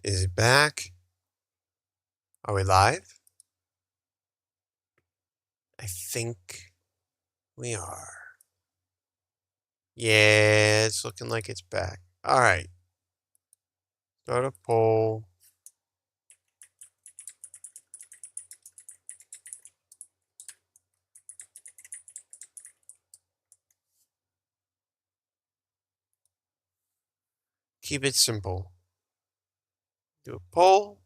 Is it back? Are we live? I think we are. Yeah, it's looking like it's back. Alright. Start a poll. Keep it simple. Do a poll.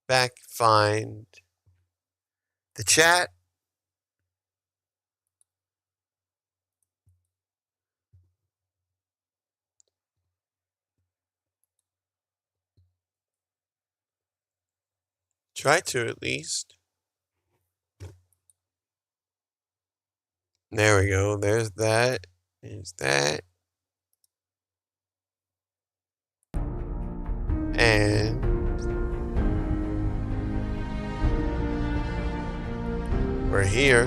Back, find the chat. Try to at least. There we go. There's that. There's that. And we're here.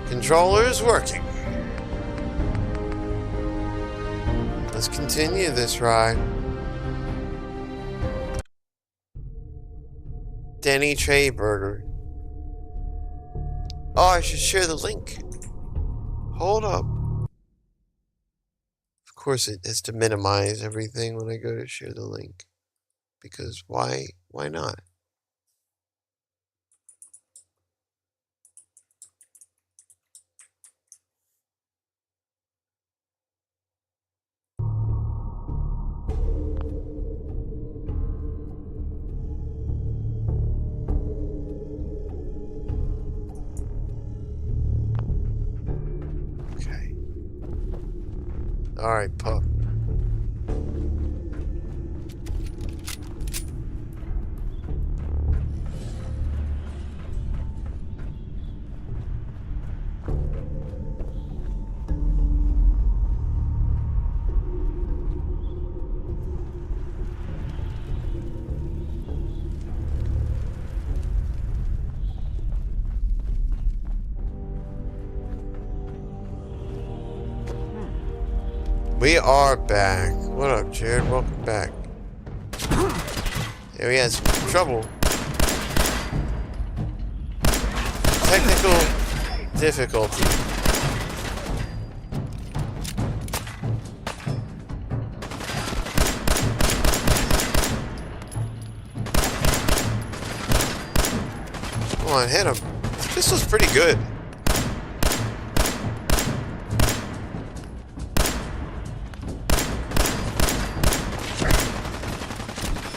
Controller's working. Let's continue this ride. Denny Trey Burger. Oh, I should share the link. Hold up. Of course, it has to minimize everything when I go to share the link. Because why not? Okay. Alright, pup. We are back. What up, Jared? Welcome back. Yeah, we had some trouble. Technical difficulty. Come on, hit him. This pistol's pretty good.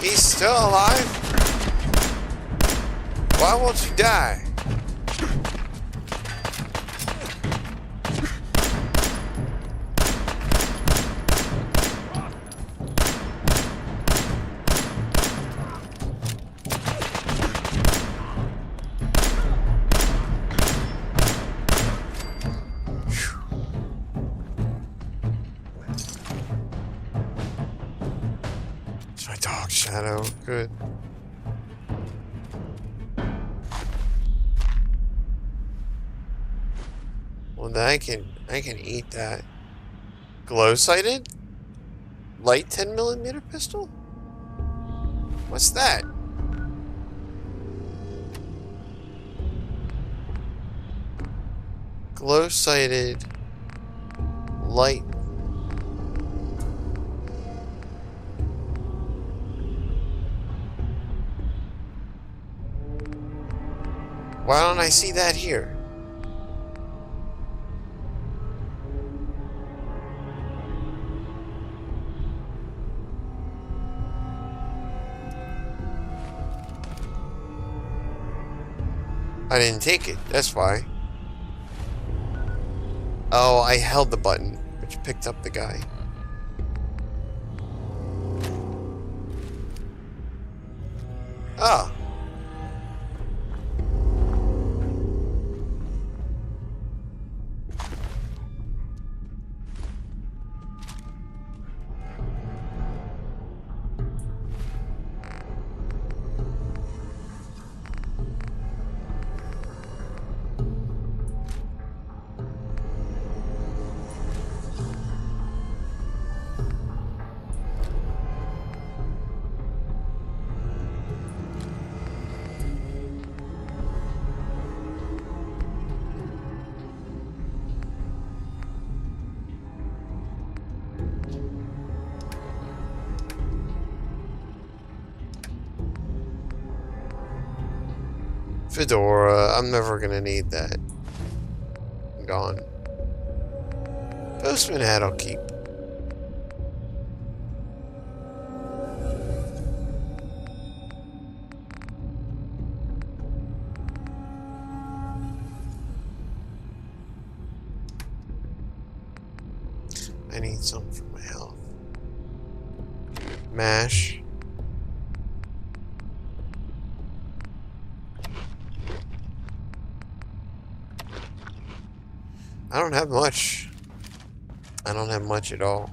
He's still alive? Why won't you die? It's my dog, Shadow. Good. Well, then I can eat that. Glow-sighted? Light 10mm pistol? What's that? Glow-sighted light. Why don't I see that here? I didn't take it, that's why. Oh, I held the button, which picked up the guy. Ah. Fedora, I'm never gonna need that. Gone. Postman hat I'll keep. I need something for my health. Mash. I don't have much. I don't have much at all.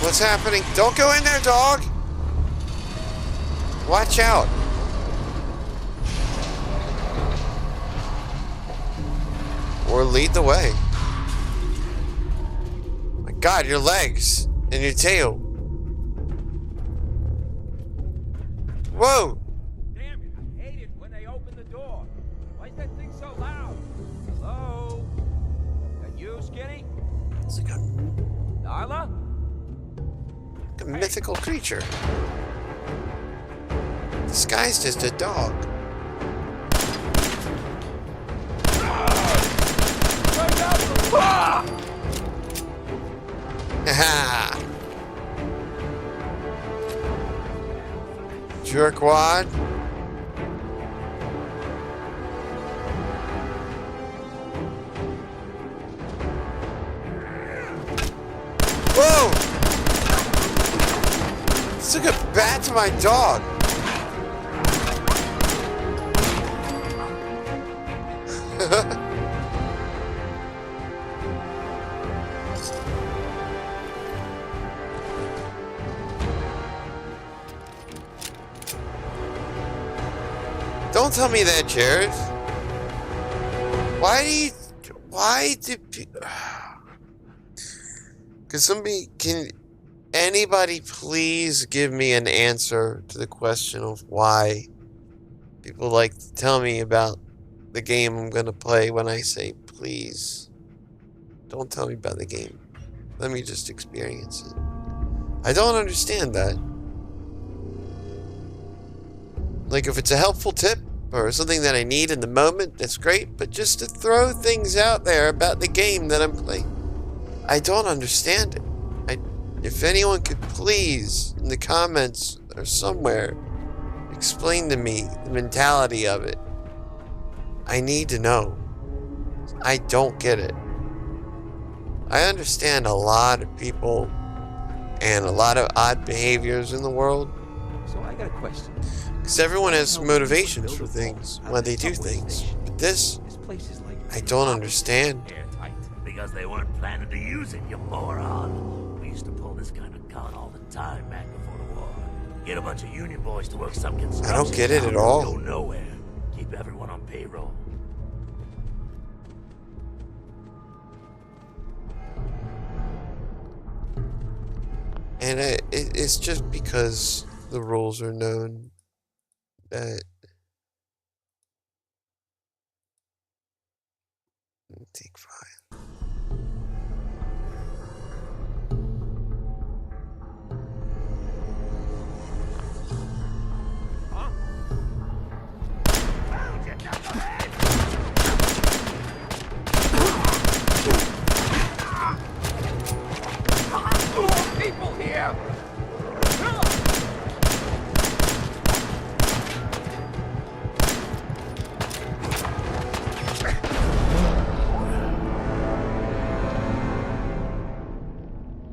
What's happening? Don't go in there, dog! Watch out! Or lead the way. My God, your legs and your tail. Whoa! Damn it, I hate it when they open the door. Why is that thing so loud? Hello? That you, Skinny? It's like Darla? a mythical creature. Disguised as a dog. Haha! Jerkwad. Whoa! Took a bat to my dog. Don't tell me that, Jared. Why did people... Can anybody please give me an answer to the question of why people like to tell me about the game I'm gonna play when I say please? Don't tell me about the game. Let me just experience it. I don't understand that. Like, if it's a helpful tip or something that I need in the moment, that's great, but just to throw things out there about the game that I'm playing, I don't understand it. If anyone could please, in the comments or somewhere, explain to me the mentality of it. I need to know. I don't get it. I understand a lot of people and a lot of odd behaviors in the world. So I got a question. Because everyone has motivations for things when they do things. But this, I don't understand. Airtight. Because they weren't planning to use it, you moron. We used to pull this kind of gun all the time back before the war. Get a bunch of union boys to work some construction. I don't get it at all. Go nowhere. Keep everyone on payroll. And it's just because the rules are known that... Take 5. People here!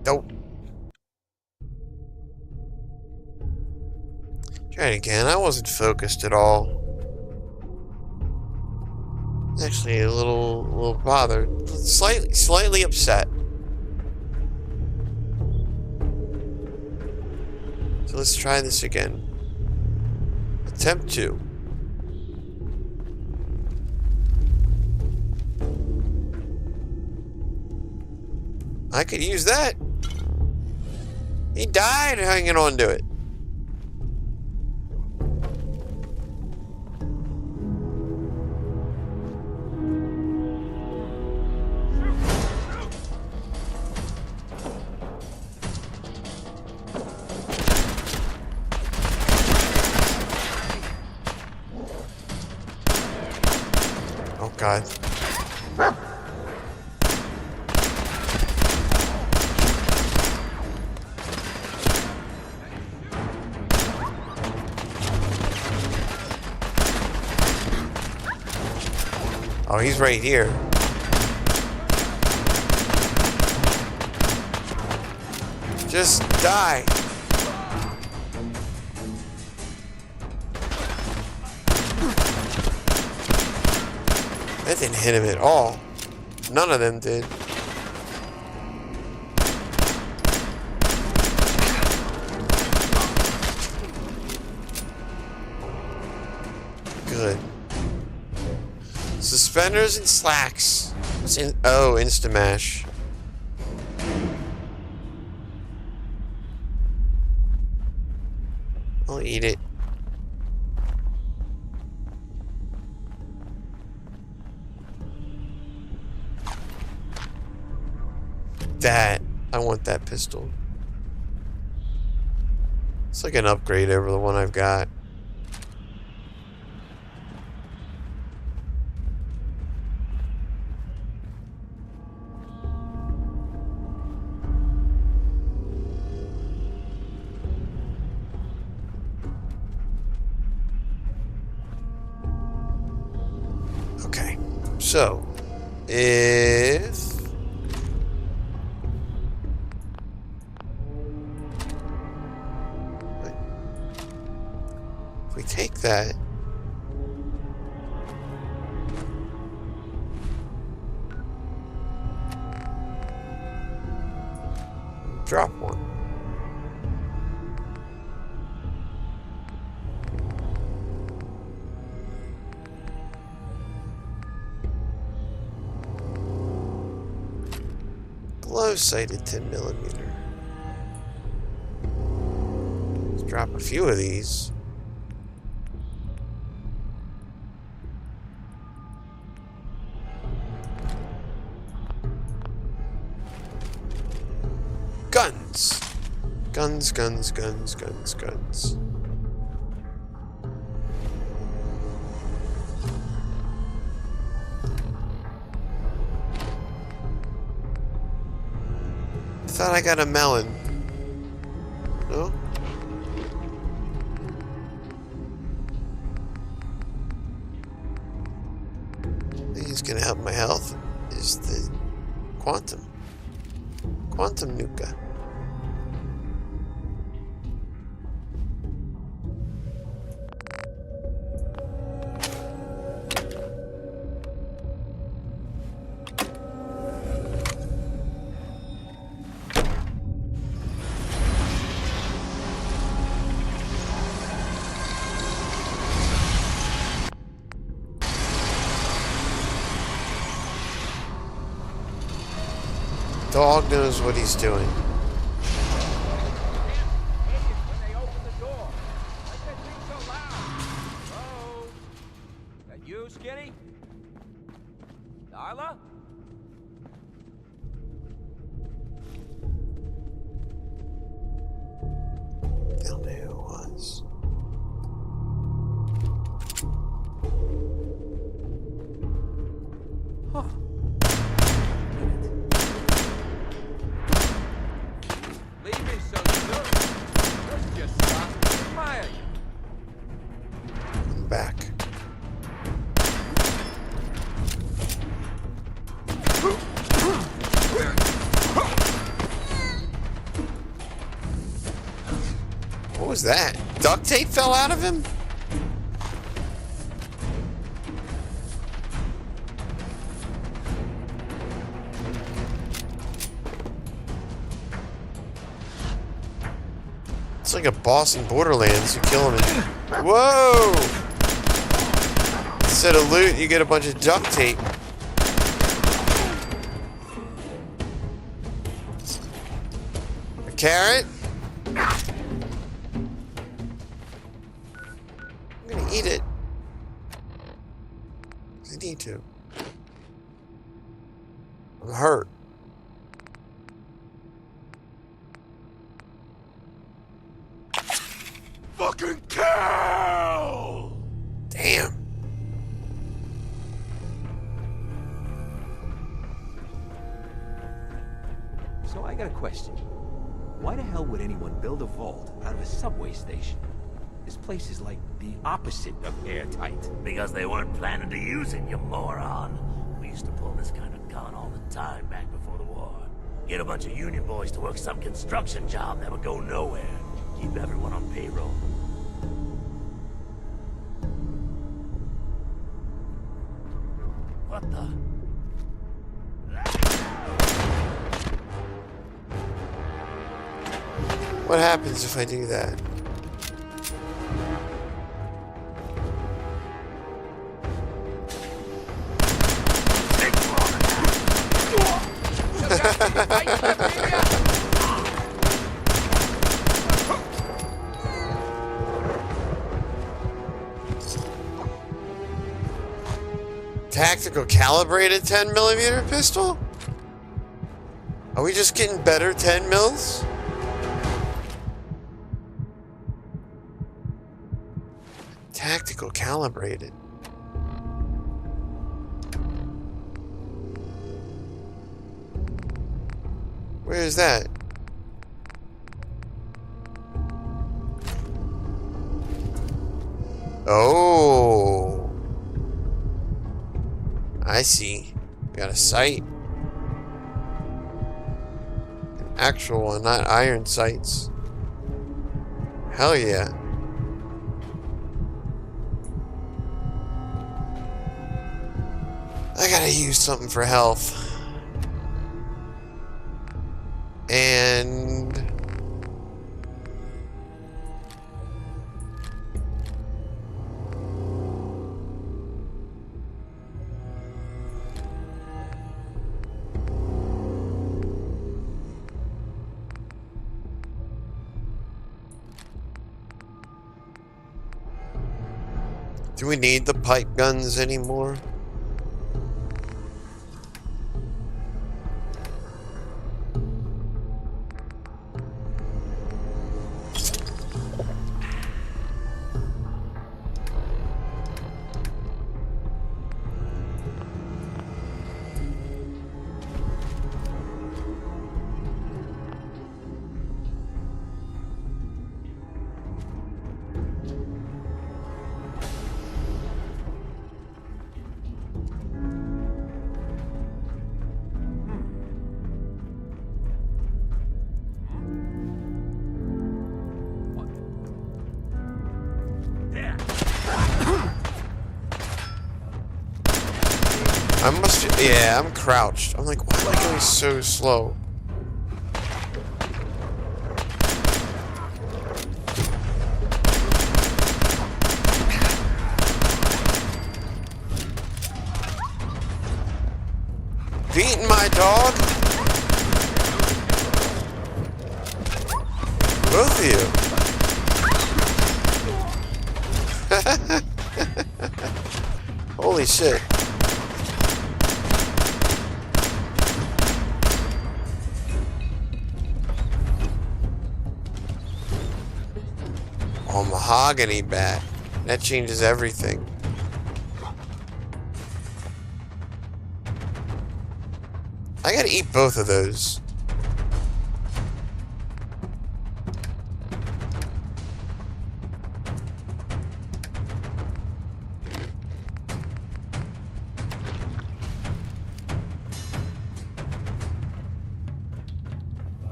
Nope. Try it again. I wasn't focused at all. Actually, a little bothered. Slightly upset. So let's try this again. Attempt 2. I could use that. He died hanging on to it. Oh, God. Oh, he's right here. Just die. That didn't hit him at all. None of them did. Good. Suspenders and slacks. What's in? Oh, Instamash. I'll eat it. That. I want that pistol. It's like an upgrade over the one I've got. Okay. So, if we take that, drop one. Low-sighted 10mm. Let's drop a few of these. Guns. Guns, guns, guns, guns, guns. I thought I got a melon. No? I think it's gonna help my health. Is the quantum. Quantum Nuka. Dog knows what he's doing. When they open the door. Why is that thing so loud? Hello? That you, Skinny? Darla? They'll know who it was. Huh. Leave me so soon. Let's just stop and admire you. I'm back. What was that? Duct tape fell out of him? It's like a boss in Borderlands. You kill him and... Whoa! Instead of loot, you get a bunch of duct tape. carrot. I'm gonna eat it. I need to. I'm hurt. Fucking kill! Damn. So I got a question. Why the hell would anyone build a vault out of a subway station? This place is like the opposite of airtight. Because they weren't planning to use it, you moron. We used to pull this kind of gun all the time back before the war. Get a bunch of union boys to work some construction job that would go nowhere. Keep everyone on payroll. What the? What happens if I do that? Tactical calibrated 10mm pistol? Are we just getting better 10 mils? Tactical calibrated. Where is that? Oh. I see. We got a sight. An actual one, not iron sights. Hell yeah. I gotta use something for health. And do we need the pipe guns anymore? I must, yeah, I'm crouched. I'm like, why am I going so slow? Beating my dog? Both of you. Holy shit. Oh, mahogany bat. That changes everything. I gotta eat both of those.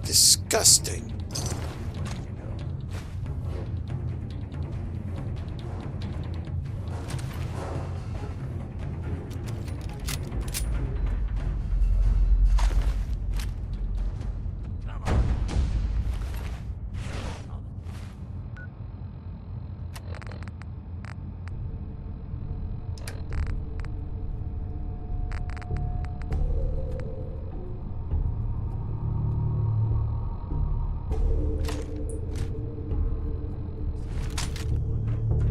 Disgusting.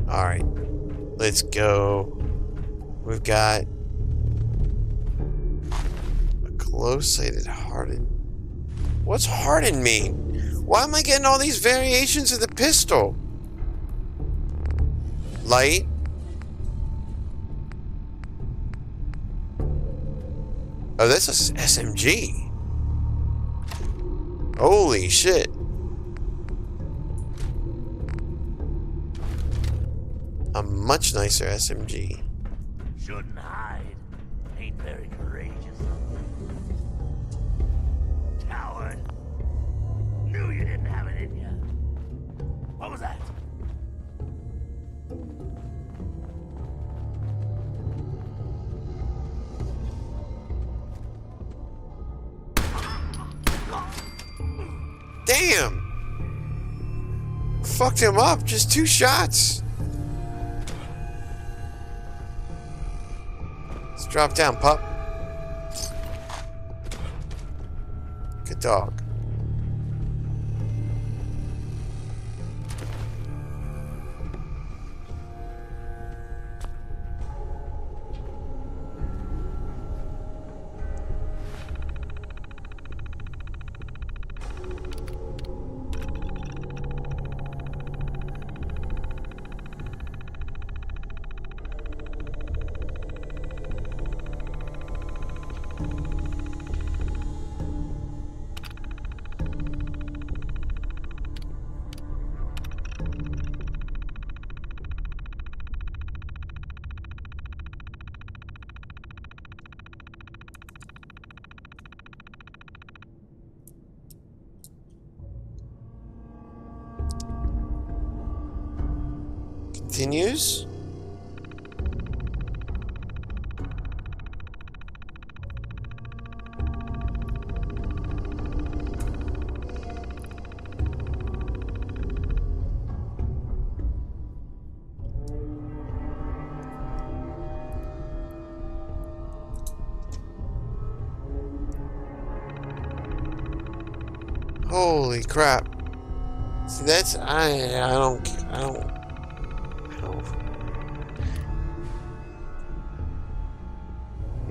Alright. Let's go. We've got a close-sighted hardened. What's hardened mean? Why am I getting all these variations of the pistol? Light. Oh, that's a SMG. Holy shit. A much nicer SMG. Shouldn't hide. Ain't very courageous. Coward. Knew you didn't have it in you. What was that? Damn! Fucked him up. Just 2 shots. Let's drop down, pup. Good dog. Continues. Holy crap. See, that's I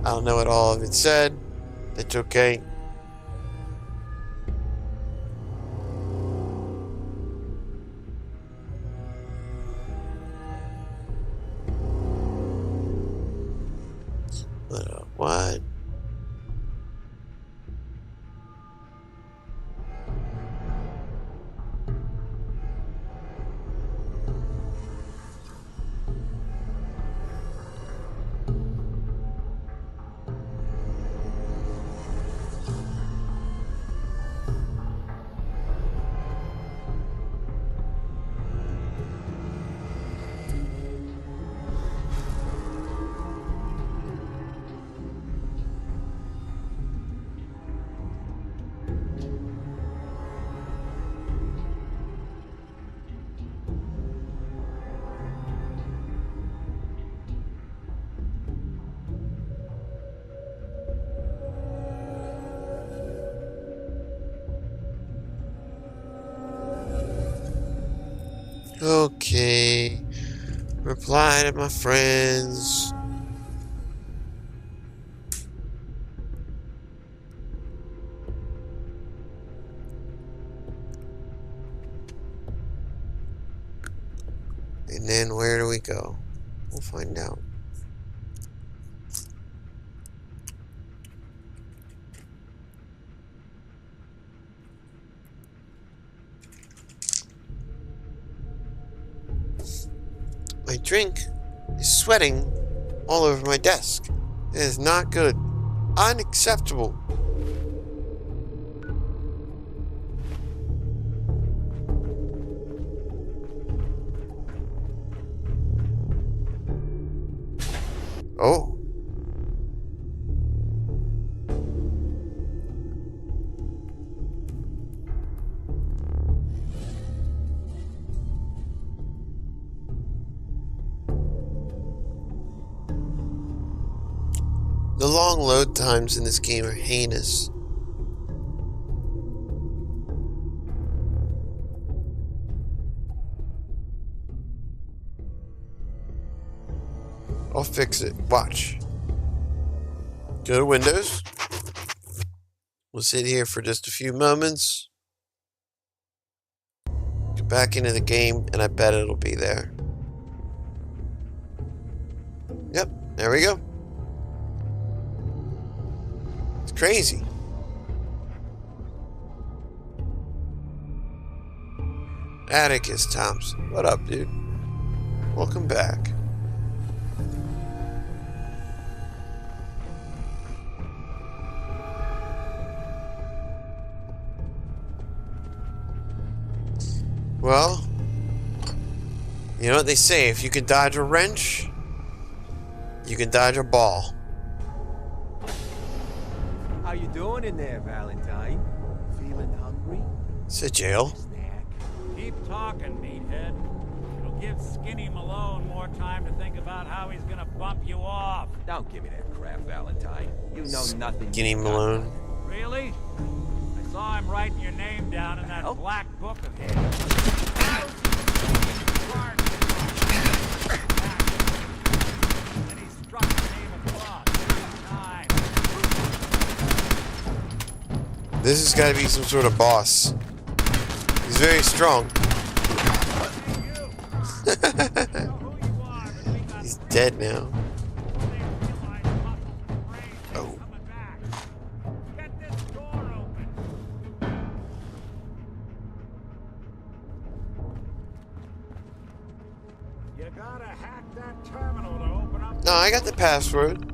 don't know what all of it said. That's okay. What? Okay. Reply to my friends. And then where do we go? We'll find out. My drink is sweating all over my desk. It is not good. Unacceptable. Oh. The long load times in this game are heinous. I'll fix it. Watch. Go to Windows. We'll sit here for just a few moments. Get back into the game, and I bet it'll be there. Yep, there we go. It's crazy. Atticus Thompson. What up, dude? Welcome back. Well, you know what they say, if you can dodge a wrench, you can dodge a ball. How you doing in there, Valentine? Feeling hungry? It's a jail. Snack? Keep talking, meathead. It'll give Skinny Malone more time to think about how he's gonna bump you off. Don't give me that crap, Valentine. You know nothing. Skinny Malone. Really? I saw him writing your name down in that black book of his. Then he struck the name across 9. This has got to be some sort of boss. He's very strong. He's dead now. Oh. Get this door open. You gotta hack that terminal to open up. No, I got the password.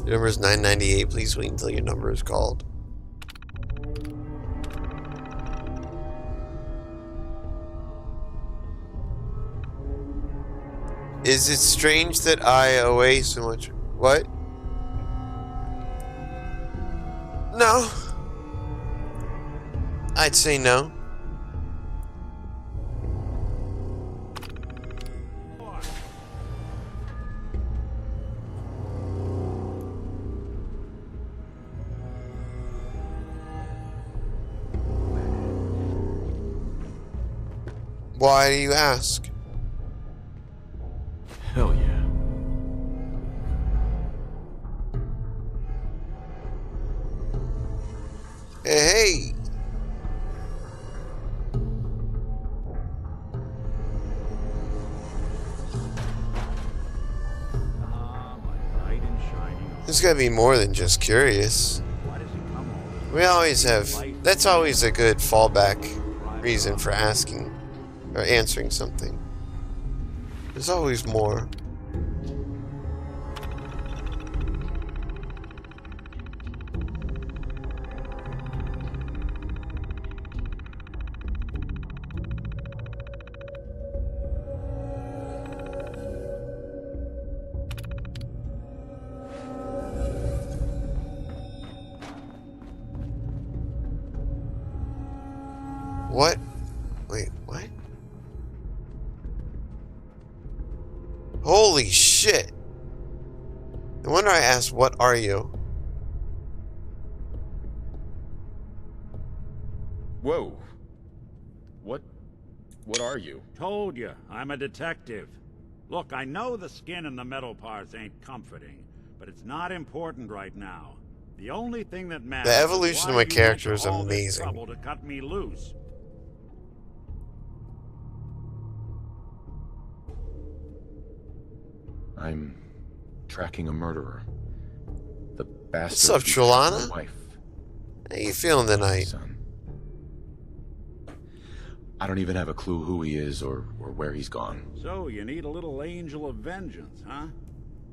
Your number is 998. Please wait until your number is called. Is it strange that I owe so much? What? No. I'd say no. Why do you ask? Hell yeah. Hey. There's gotta be more than just curious. We always have. That's always a good fallback reason for asking or answering something. There's always more. What? Wait, what? Holy shit! No wonder I asked, what are you? Whoa. What are you? Told you, I'm a detective. Look, I know the skin and the metal parts ain't comforting, but it's not important right now. The only thing that matters. The evolution of my character is amazing. Trouble to cut me loose. I'm tracking a murderer. The bastard. What's up, who killed my Trelana? wife, How you feeling tonight? son. I don't even have a clue who he is or where he's gone. So, you need a little angel of vengeance, huh?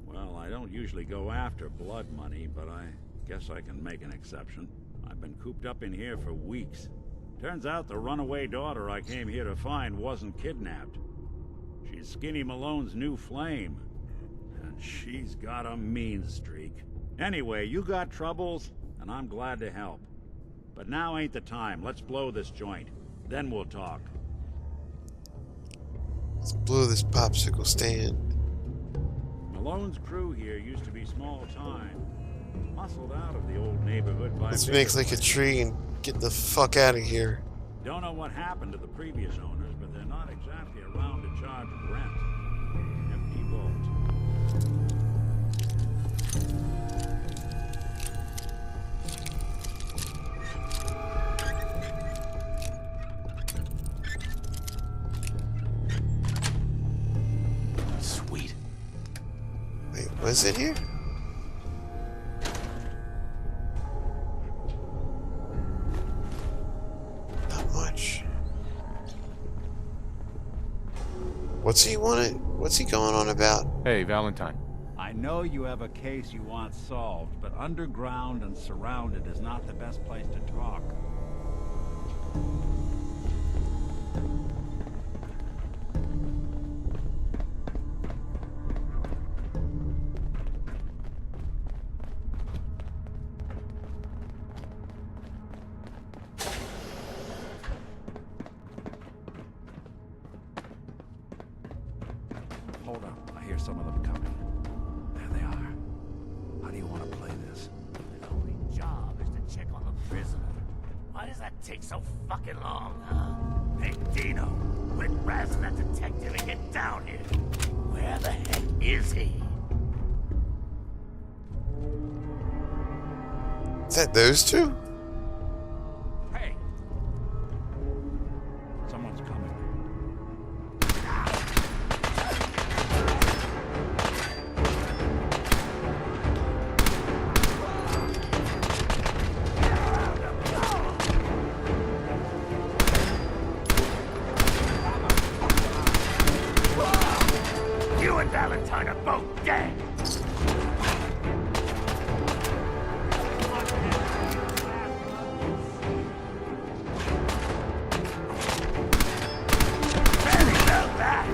Well, I don't usually go after blood money, but I guess I can make an exception. I've been cooped up in here for weeks. Turns out the runaway daughter I came here to find wasn't kidnapped. She's Skinny Malone's new flame. And she's got a mean streak. Anyway, you got troubles, and I'm glad to help. But now ain't the time. Let's blow this joint. Then we'll talk. Let's blow this popsicle stand. Malone's crew here used to be small time. Muscled out of the old neighborhood by Let's make like a tree and get the fuck out of here. Don't know what happened to the previous owners, but they're not exactly around to charge rent. Empty vault. Sweet. Wait, was it here? Not much. What's he wanted? What's he going on about? Hey, Valentine. I know you have a case you want solved, but underground and surrounded is not the best place to talk. Hold up, I hear some of them coming. There they are. How do you want to play this? His only job is to check on the prisoner. Why does that take so fucking long, huh? Hey, Dino, quit razzing that detective and get down here. Where the heck is he? Is that those two? Hey! Someone's coming. You and Valentine are both dead. Very well that.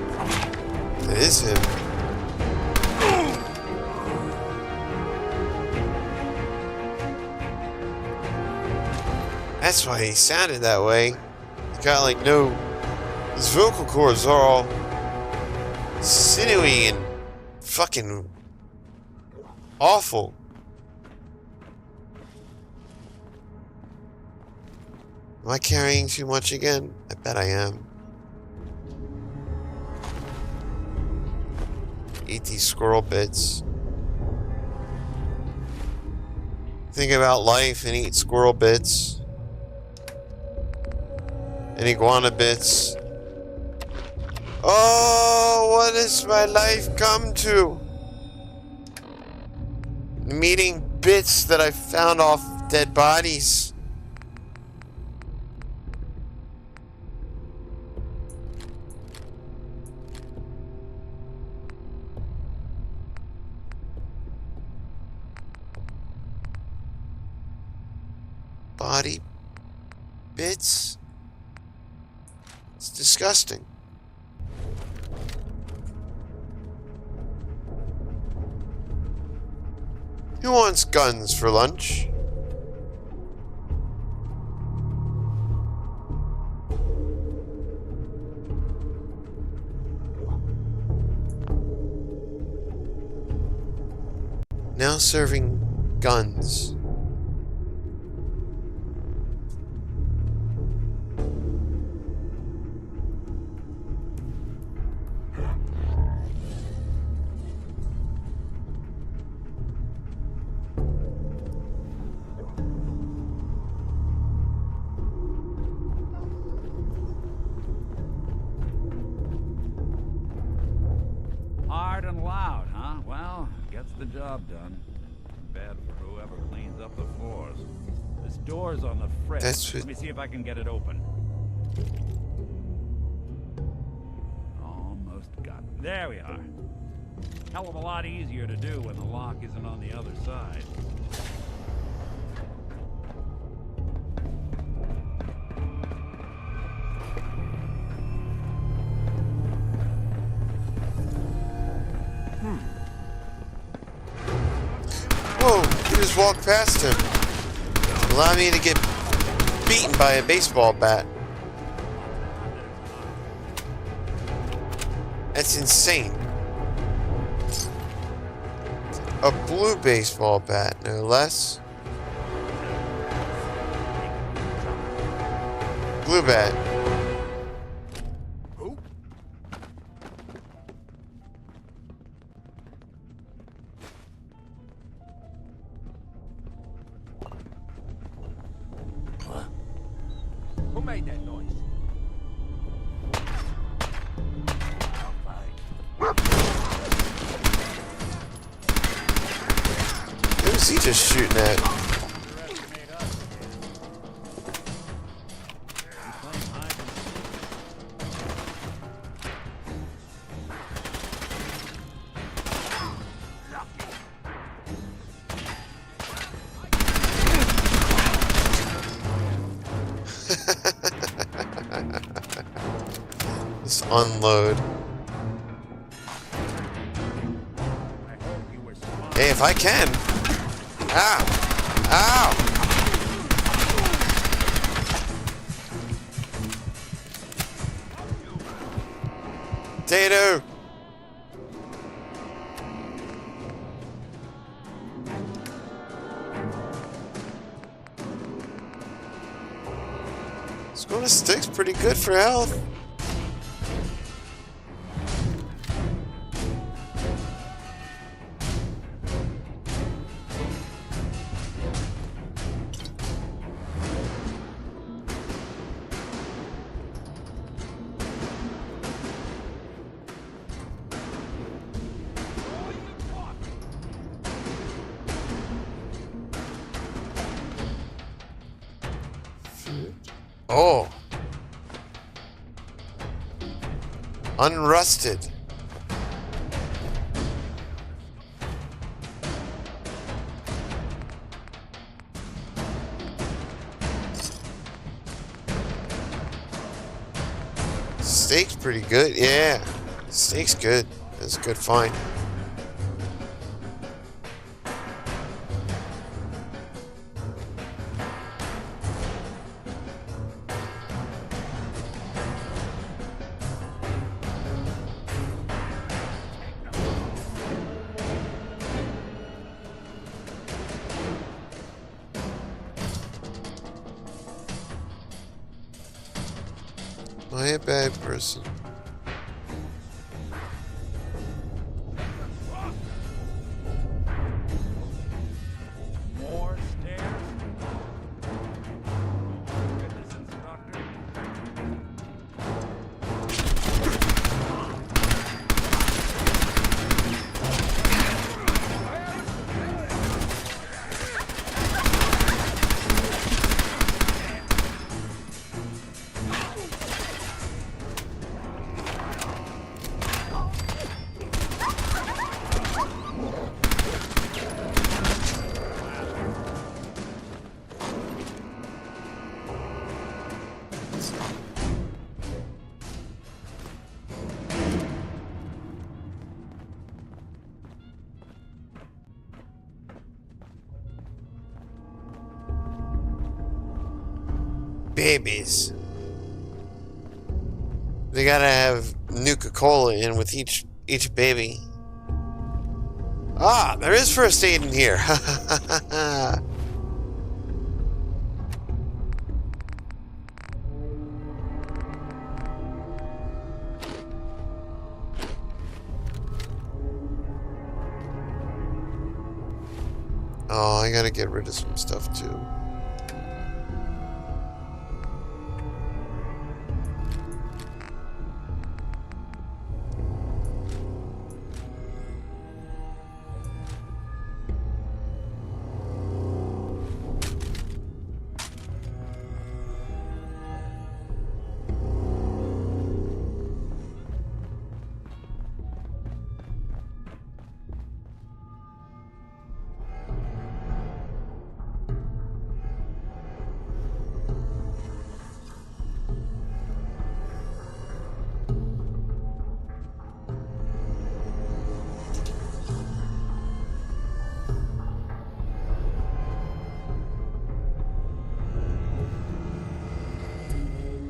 It is him. That's why he sounded that way. He got like no. His vocal cords are all sinewy and fucking awful. Am I carrying too much again? I bet I am. Eat these squirrel bits. Think about life and eat squirrel bits. And iguana bits. Oh, what has my life come to? I'm eating bits that I found off dead bodies. Body bits? It's disgusting. Who wants guns for lunch? Now serving guns. Hard and loud, huh? Well, gets the job done. Bad for whoever cleans up the floors. This door's on the fritz. That's Let me see if I can get it open. Almost got it. There we are. Hell of a lot easier to do when the lock isn't on the other side. Whoa, you just walked past him. Allow me to get beaten by a baseball bat. That's insane. A blue baseball bat, no less. Blue bat. Who? What? Who made that noise? I'll fight. Who's he just shooting at? Just unload. Hey, if I can. Ow! Ow! Tato! Scorn stick's pretty good for health. Oh. Unrusted. Steak's pretty good. Yeah. Steak's good. That's a good find. Am I a bad person? More stairs? Goodness, instructor. Babies. They gotta have Nuka-Cola in with each baby. Ah, there is first aid in here. Oh, I gotta get rid of some stuff too.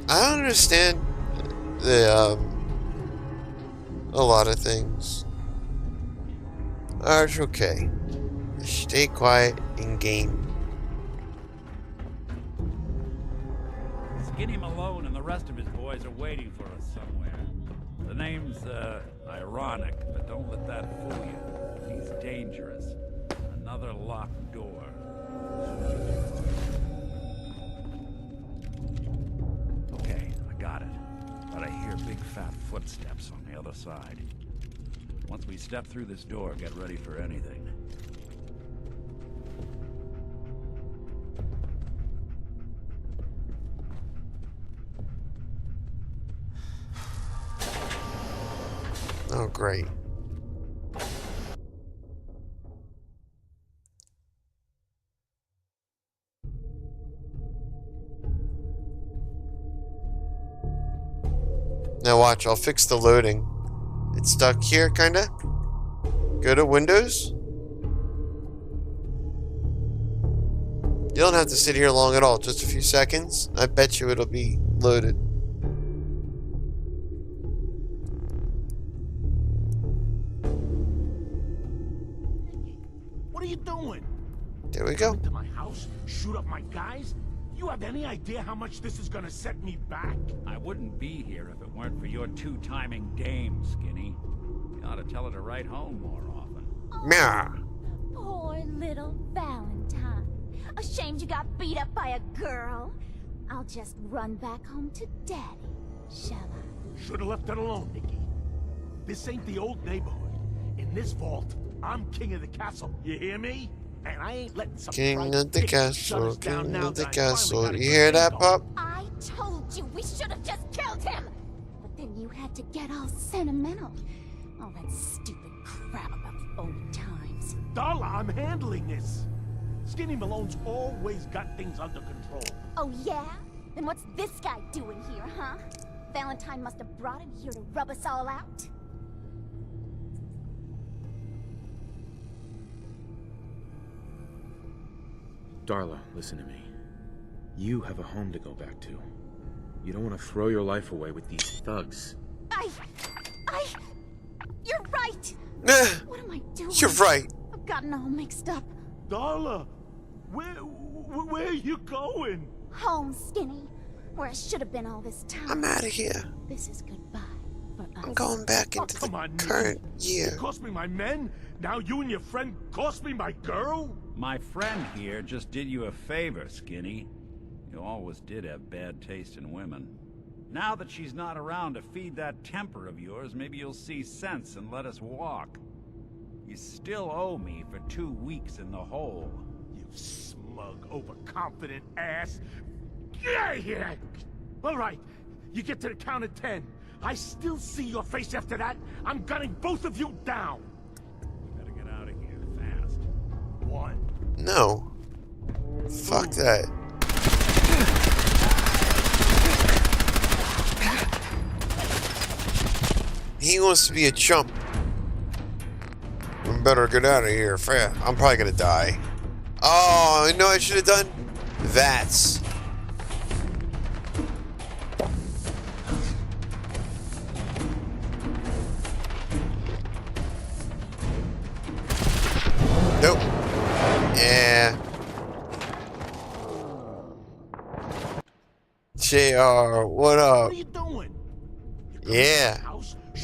I don't understand the a lot of things. Alright, okay. Stay quiet and game. Skinny Malone and the rest of his boys are waiting for us somewhere. The name's, ironic, but don't let that fool you. He's dangerous. Another locked door. Okay, I got it. But I hear big fat footsteps on the other side. Once we step through this door, get ready for anything. Oh, great. Now watch, I'll fix the loading. It's stuck here, kinda. Go to Windows. You don't have to sit here long at all, just a few seconds. I bet you it'll be loaded. What are you doing? There we go. Come into my house, shoot up my guys? You have any idea how much this is gonna set me back? I wouldn't be here if it weren't for your two-timing dame, Skinny. You ought to tell her to write home more often. Meow. Poor little Valentine. Ashamed you got beat up by a girl? I'll just run back home to Daddy, shall I? Should've left it alone, Nikki. This ain't the old neighborhood. In this vault, I'm king of the castle. You hear me? And I ain't letting some King fright of the dick shut us castle, down king now of the that I finally castle. got a You good hear that, angle. pup? I told you we should have just killed him! But then you had to get all sentimental. All that stupid crap about the old times. Darla, I'm handling this. Skinny Malone's always got things under control. Oh yeah? Then what's this guy doing here, huh? Valentine must have brought him here to rub us all out? Darla, listen to me. You have a home to go back to. You don't want to throw your life away with these thugs. You're right! Eh, What am I doing? you're right. I've gotten all mixed up. Darla, where are you going? Home, Skinny. Where I should have been all this time. I'm out of here. This is goodbye for us. I'm going back Oh, into come the on, Nikki. current You year. cost me my men. Now you and your friend cost me my girl. My friend here just did you a favor, Skinny. You always did have bad taste in women. Now that she's not around to feed that temper of yours, maybe you'll see sense and let us walk. You still owe me for 2 weeks in the hole. You smug, overconfident ass. Get out of here! All right, you get to the count of 10. I still see your face after that. I'm gunning both of you down. You better get out of here fast. 1. No. Fuck that. He wants to be a chump. We better get out of here fast. I'm probably gonna die. Oh, you know what I should have done? That's. Nope. Yeah. JR, what up? What are you doing? Yeah.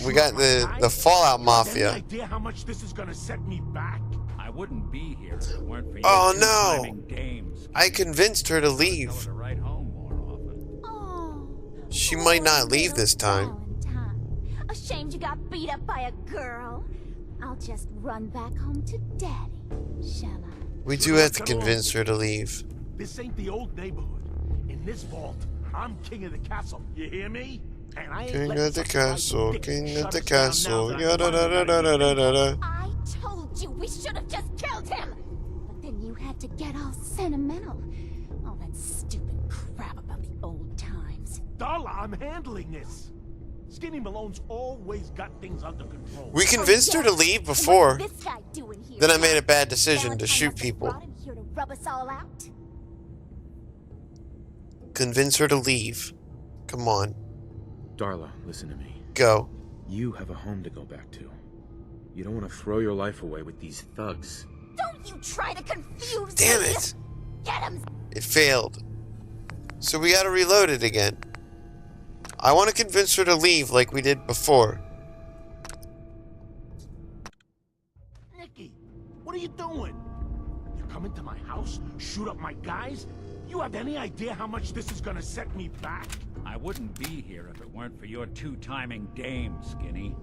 We got the Fallout Mafia. Any idea how much this is gonna set me back? I wouldn't be here if it weren't for your Oh, no. two-timing dame, Skinny. I convinced her to Tell her leave. to write home more often. Oh, She poor might not leave little this time. Valentine. Ashamed you got beat up by a girl? I'll just run back home to Daddy, shall I? We do have to convince her to leave. This ain't the old neighborhood. In this vault, I'm king of the castle. You hear me? And I ain't King letting of the some fright castle, dick king shut of the us down now castle. that I Yada da finally da got da a da good da da. I told you we should have just killed him! But then you had to get all sentimental. All that stupid crap about the old times. Darla, I'm handling this. Skinny Malone's always got things under control. We convinced her to leave before. What's this guy doing here? Then I made a bad decision to Valentine shoot must have people. brought him here to rub us all out? Convince her to leave. Come on, Darla, listen to me. go. You have a home to go back to. You don't want to throw your life away with these thugs. Don't you try to confuse Damn me! it! Get him! It failed. So we gotta reload it again. I want to convince her to leave like we did before. Nicky, what are you doing? You come into my house, shoot up my guys? You have any idea how much this is gonna set me back? I wouldn't be here if it weren't for your two-timing dame, Skinny.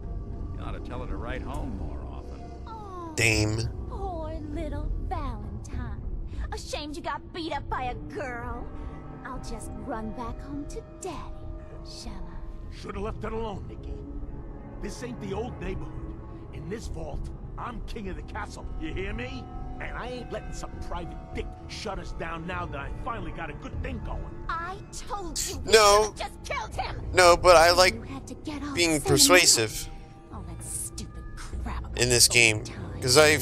You ought to tell her to write home more often. Oh, Dame. poor little Valentine. Ashamed you got beat up by a girl. I'll just run back home to Daddy, shall I? Should've left it alone, Nicky. This ain't the old neighborhood. In this vault, I'm king of the castle, you hear me? And I ain't letting some private dick shut us down now that I finally got a good thing going. I told you we No. should've just killed him! No, but I like You had to get all being sentimental. persuasive All that stupid crap about in this game. time. Because I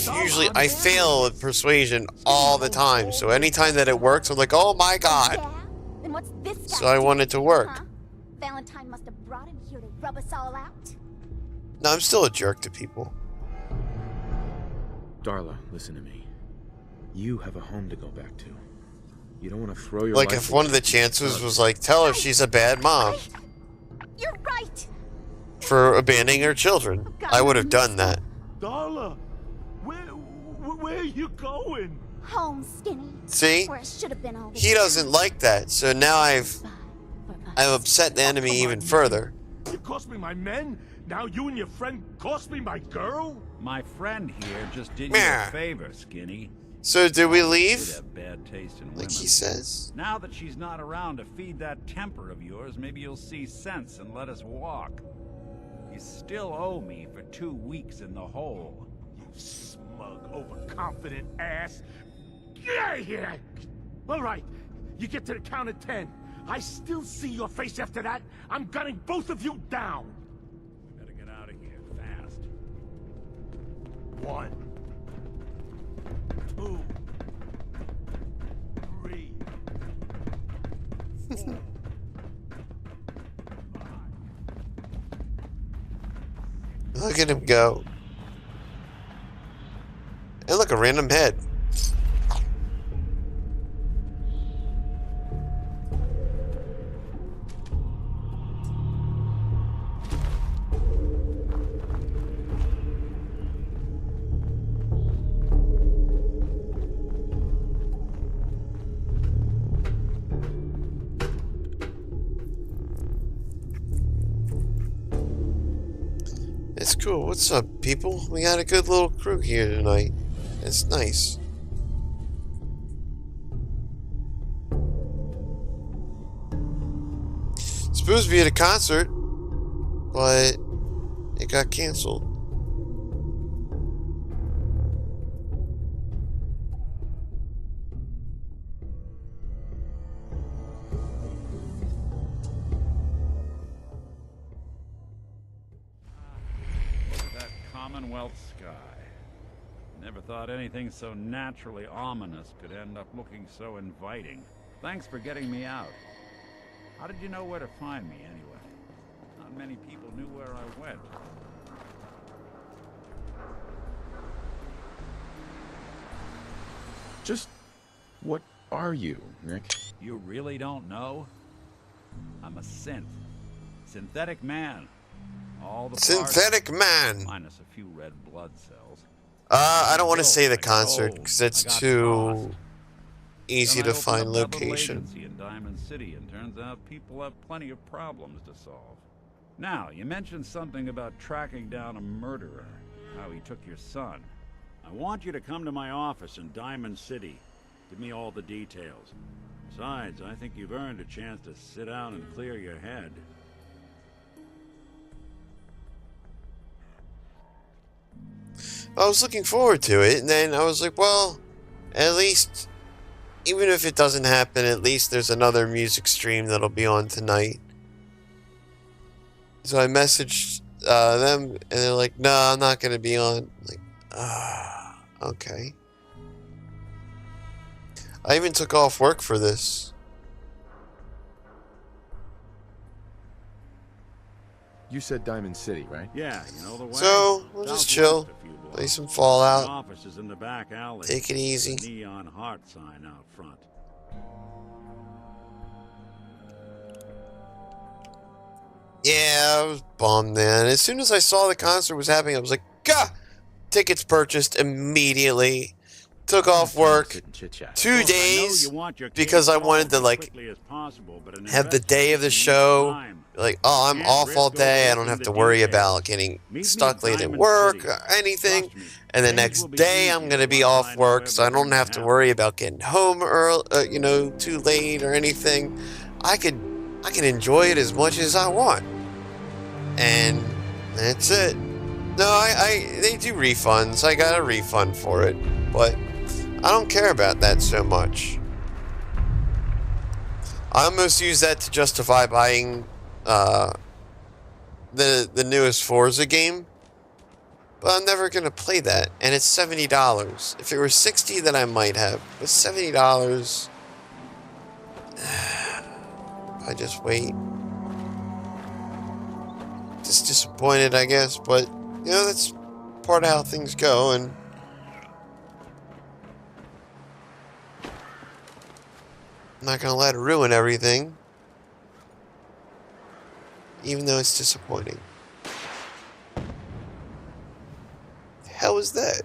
fail at persuasion all the time. So anytime that it works, I'm like, oh my god. Yeah? Then what's this guy So I want doing, it to work. huh? Valentine must have brought him here to rub us all out. No, I'm still a jerk to people. Darla, listen to me. You have a home to go back to. You don't want to throw your Like life if one of the away. chances was like, tell her she's a bad mom You're right. for abandoning her children, I would have done that. Darla, where are you going? Home, Skinny. See? Where I should have been all this He doesn't like that, so now I've upset the enemy even further. You cost me my men? Now you and your friend cost me my girl? My friend here just did you Meh. a favor, Skinny. So do we Did leave? have bad taste in women. Like he says? Now that she's not around to feed that temper of yours, maybe you'll see sense and let us walk. You still owe me for 2 weeks in the hole. You smug, overconfident ass. Get out of here! All right, you get to the count of 10. I still see your face after that. I'm gunning both of you down. We better get out of here fast. 1, 2, 3, 4, 5. Look at him go. And look, a random head. It's cool. What's up, people? We got a good little crew here tonight. It's nice. Supposed to be at a concert, but it got canceled. Look at that Commonwealth sky. Never thought anything so naturally ominous could end up looking so inviting. Thanks for getting me out. How did you know where to find me, anyway? Not many people knew where I went. Just what are you, Nick? You really don't know? I'm a synth. Synthetic man. All the Synthetic parts, man. minus a few red blood cells. I don't want to Built say the like concert gold. because it's I got too sauced. easy Then I to opened find up that little location. agency in Diamond City, and turns out people have plenty of problems to solve. Now, you mentioned something about tracking down a murderer, how he took your son. I want you to come to my office in Diamond City. Give me all the details. Besides, I think you've earned a chance to sit down and clear your head. I was looking forward to it, and then I was like, well, at least, even if it doesn't happen, at least there's another music stream that'll be on tonight. So I messaged them, and they're like, no, I'm not going to be on. I'm like, okay. I even took off work for this. You said Diamond City, right? Yeah, you know the way. So, we'll just chill, Southwest a few blocks. play some The Fallout, office is in the back alley. take it easy. The neon heart sign out front. Yeah, I was bummed then. As soon as I saw the concert was happening, I was like, gah! Tickets purchased immediately. Took off work Sit and chit-chat. 2 days You want your because I cake wanted to, solved as like, quickly as possible, but an have the day of the investigation show. needs time. Like, oh, I'm Can't off all risk day. I don't overlooking have the to worry details. about getting Meet me stuck at late at Diamond work City. or anything. Trust me, And the things next will be day, I'm easier going to be once I off know work, so I don't everything have to happened. worry about getting home early, too late or anything. I can enjoy it as much as I want. And that's it. No, they do refunds. I got a refund for it, but I don't care about that so much. I almost use that to justify buying the newest Forza game, but I'm never gonna play that, and it's $70. If it were $60, then I might have, but $70, I just wait. Just disappointed, I guess, but you know, that's part of how things go, and I'm not gonna let it ruin everything, even though it's disappointing. The hell is that?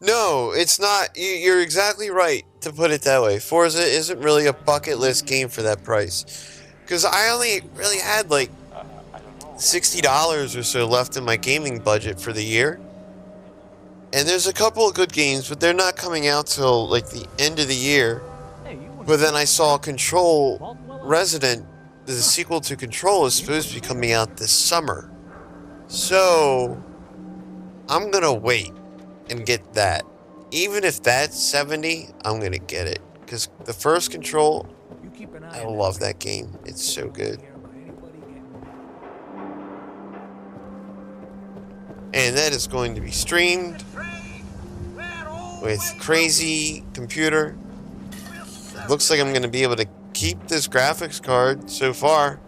No, it's not. You're exactly right to put it that way. Forza isn't really a bucket list game for that price. Because I only really had like $60 or so left in my gaming budget for the year. And there's a couple of good games, but they're not coming out till like the end of the year. But then I saw Control Resident, the sequel to Control, is supposed to be coming out this summer. So I'm gonna wait and get that. Even if that's $70, I'm gonna get it. Because the first Control, I love that game. It's so good. And that is going to be streamed with crazy computer. Looks like I'm going to be able to keep this graphics card so far.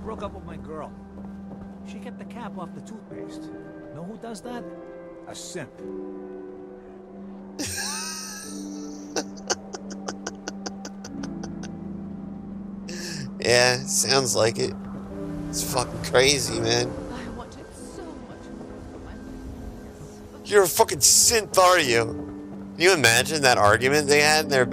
Broke up with my girl. She kept the cap off the toothpaste. Know who does that? A simp. Yeah, sounds like it. It's fucking crazy, man. I wanted so much more for my life. You're a fucking synth, are you? Can you imagine that argument they had in their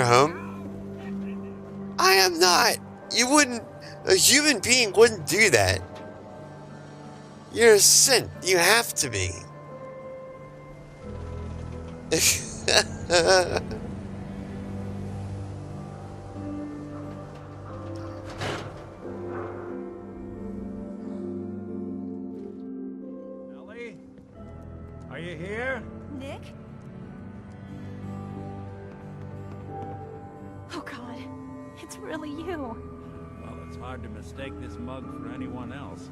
home? I am not. You wouldn't. A human being wouldn't do that. You're a synth. You have to be. Ellie? Are you here? Nick? Oh God, it's really you. Well, it's hard to mistake this mug for anyone else.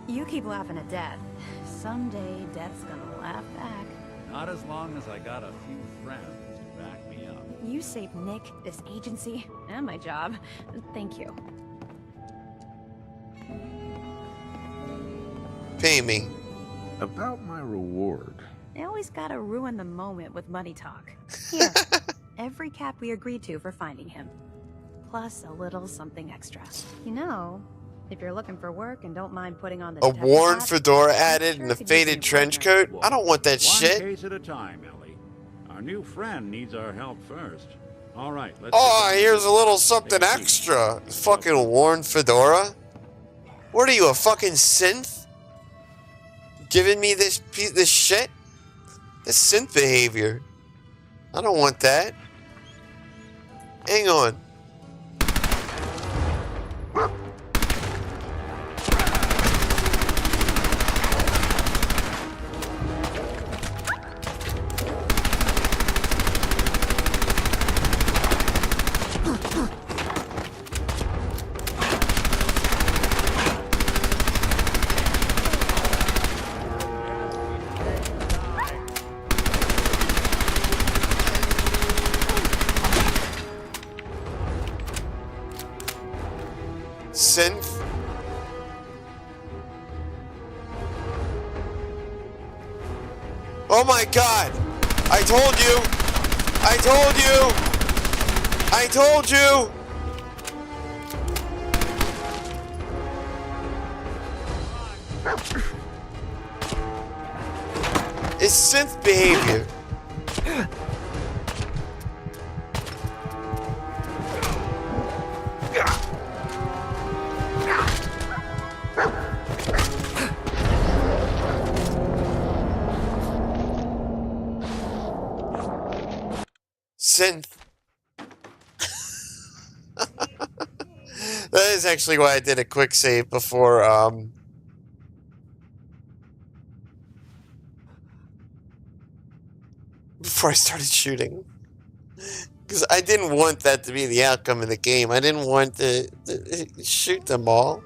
You keep laughing at Death. Someday, Death's gonna laugh back. Not as long as I got a few friends to back me up. You saved Nick, this agency, and my job. Thank you. Pay me. About my reward. They always gotta ruin the moment with money talk. Here, every cap we agreed to for finding him. Plus a little something extra. You know, if you're looking for work and don't mind putting on the A detective worn hat, fedora I'm added sure and a could use faded some trench improvement. coat? I don't want that One shit. case at a time, Ellie. Our new friend needs our help first. All right, let's. Oh, get here's a little Take something a seat. extra. Fucking worn fedora? What are you, a fucking synth? Giving me this shit? This synth behavior. I don't want that. Hang on. Synth. Oh my god! I told you! I told you! I told you! It's synth behavior. Synth. That is actually why I did a quick save before I started shooting. Because I didn't want that to be the outcome of the game. I didn't want to shoot them all.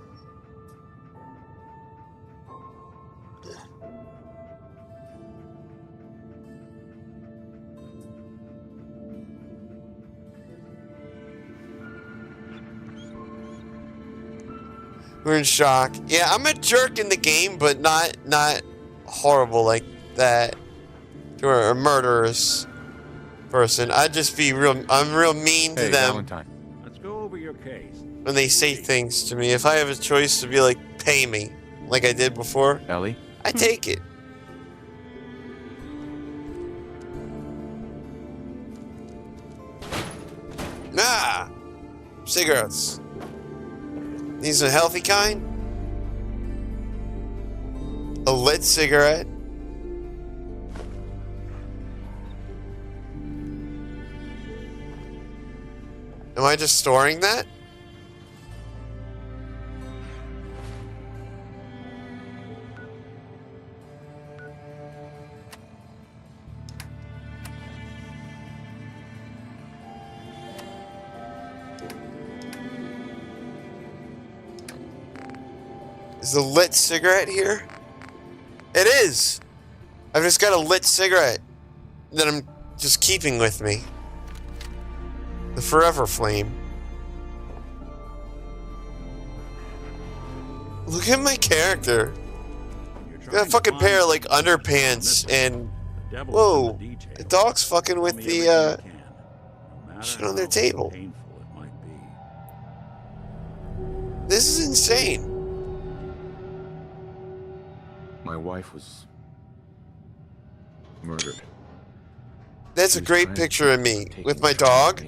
We're in shock. Yeah, I'm a jerk in the game, but not horrible like that. Or a murderous person. I'd just be I'm real mean to them. Valentine. Let's go over your case. When they say things to me. If I have a choice to be like, pay me, like I did before, Ellie? I take it. Nah! Cigarettes. These are healthy kind? A lit cigarette? Am I just storing that? Is the lit cigarette here? It is! I've just got a lit cigarette that I'm just keeping with me. The Forever Flame. Look at my character. Got a fucking pair of like underpants and whoa, the dog's fucking with the shit on their table. This is insane. My wife was murdered. That's a great picture of me with my dog.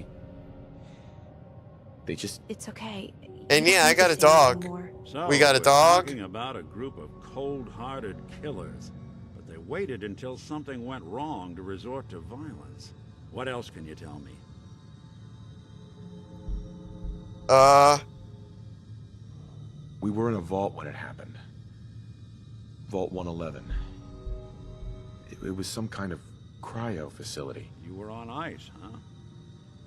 They just... It's okay. And yeah, I got a dog. So, We got a dog. Talking about a group of cold-hearted killers, but they waited until something went wrong to resort to violence. What else can you tell me? We were in a vault when it happened. Vault 111. It was some kind of cryo facility. You were on ice, huh?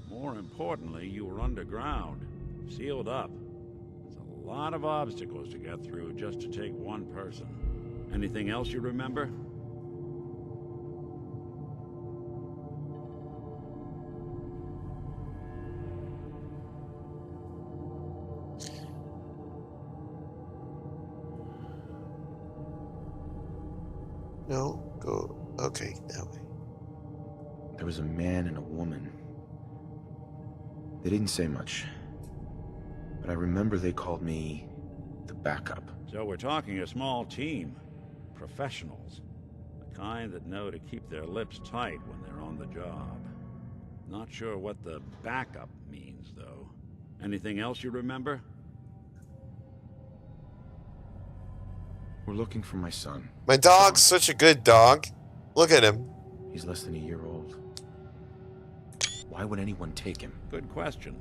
More importantly, you were underground, sealed up. It's a lot of obstacles to get through just to take one person. Anything else you remember? No, go. Okay, that way. There was a man and a woman. They didn't say much, but I remember they called me the backup. So we're talking a small team. Professionals. The kind that know to keep their lips tight when they're on the job. Not sure what the backup means, though. Anything else you remember? We're looking for my son. My dog's such a good dog. Look at him. He's less than a year old. Why would anyone take him? Good question.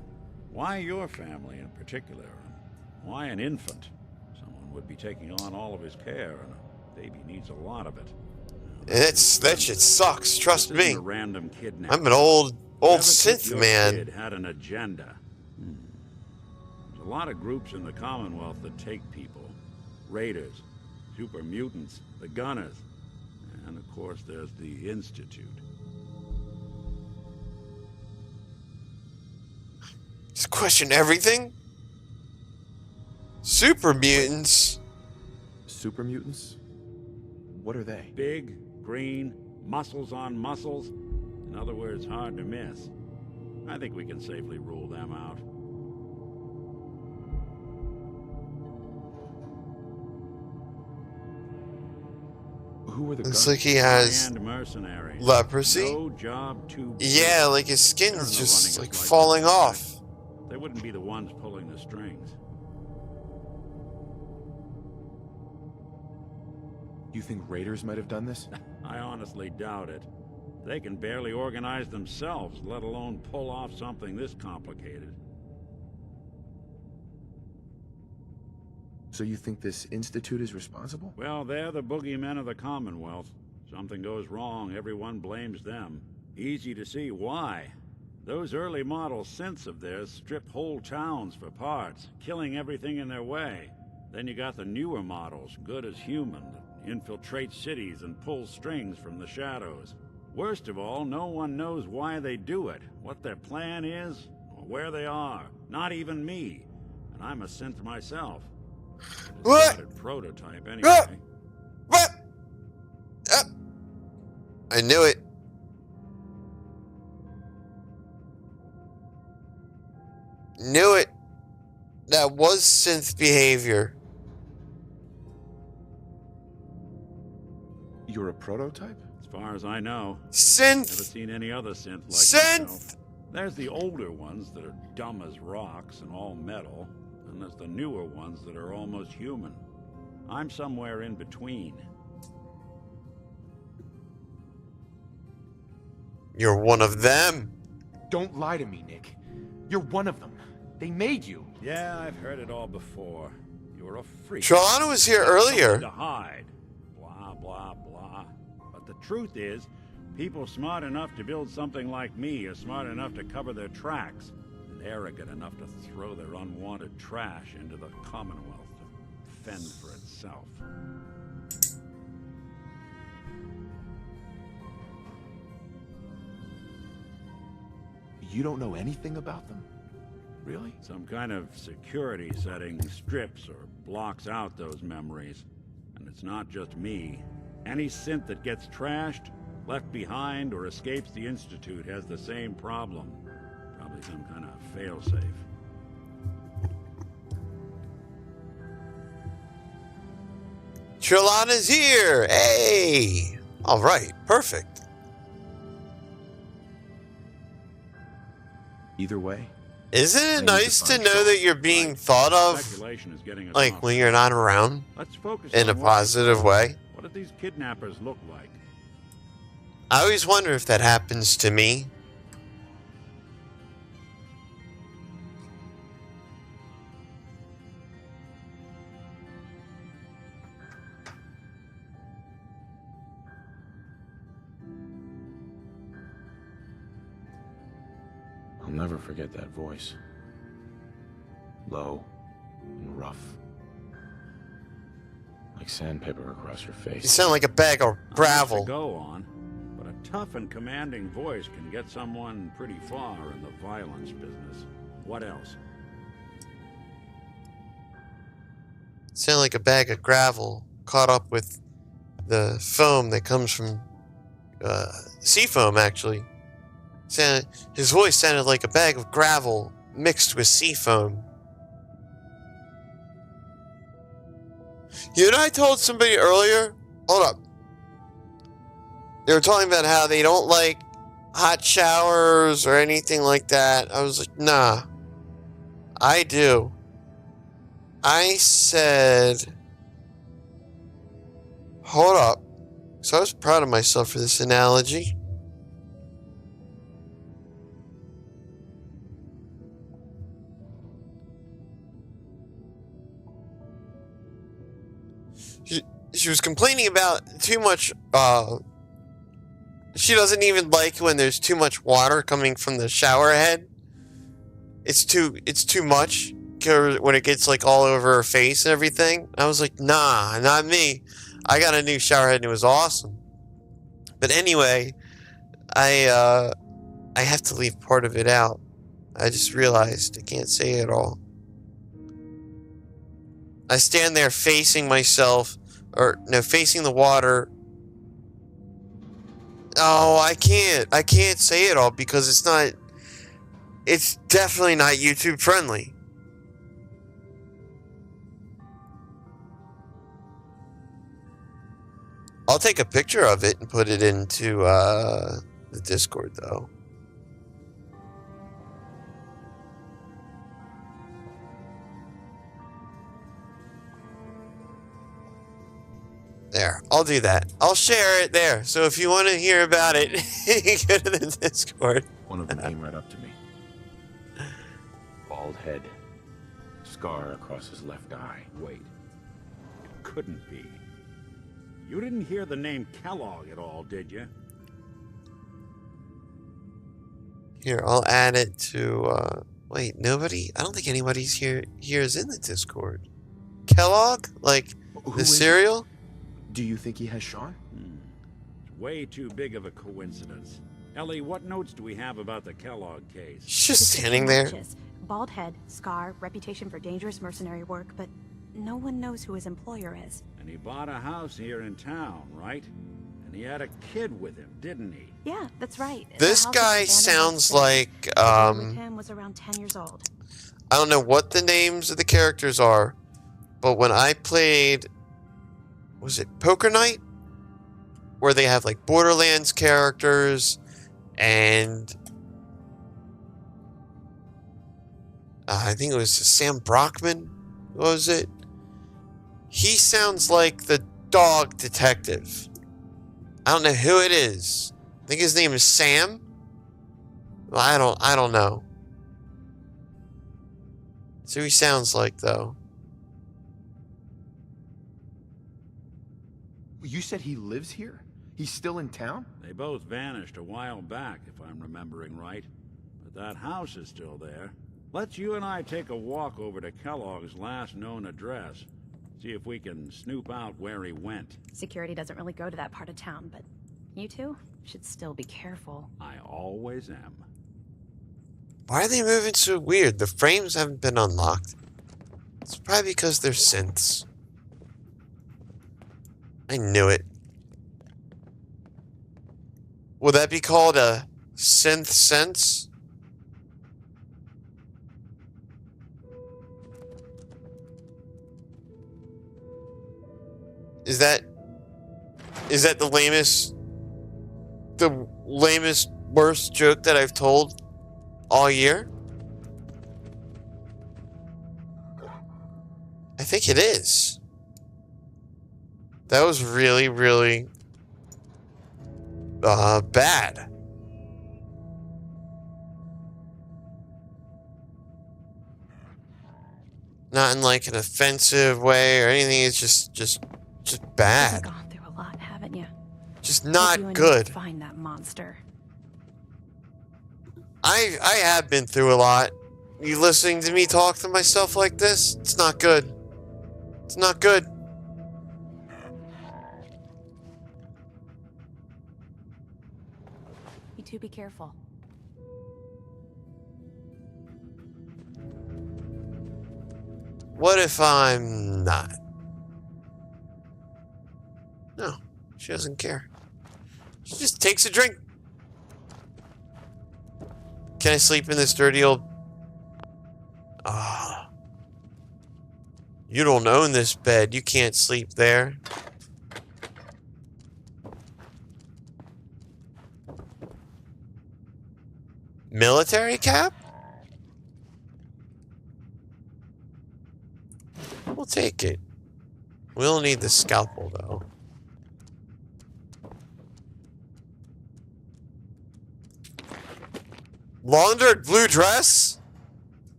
Why your family in particular? Why an infant? Someone would be taking on all of his care, and a baby needs a lot of it. That shit sucks, trust This isn't me. a random kidnapping. I'm an old Whoever synth took your man. kid had an agenda. There's a lot of groups in the Commonwealth that take people. Raiders, super mutants, the Gunners, and of course there's the Institute. Just question everything? Super mutants? Super mutants? What are they? Big, green, muscles on muscles. In other words, hard to miss. I think we can safely rule them out. Who are the Looks Gunners? like he has High-end mercenaries. leprosy. No job too big. Yeah, like his They're in skin's the just running like as falling license off. plates. They wouldn't be the ones pulling the strings. You think raiders might have done this? I honestly doubt it. They can barely organize themselves, let alone pull off something this complicated. So you think this institute is responsible? Well, they're the boogeymen of the Commonwealth. Something goes wrong, everyone blames them. Easy to see why. Those early model synths of theirs strip whole towns for parts, killing everything in their way. Then you got the newer models, good as human, that infiltrate cities and pull strings from the shadows. Worst of all, no one knows why they do it, what their plan is, or where they are. Not even me. And I'm a synth myself. What? Prototype anyway. What? I knew it. Knew it. That was synth behavior. You're a prototype? As far as I know, never Synth. seen any other synth like Synth. myself. There's the older ones that are dumb as rocks and all metal, and there's the newer ones that are almost human. I'm somewhere in between. You're one of them. Don't lie to me, Nick. You're one of them. They made you. Yeah, I've heard it all before. You're a freak. Trelawney was here Got something earlier. to hide. Blah, blah, blah. But the truth is, people smart enough to build something like me are smart enough to cover their tracks, and arrogant enough to throw their unwanted trash into the Commonwealth to fend for itself. You don't know anything about them? Really? Some kind of security setting strips or blocks out those memories. And it's not just me. Any synth that gets trashed, left behind, or escapes the Institute has the same problem. Probably some kind of failsafe. Trelawney's here. Hey. All right. Perfect. Either way, Isn't I it need to nice to find know Shaw. that you're being thought of, Speculation is getting us like, off when you're not around Let's focus in a on what- positive way? What do these kidnappers look like? I always wonder if that happens to me. I'll never forget that voice. Low and rough. Like sandpaper across your You face. sound like a bag of Not much to gravel. go on, but a tough and commanding voice can get someone pretty far in the violence business. What else? Sound like a bag of gravel caught up with the foam that comes from sea foam, actually. His voice sounded like a bag of gravel mixed with sea foam. You know, I told somebody earlier. Hold up. They were talking about how they don't like hot showers or anything like that. I was like, nah. I do. I said, hold up. So I was proud of myself for this analogy. she was complaining about too much, she doesn't even like when there's too much water coming from the shower head. It's too much when it gets like all over her face and everything. I was like, nah, not me. I got a new shower head and it was awesome. But anyway, I have to leave part of it out. I just realized I can't say it all. I stand there facing myself, or no, facing the water. Oh, I can't say it all because it's definitely not YouTube friendly. I'll take a picture of it and put it into the Discord though. There, I'll do that. I'll share it there. So if you want to hear about it, go to the Discord. One of them came right up to me. Bald head. Scar across his left eye. Wait. It couldn't be. You didn't hear the name Kellogg at all, did you? Here, I'll add it to, wait, nobody? I don't think anybody's here is in the Discord. Kellogg? Like, the cereal? Do you think he has Sean? It's way too big of a coincidence. Ellie, what notes do we have about the Kellogg case? She's just standing there. Bald head, scar, reputation for dangerous mercenary work, but no one knows who his employer is. And he bought a house here in town, right? And he had a kid with him, didn't he? Yeah, that's right. This guy sounds like, with him was around 10 years old. I don't know what the names of the characters are, but when I played, was it Poker Night? Where they have like Borderlands characters and I think it was Sam Brockman. What was it? He sounds like the dog detective. I don't know who it is. I think his name is Sam. Well, I don't know. That's who he sounds like though. You said he lives here? He's still in town? They both vanished a while back, if I'm remembering right. But that house is still there. Let's you and I take a walk over to Kellogg's last known address. See if we can snoop out where he went. Security doesn't really go to that part of town, but you two should still be careful. I always am. Why are they moving so weird? The frames haven't been unlocked. It's probably because they're synths. I knew it. Would that be called a synth sense? Is that the lamest, worst joke that I've told all year? I think it is. That was really, really bad. Not in like an offensive way or anything. It's just bad. You've gone through a lot, haven't you? Just not you good. Find that monster. I have been through a lot. You listening to me talk to myself like this? It's not good. It's not good. You two be careful. What if I'm not? No, she doesn't care. She just takes a drink. Can I sleep in this dirty old... Ah. You don't own this bed. You can't sleep there. Military cap? We'll take it. We'll need the scalpel, though. Laundered blue dress?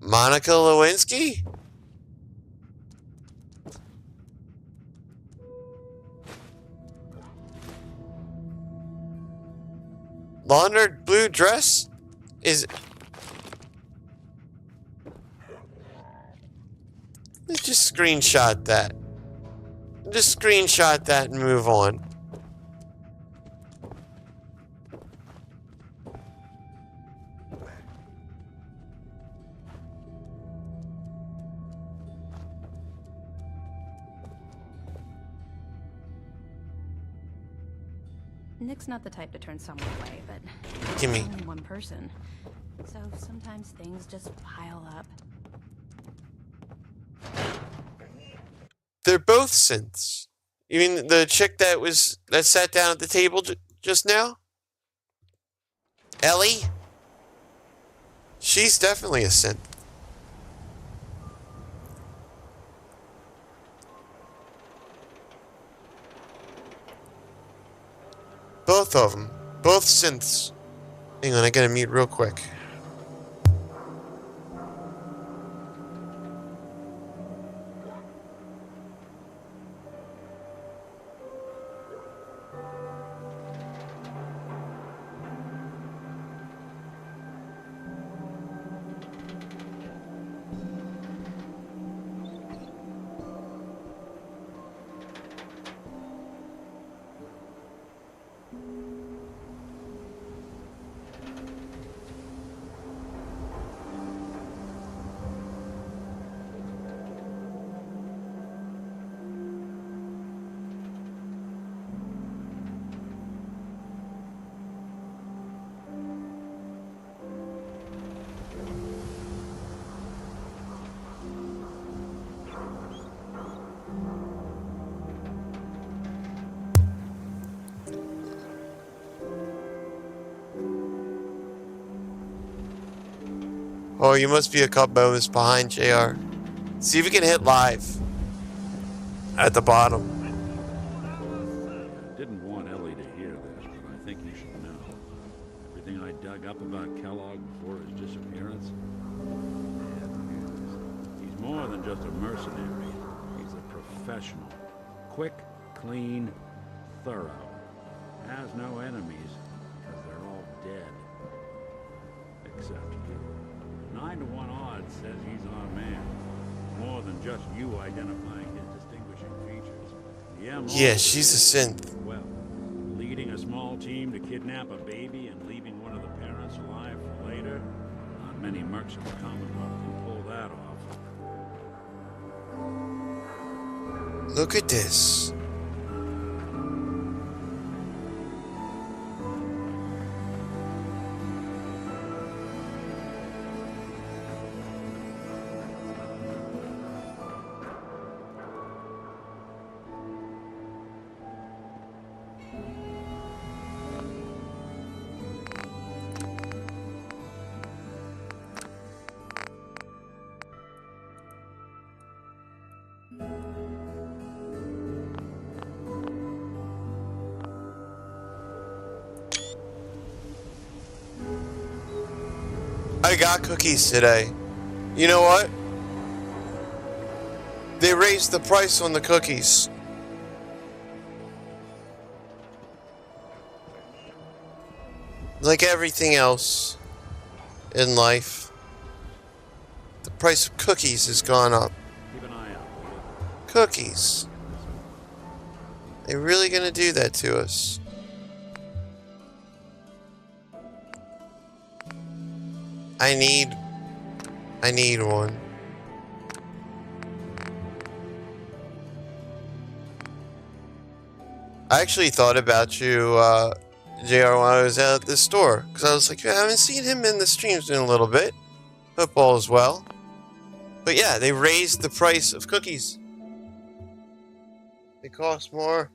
Monica Lewinsky? Laundered blue dress? Is... Let's just screenshot that. Just screenshot that and move on. Nick's not the type to turn someone away, but Gimme. he's only one person. So sometimes things just pile up. They're both synths. You mean the chick that sat down at the table just now? Ellie? She's definitely a synth. Both of them. Both synths. Hang on, I gotta mute real quick. Oh, you must be a couple moments behind, JR. See if you can hit live. At the bottom. I didn't want Ellie to hear this, but I think you should know. Everything I dug up about Kellogg before his disappearance. He's more than just a mercenary. He's a professional. Quick, clean, thorough. Has no enemies, because they're all dead. Except you. 9 to 1 odds says he's our man. More than just you identifying his distinguishing features. Yeah, she's a synth. Well, leading a small team to kidnap a baby and leaving one of the parents alive for later. Not many mercs in the Commonwealth can pull that off. Look at this. I got cookies today. You know what? They raised the price on the cookies. Like everything else in life, the price of cookies has gone up. Keep an eye out. Cookies. They really gonna do that to us? I need one. I actually thought about you, JR, when I was out at the store. Because I was like, I haven't seen him in the streams in a little bit. Hope all is well. But yeah, they raised the price of cookies. They cost more.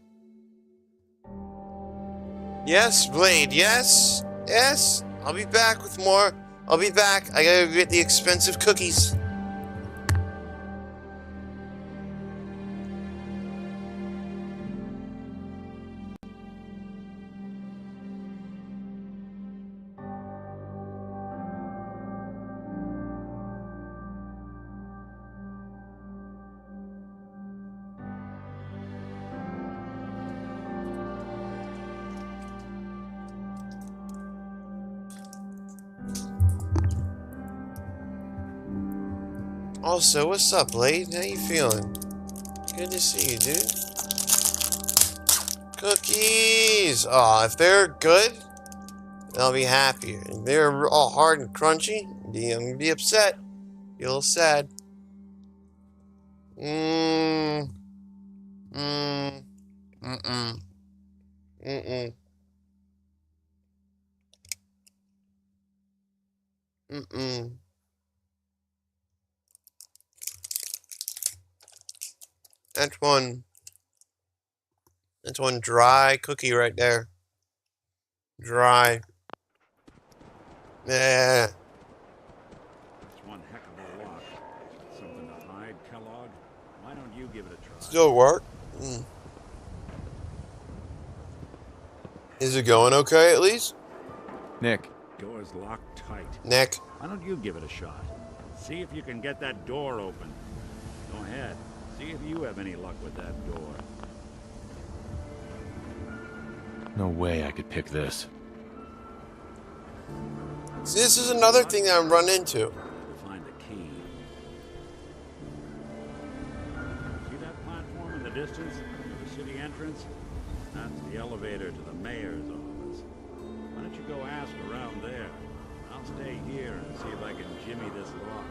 Yes, Blade, yes. Yes. I'll be back with more. I'll be back. I gotta get the expensive cookies. Also, what's up, Blade? How you feeling? Good to see you, dude. Cookies! Aw, if they're good, I'll be happier. If they're all hard and crunchy, I'm gonna be upset. Be a little sad. Mm-mm. Mm-mm. Mm-mm. That's one. That's one dry cookie right there. Dry. Yeah. That's one heck of a lock. Something to hide, Kellogg? Why don't you give it a try? Still work? Is it going okay at least? Nick. Door's locked tight. Nick. Why don't you give it a shot? See if you can get that door open. Go ahead. See if you have any luck with that door. No way I could pick this. See, this is another thing that I'm running into. To find the key. See that platform in the distance? The city entrance? That's the elevator to the mayor's office. Why don't you go ask around there? I'll stay here and see if I can jimmy this lock.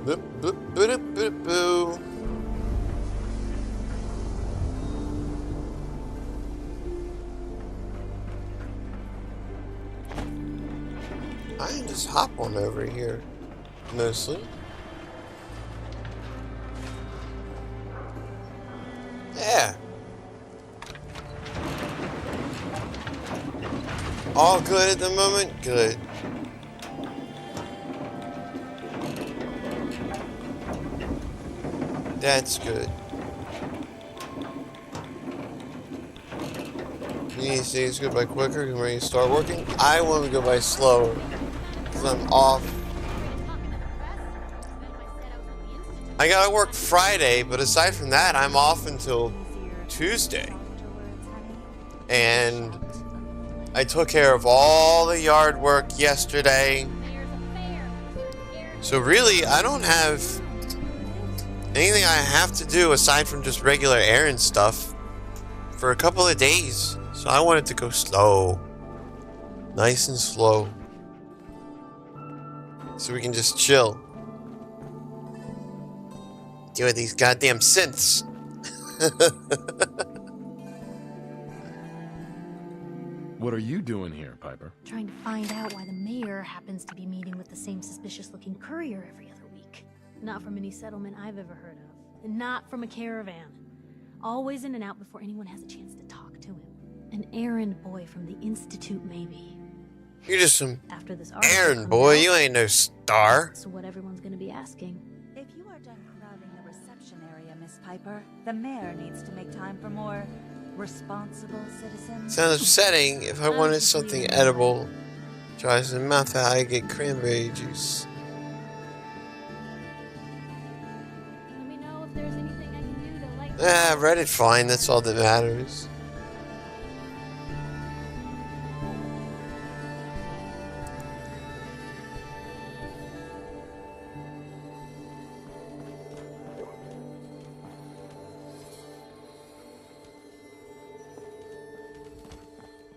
Boop, boop, boop, boop, boop. I can just hop on over here, mostly. Yeah. All good at the moment? Good. That's good. You need to say it's go by quicker and when you start working? I want to go by slower. Because I'm off. I gotta work Friday, but aside from that, I'm off until Tuesday. And I took care of all the yard work yesterday. So really, I don't have anything I have to do aside from just regular errand stuff for a couple of days. So I wanted to go slow. Nice and slow. So we can just chill. Deal with these goddamn synths. What are you doing here, Piper? Trying to find out why the mayor happens to be meeting with the same suspicious-looking courier every other week. Not from any settlement I've ever heard of. And not from a caravan. Always in and out before anyone has a chance to talk to him. An errand boy from the Institute, maybe. You're just some After this errand boy. You ain't no star. So what everyone's gonna be asking. If you are done crowding the reception area, Miss Piper, the mayor needs to make time for more responsible citizens. Sounds upsetting. If I wanted something edible, dries in the mouth, I get cranberry juice. Let me know if there's anything I can do to lighten Read it fine. That's all that matters.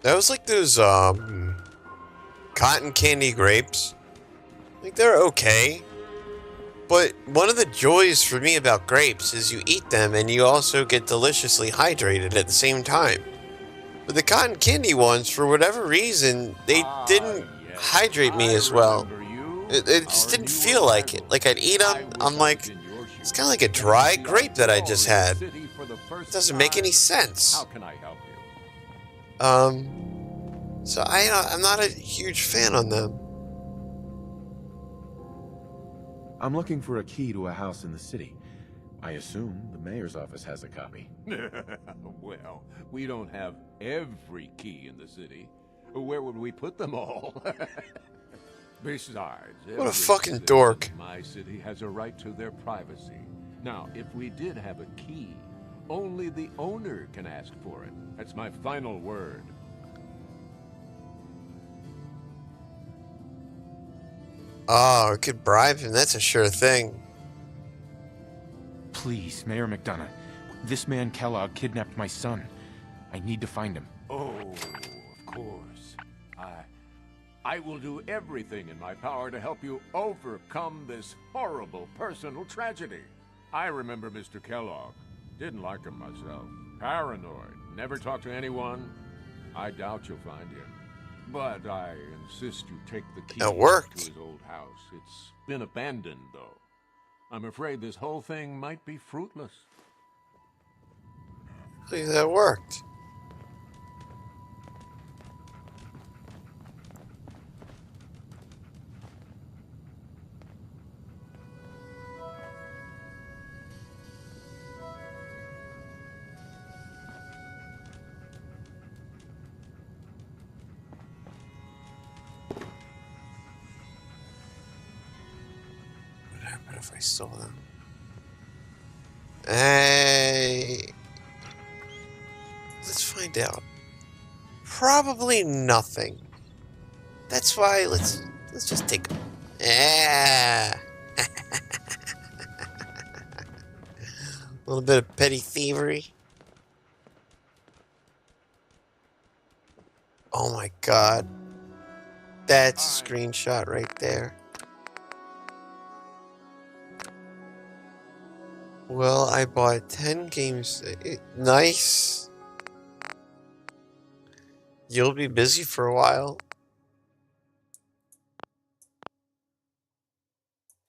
That was like those, cotton candy grapes. Like, they're okay. But one of the joys for me about grapes is you eat them and you also get deliciously hydrated at the same time. But the cotton candy ones, for whatever reason, they didn't hydrate me as well. It just didn't feel like it. Like, I'd eat them, I'm like, it's kind of like a dry grape that I just had. It doesn't make any sense. How can I help you? So I'm not a huge fan on them. I'm looking for a key to a house in the city. I assume the mayor's office has a copy. Well, we don't have every key in the city. Where would we put them all? Besides, What a every fucking citizen dork. in my city has a right to their privacy. Now, if we did have a key, only the owner can ask for it. That's my final word. Oh, we could bribe him. That's a sure thing. Please, Mayor McDonough. This man Kellogg kidnapped my son. I need to find him. Oh, of course. I will do everything in my power to help you overcome this horrible personal tragedy. I remember Mr. Kellogg. Didn't like him myself. Paranoid. Never talked to anyone. I doubt you'll find him. But I insist you take the key It worked. to his old house. It's been abandoned, though. I'm afraid this whole thing might be fruitless. Look, that worked. What happened if I stole them? Hey. Let's find out. Probably nothing. That's why let's just take them. Yeah. A little bit of petty thievery. Oh my god. That's a screenshot right there. Well, I bought 10 games. Nice. You'll be busy for a while.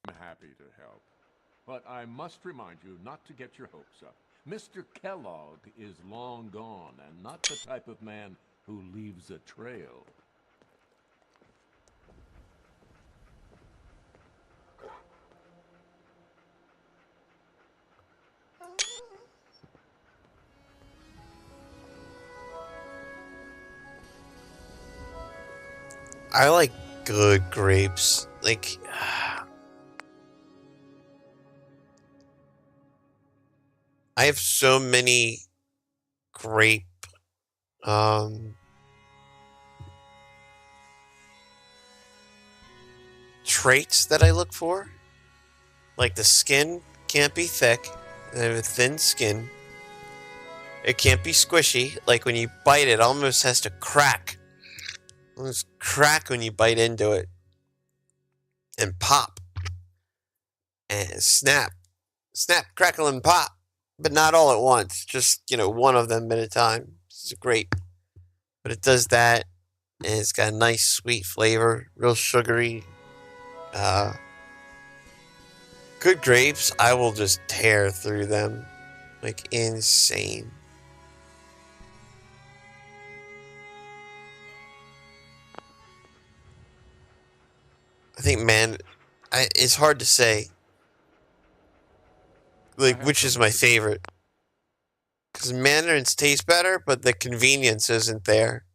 I'm happy to help. But I must remind you not to get your hopes up. Mr. Kellogg is long gone and not the type of man who leaves a trail. I like good grapes. Like, I have so many grape traits that I look for. Like the skin can't be thick. I have a thin skin. It can't be squishy. Like when you bite it almost has to crack. Almost crack when you bite into it. And pop. And snap. Snap, crackle, and pop. But not all at once. Just, one of them at a time. It's great. But it does that. And it's got a nice sweet flavor. Real sugary. Good grapes, I will just tear through them. Like insane. I think, man, it's hard to say. Like, which is my favorite. Because mandarins taste better, but the convenience isn't there.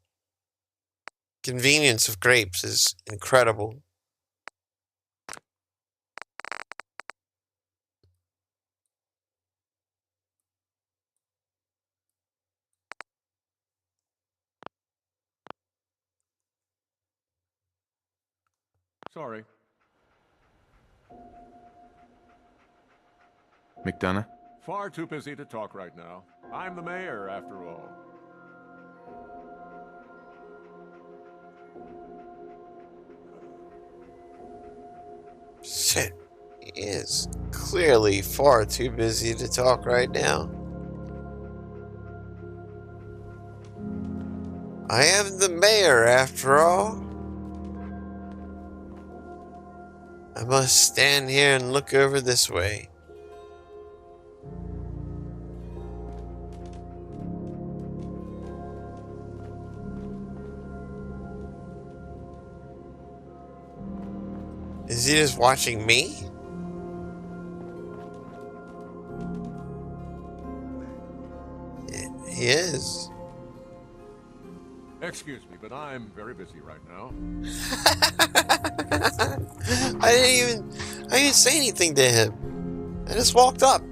Convenience of grapes is incredible. Sorry. McDonough? Far too busy to talk right now. I'm the mayor, after all. Shit. He is clearly far too busy to talk right now. I am the mayor, after all. I must stand here and look over this way. Is he just watching me? He is. Excuse me, but I'm very busy right now. I didn't say anything to him. I just walked up.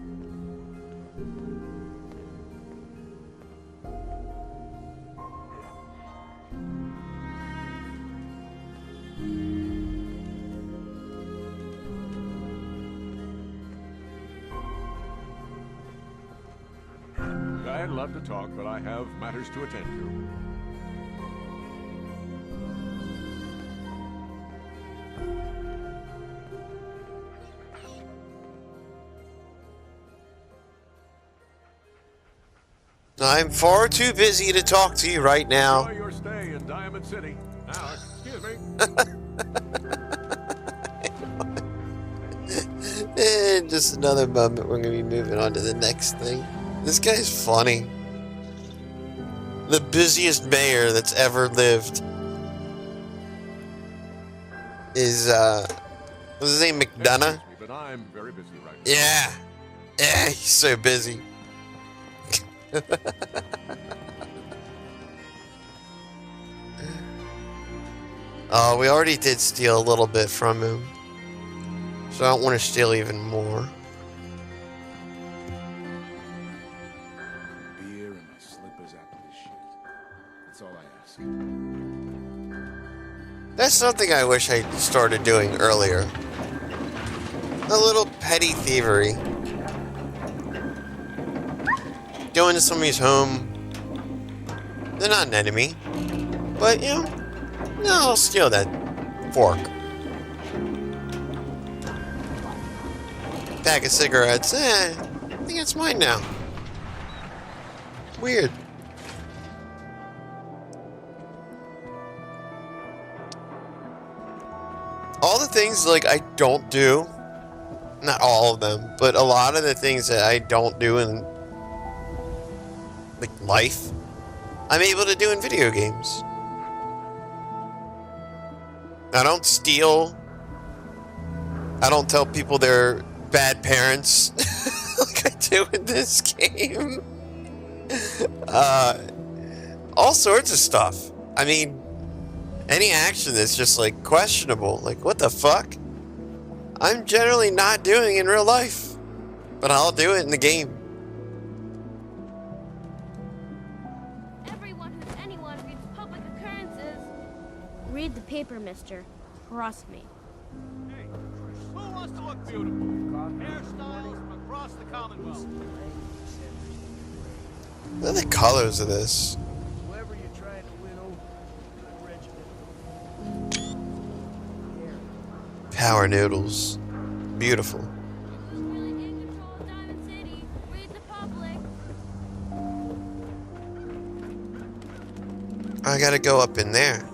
I'd love to talk, but I have matters to attend to. I'm far too busy to talk to you right now. Enjoy your stay in Diamond City. Now, excuse me. In just another moment, we're going to be moving on to the next thing. This guy's funny. The busiest mayor that's ever lived is, what's his name, McDonough? But I'm very busy right now. Yeah. Yeah, he's so busy. Oh, we already did steal a little bit from him. So I don't want to steal even more. Beer and my slippers after this shit. That's all I ask. That's something I wish I started doing earlier. A little petty thievery. Going to somebody's home. They're not an enemy. But, you know, no, I'll steal that fork. Pack of cigarettes. I think it's mine now. Weird. All the things, like, I don't do, not all of them, but a lot of the things that I don't do in, like, life, I'm able to do in video games. I don't steal. I don't tell people they're bad parents like I do in this game. All sorts of stuff. I mean, any action that's just like questionable, like what the fuck, I'm generally not doing in real life, but I'll do it in the game. Everyone who's anyone reads public occurrences. Read the paper, mister. Trust me. Hey, who wants to look beautiful? Hairstyles from across the Commonwealth. What are the colors of this? Whoever you're trying to win over, good regiment. Power noodles. Beautiful. Who's really in control of Diamond City? Read the public. I gotta go up in there.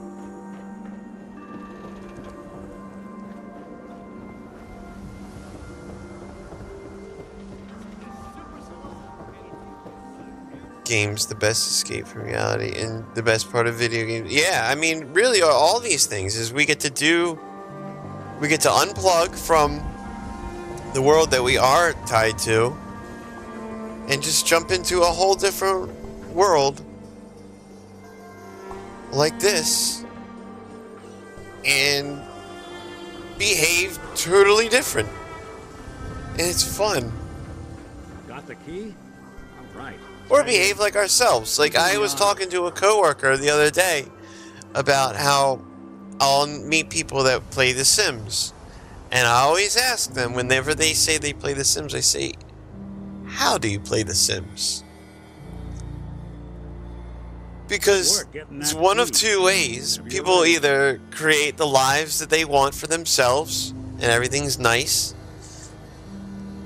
Games, the best escape from reality and the best part of video games. Yeah, I mean, really, all these things is we get to unplug from the world that we are tied to and just jump into a whole different world like this and behave totally different. And it's fun. Got the key? All right. Or behave like ourselves. Like, I was talking to a coworker the other day about how I'll meet people that play The Sims. And I always ask them, whenever they say they play The Sims, I say, how do you play The Sims? Because it's one of two ways. People either create the lives that they want for themselves, and everything's nice.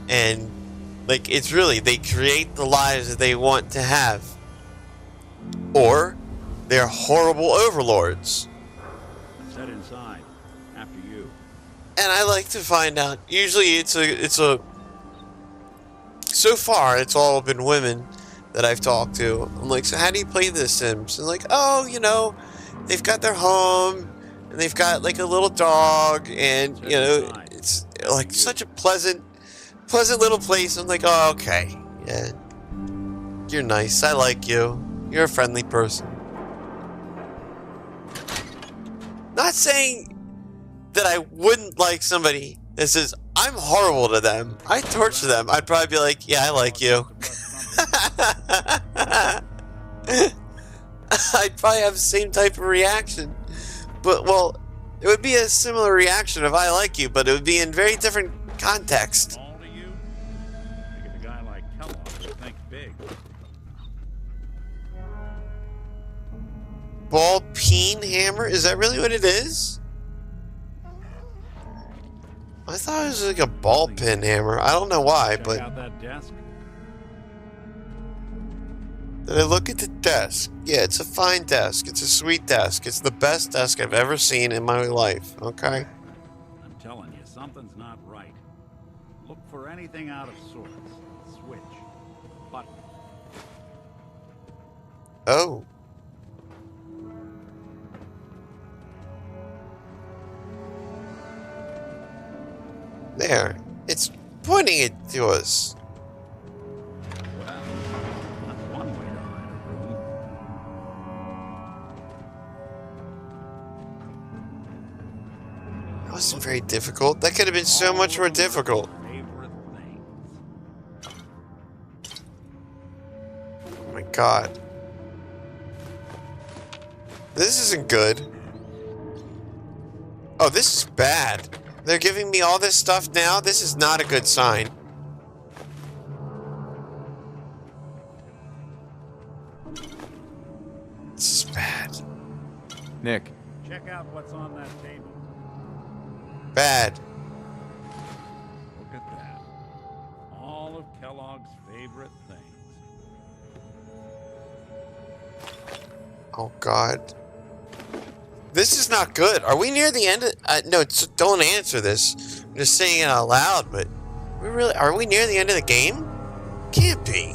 And like, it's really, they create the lives that they want to have. Or, they're horrible overlords. Set inside. After you. And I like to find out, usually so far, it's all been women that I've talked to. I'm like, so how do you play The Sims? And like, oh, you know, they've got their home, and they've got like a little dog, and, you know, it's like such a pleasant little place. I'm like, oh, okay, yeah, you're nice, I like you, you're a friendly person. Not saying that I wouldn't like somebody that says, I'm horrible to them, I torture them. I'd probably be like, yeah, I like you. I'd probably have the same type of reaction. But, well, it would be a similar reaction if I like you, but it would be in very different context. Ball peen hammer? Is that really what it is? I thought it was like a ball pin hammer. I don't know why, but... Check out that desk. Did I look at the desk? Yeah, it's a fine desk. It's a sweet desk. It's the best desk I've ever seen in my life, okay? I'm telling you, something's not right. Look for anything out of sorts. Switch. Button. Oh. There. It's pointing it to us. Well, that's one way to hide a room. That wasn't very difficult. That could have been so much more difficult. Favorite things. Oh my god. This isn't good. Oh, this is bad. They're giving me all this stuff now? This is not a good sign. This is bad. Nick. Check out what's on that table. Bad. Look at that. All of Kellogg's favorite things. Oh god. This is not good. Are we near the end of... no, don't answer this. I'm just saying it out loud, but... Are we near the end of the game? Can't be.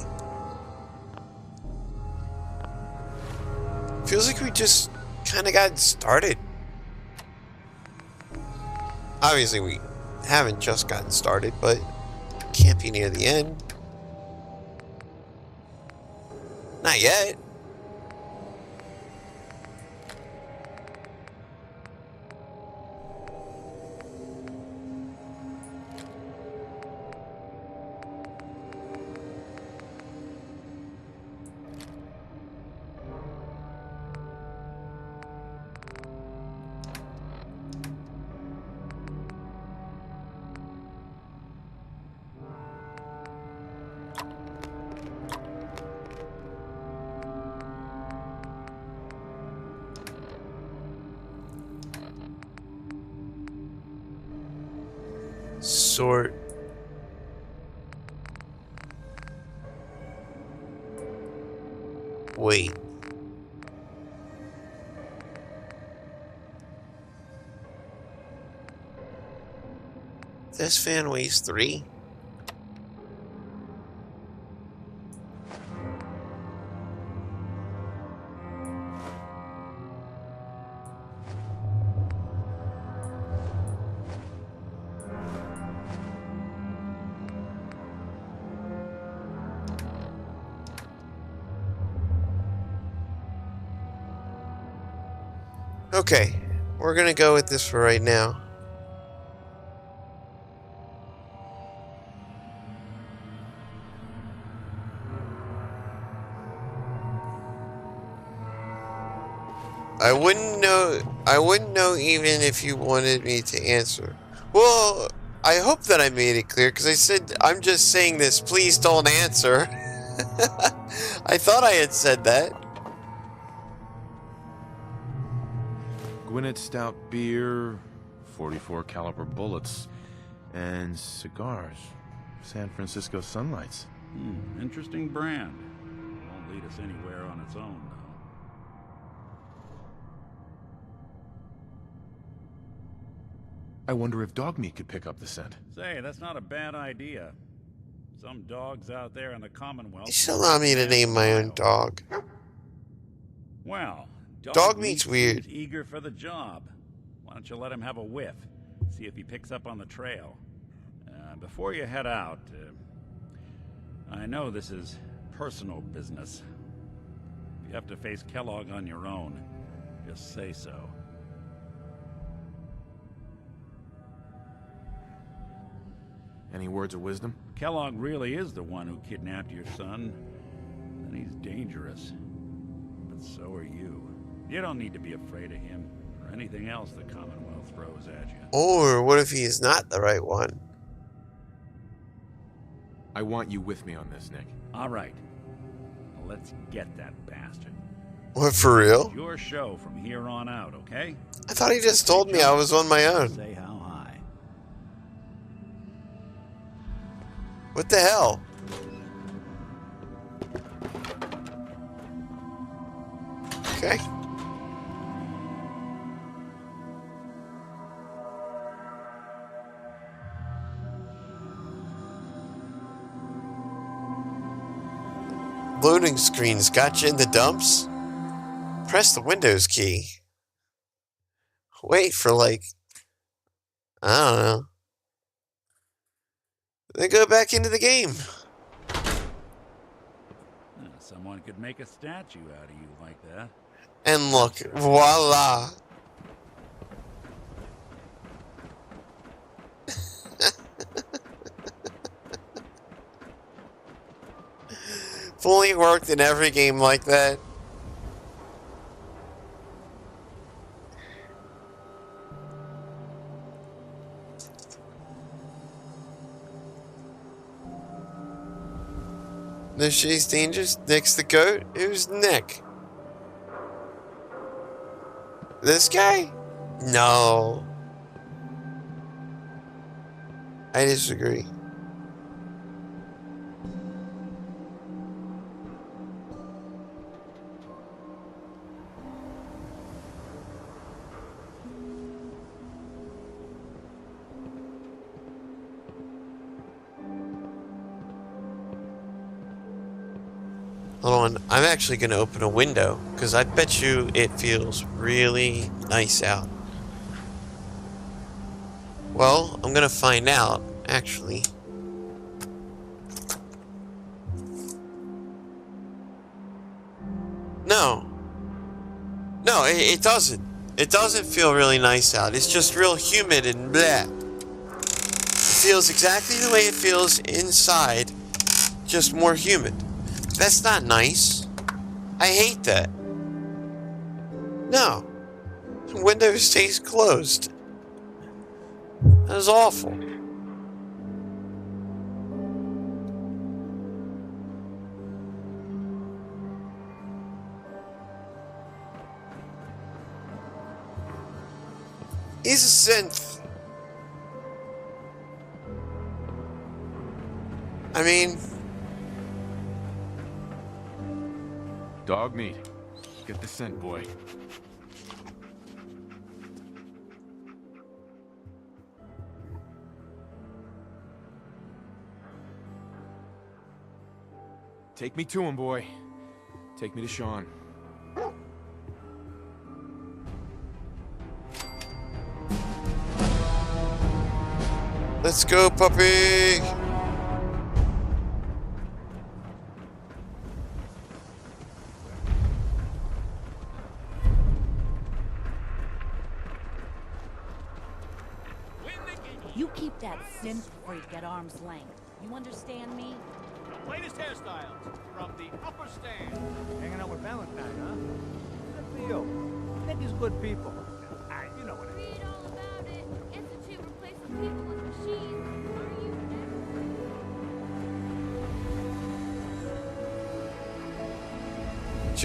Feels like we just kind of got started. Obviously, we haven't just gotten started, but... can't be near the end. Not yet. Sort. Wait. This fan weighs 3? Okay, we're gonna go with this for right now. I wouldn't know even if you wanted me to answer. Well, I hope that I made it clear, because I said, I'm just saying this, please don't answer. I thought I had said that. Gwinnett Stout beer, 44 caliber bullets, and cigars. San Francisco Sunlights. Interesting brand. Won't lead us anywhere on its own, though. I wonder if dog meat could pick up the scent. Say, that's not a bad idea. Some dogs out there in the Commonwealth... You should allow me to name my own dog. Well, dog meat's weird. Eager for the job. Why don't you let him have a whiff? See if he picks up on the trail. Before you head out, I know this is personal business. If you have to face Kellogg on your own, just say so. Any words of wisdom? Kellogg really is the one who kidnapped your son. And he's dangerous. But so are you. You don't need to be afraid of him or anything else the Commonwealth throws at you. Or what if he is not the right one? I want you with me on this, Nick. All right. Let's get that bastard. What, for real? Your show from here on out, okay? I thought he just told me I was on my own. Say how high. What the hell? Okay. Loading screens got you in the dumps? Press the Windows key. Wait for like, I don't know. Then go back into the game. Someone could make a statue out of you like that. And look, voila. If only it worked in every game like that. No Shay's Dangerous. Nick's the goat. Who's Nick? This guy? No. I disagree. Hold on, I'm actually going to open a window, because I bet you it feels really nice out. Well, I'm going to find out, actually. No. No, it doesn't. It doesn't feel really nice out. It's just real humid and bleh. It feels exactly the way it feels inside, just more humid. That's not nice. I hate that. No. The window stays closed. That is awful. He's a synth. I mean... Dog meat. Get the scent, boy. Take me to him, boy. Take me to Sean. Let's go, puppy! You keep that synth freak at arm's length. You understand me? The latest hairstyles from the upper stand. Hanging out with Valentine, huh? Good for you. Nick is good people. You know what it is. Read all about it. Institute replacing people with machines.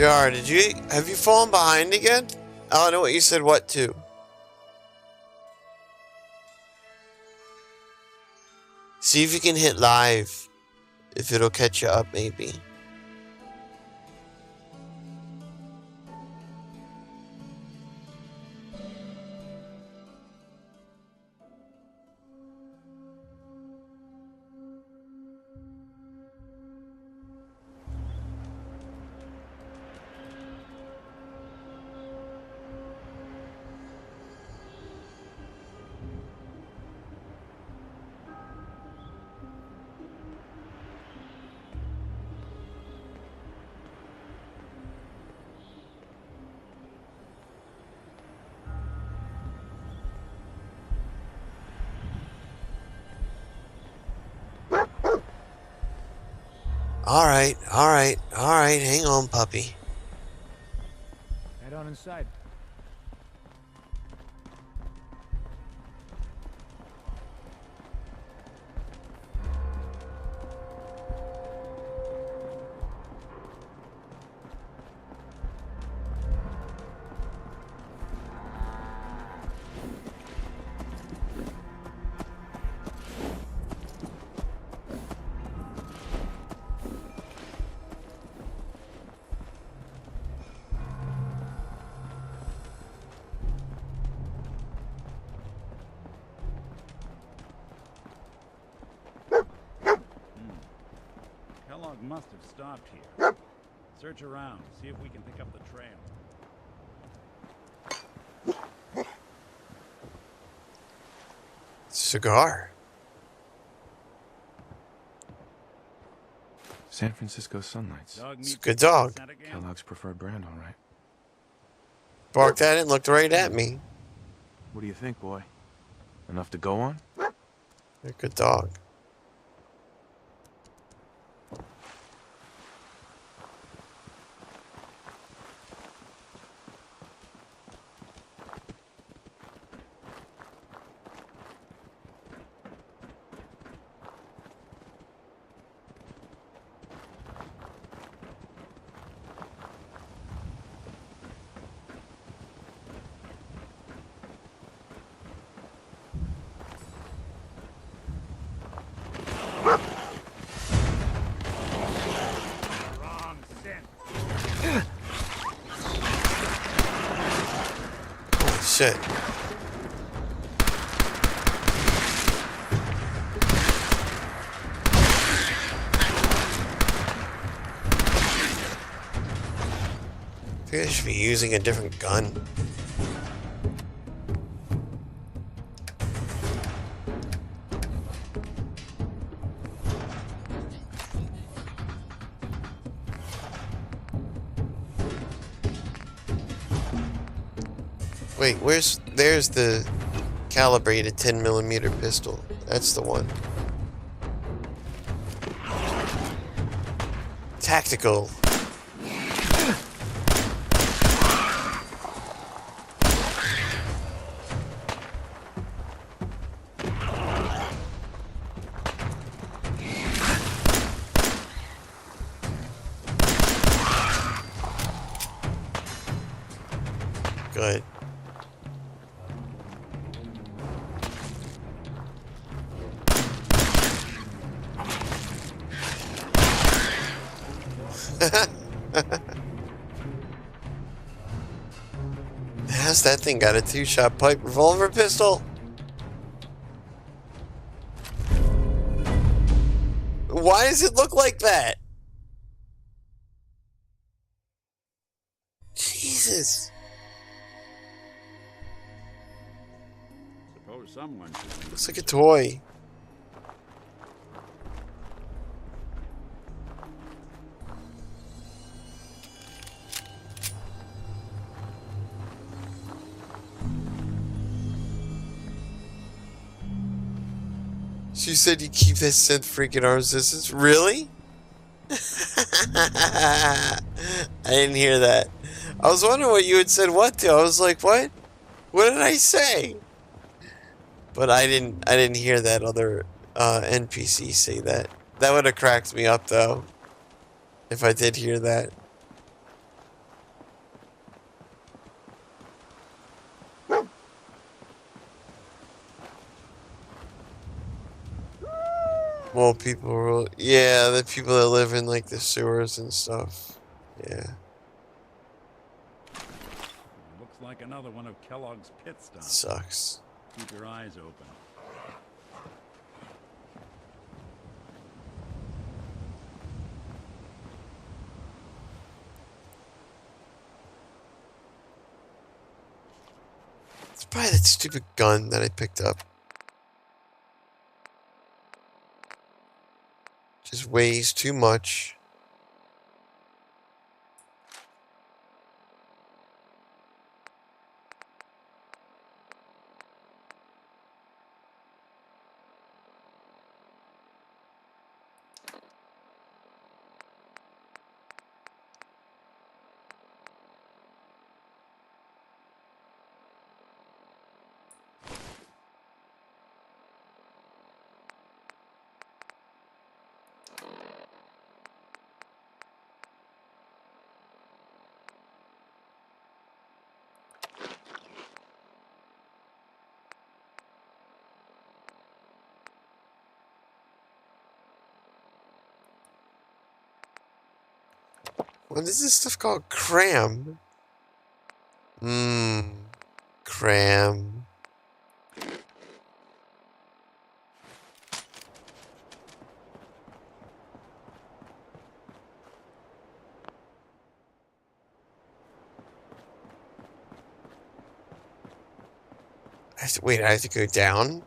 Are you JR, have you fallen behind again? I don't know what you said what to. See if you can hit live. If it'll catch you up, maybe. Alright, hang on, puppy. Head on inside. Kellogg must have stopped here. Search around, see if we can pick up the trail. Cigar. San Francisco Sunlights. It's a good dog. Kellogg's preferred brand, all right. Barked at it and looked right at me. What do you think, boy? Enough to go on? A good dog. Shit. I think I should be using a different gun. Wait, there's the calibrated 10mm pistol. That's the one. Tactical. Good. How's that thing got a 2-shot pipe revolver pistol? Why does it look like that? Jesus. Suppose someone should. Looks like a toy. She said you keep that synth freaking arm resistance. Really? I didn't hear that. I was wondering what you had said what to. I was like, what? What did I say? But I didn't hear that other NPC say that. That would have cracked me up though. If I did hear that. Well, people will, yeah, the people that live in like the sewers and stuff. Yeah. Looks like another one of Kellogg's pit stops. Sucks. Keep your eyes open. It's probably that stupid gun that I picked up. Just weighs too much. What is this stuff called? Cram? Cram. Wait, I have to go down?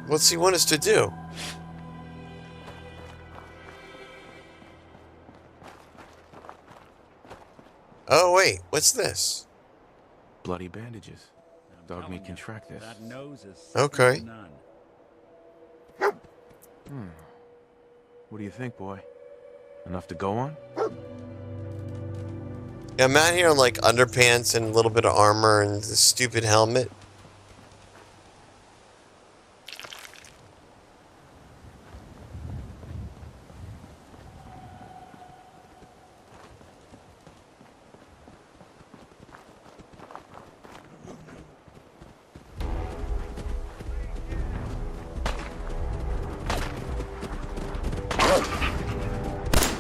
What's he want us to do? Oh, wait, what's this? Bloody bandages. Dog meat can track this. That nose is Okay. none. What do you think, boy? Enough to go on? Yeah, I'm out here in like underpants and a little bit of armor and this stupid helmet.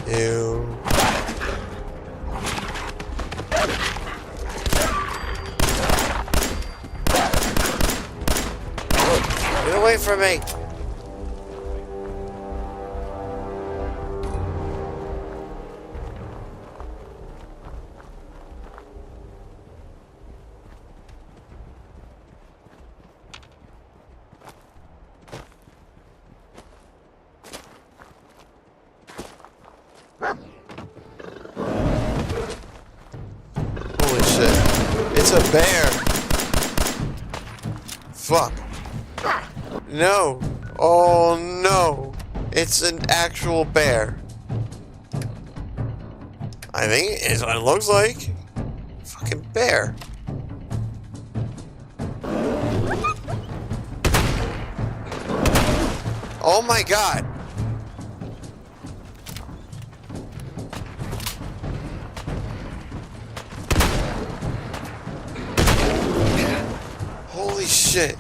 Ew. Get away from me! Holy shit. It's a bear! Fuck. No. Oh no. It's an actual bear. I think it's what it looks like. Fucking bear. Oh my god. Holy shit.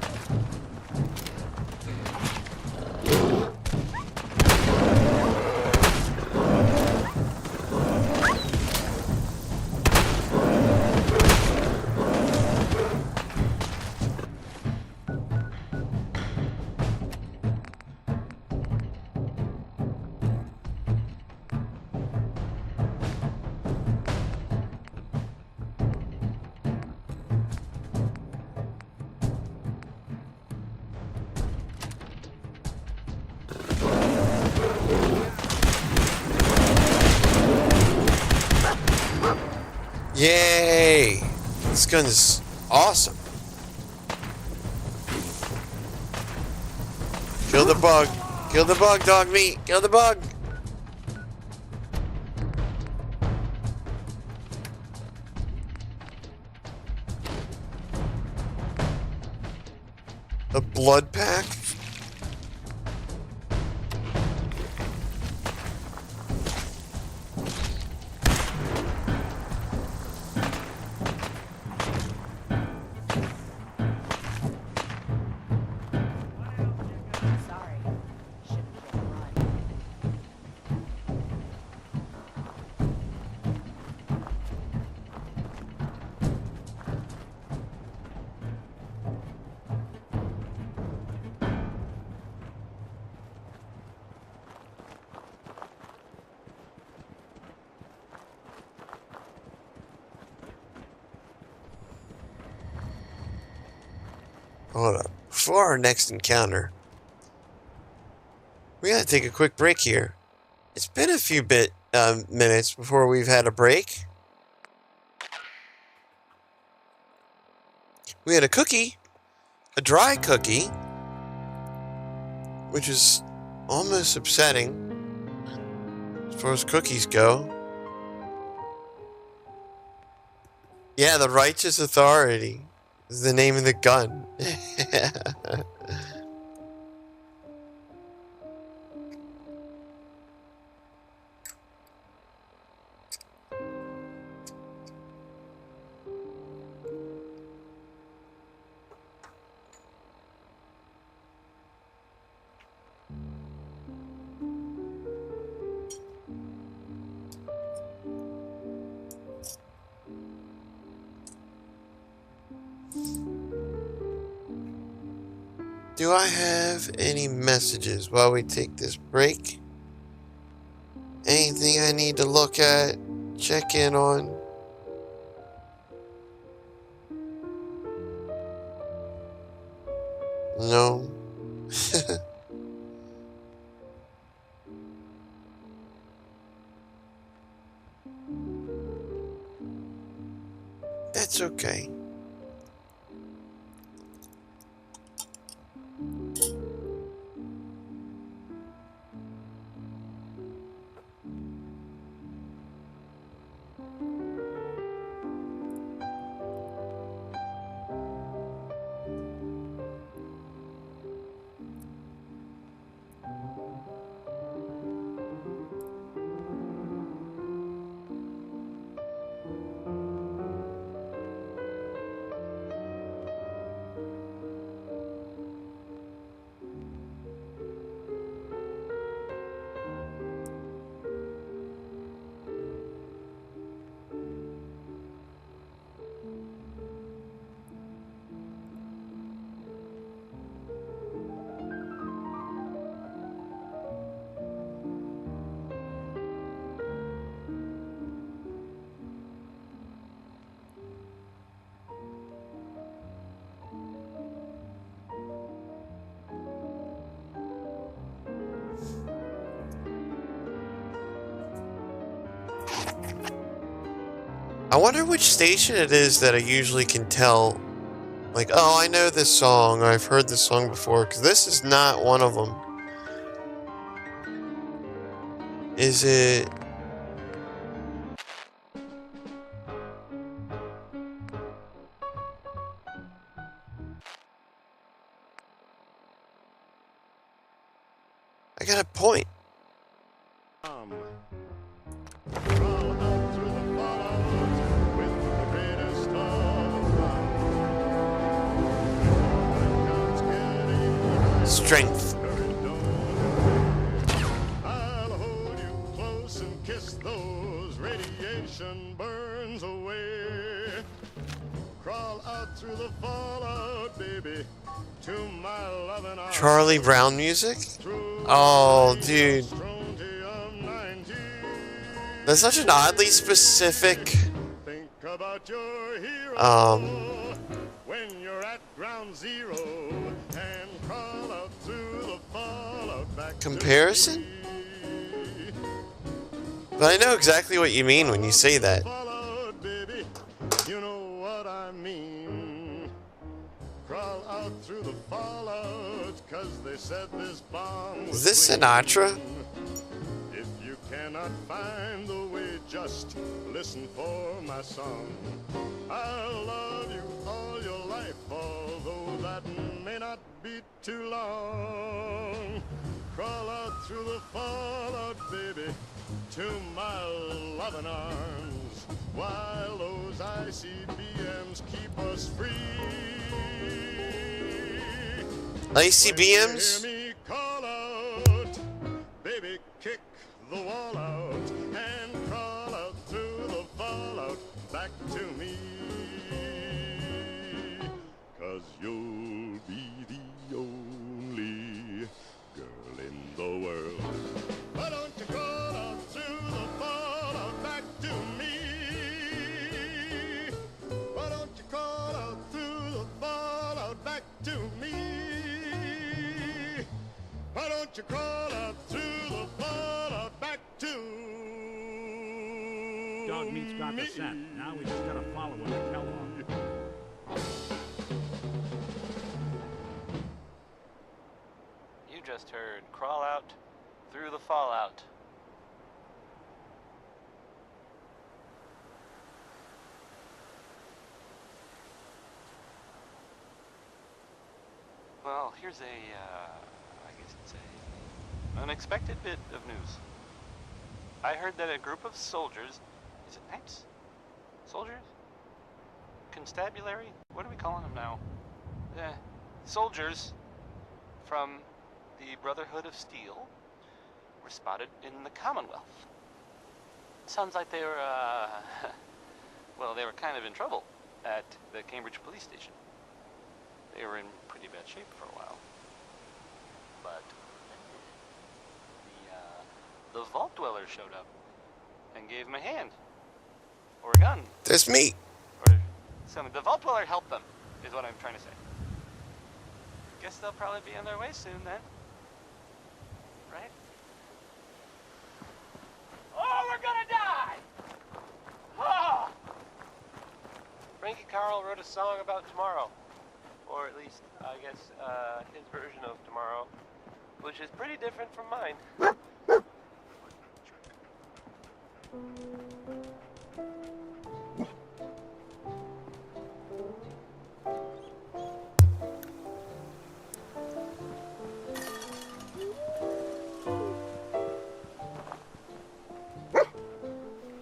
Yay! This gun is awesome. Kill the bug. Kill the bug, dog meat. Kill the bug. A blood pack? Hold up. Before our next encounter, we gotta take a quick break here. It's been a few minutes before we've had a break. We had a cookie, a dry cookie, which is almost upsetting as far as cookies go. Yeah, the Righteous Authority is the name of the gun. Do I have any messages while we take this break? Anything I need to look at, check in on? No. That's okay. I wonder which station it is that I usually can tell, like, oh, I know this song, or I've heard this song before, because this is not one of them. Is it... I got a point. Strength. I'll hold you close and kiss those radiation burns away. Crawl out through the fallout, baby, to my loving arms. Charlie Brown music? Oh, dude. That's such an oddly specific when you're at ground zero and crawl out through the fallout back comparison? But I know exactly what you mean when you say that. fallout, baby. You know what I mean. Crawl out through the fallout, 'cause they said this bomb was Is this Sinatra? If you cannot find the way, just listen for my song. I'll love you all your life, although that may not be too long. Crawl out through the fallout, baby, to my loving arms, while those ICBMs keep us free. ICBMs? When you hear me call out, baby, kick the wall out and crawl out through the fallout back to me. 'Cause you'll be the only girl in the world. Why don't you crawl out through the fallout back to me? Why don't you crawl out through the fallout back to me? Why don't you crawl out through the fallout back to Dog meat's got the scent. Now we just gotta follow him to Kellogg. You just heard Crawl Out Through the Fallout. Well, here's a, I guess it's a unexpected bit of news. I heard that a group of soldiers, is it knights? Soldiers? Constabulary? What are we calling them now? Soldiers from the Brotherhood of Steel were spotted in the Commonwealth. Sounds like they were, well, they were kind of in trouble at the Cambridge police station. They were in pretty bad shape for a while. vault dweller showed up and gave him a hand. Or a gun. There's me. Or something. The vault dweller helped them, is what I'm trying to say. Guess they'll probably be on their way soon then. Right? Oh, we're gonna die! Oh! Frankie Carl wrote a song about tomorrow. Or at least, I guess, his version of tomorrow. Which is pretty different from mine.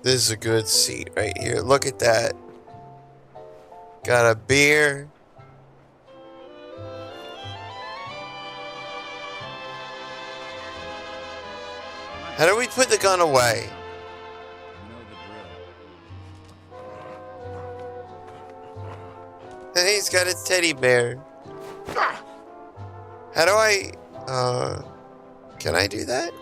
This is a good seat right here. Look at that. Got a beer. How do we put the gun away? And he's got a teddy bear. How do I... Can I do that?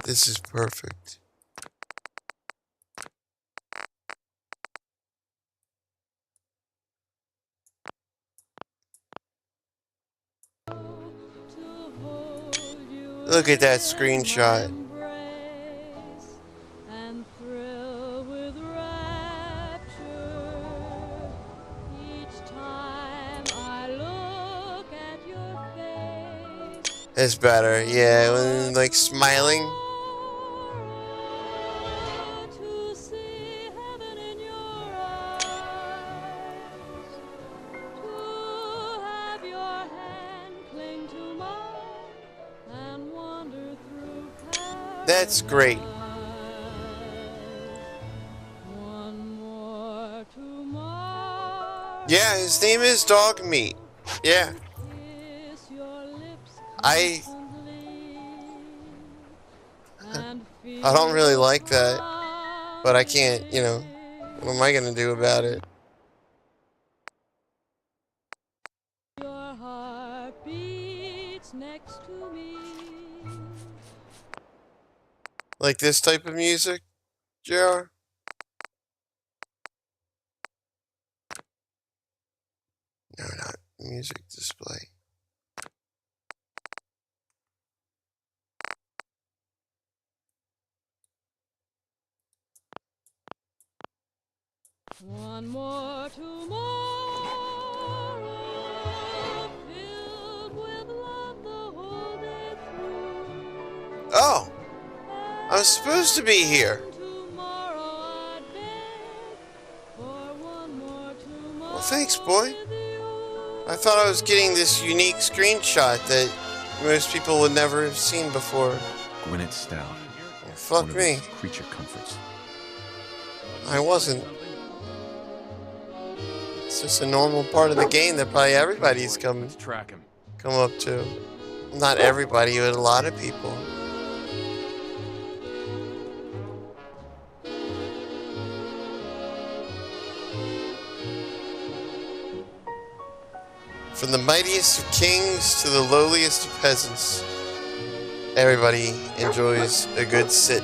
This is perfect. Look at that screenshot. It's better, yeah, when like smiling. That's great. Yeah, his name is Dog Meat. Yeah. I don't really like that, but I can't, you know, what am I gonna do about it? Your heart beats next to me. Like this type of music, JR? No, not music display. One more tomorrow, filled with love the whole day through. Oh, I'm supposed to be here. Well, thanks, boy. I thought I was getting this unique screenshot that most people would never have seen before. Gwinnett Stout. Well, fuck one of me. its creature comforts. I wasn't. It's just a normal part of the game that probably everybody's come up to. Not everybody, but a lot of people. From the mightiest of kings to the lowliest of peasants, everybody enjoys a good sit.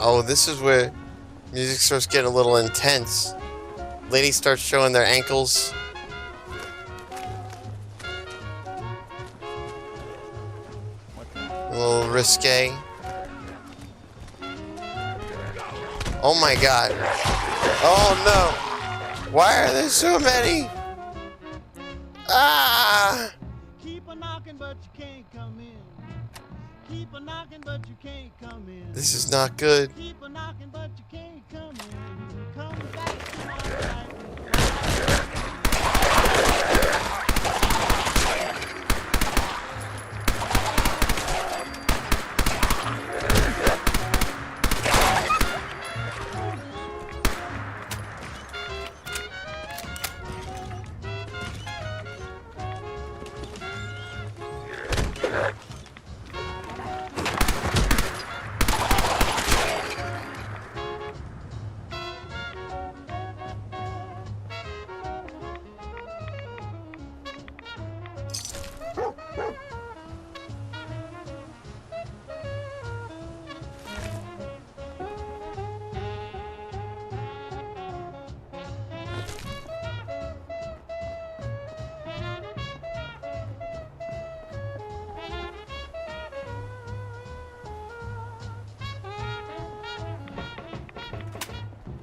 Oh, this is where music starts getting a little intense. Ladies start showing their ankles. A little risque. Oh my god. Oh no. Why are there so many? Ah! Keep a knocking, but you can't come in. Keep a knocking, but you can't come in. This is not good. Keep a knocking, but you can't come in. Come back to my life.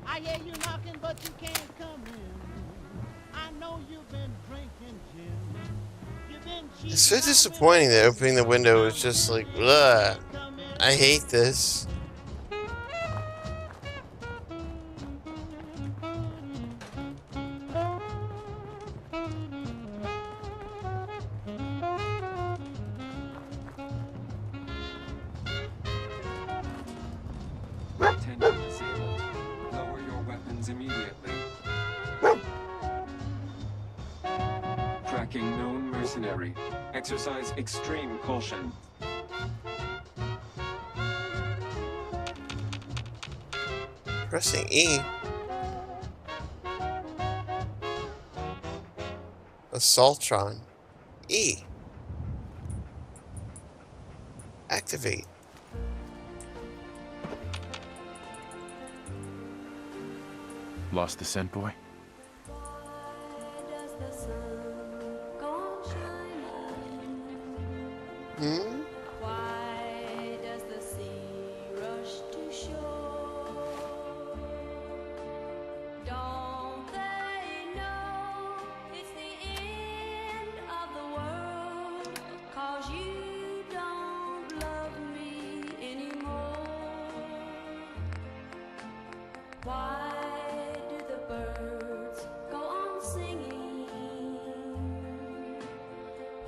I hear you knocking, but you can't come in. I know you've been drinking gin. You've been It's so disappointing that opening the window is just like, ugh. I hate this. Attention assailant. Lower your weapons immediately. Tracking known mercenary. Exercise extreme caution. Pressing E. Assaultron. E. Activate. Lost the scent, boy? Hmm? Why does the sea rush to shore? Don't they know it's the end of the world? 'Cause you don't love me anymore. Why do the birds go on singing?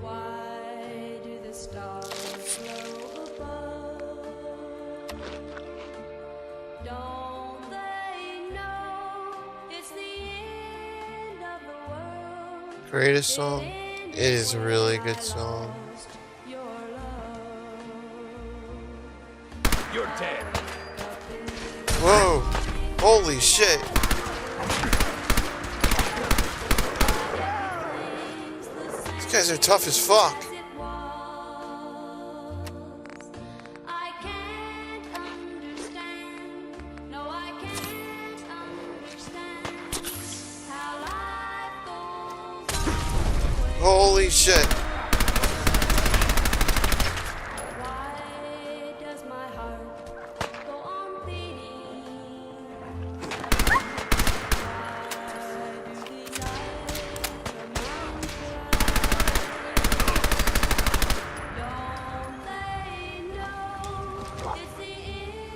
Why do the stars glow above? Don't they know it's the end of the world? Greatest song? It is a really good song. You're dead. Whoa! Holy shit! These guys are tough as fuck. I can't understand. No, I can't understand how life goes on. Holy shit! Why does my heart go on beating?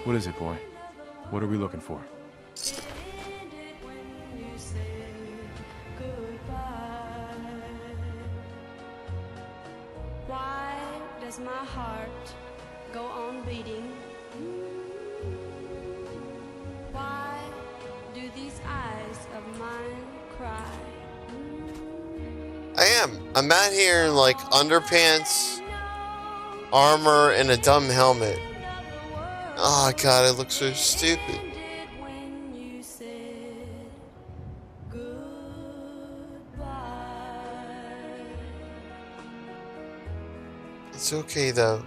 What is it, boy? What are we looking for? Why does my heart go on beating? Why do these eyes of mine cry? I am. I'm out here in like underpants, armor, and a dumb helmet. Oh god, it looks so stupid. It's okay though.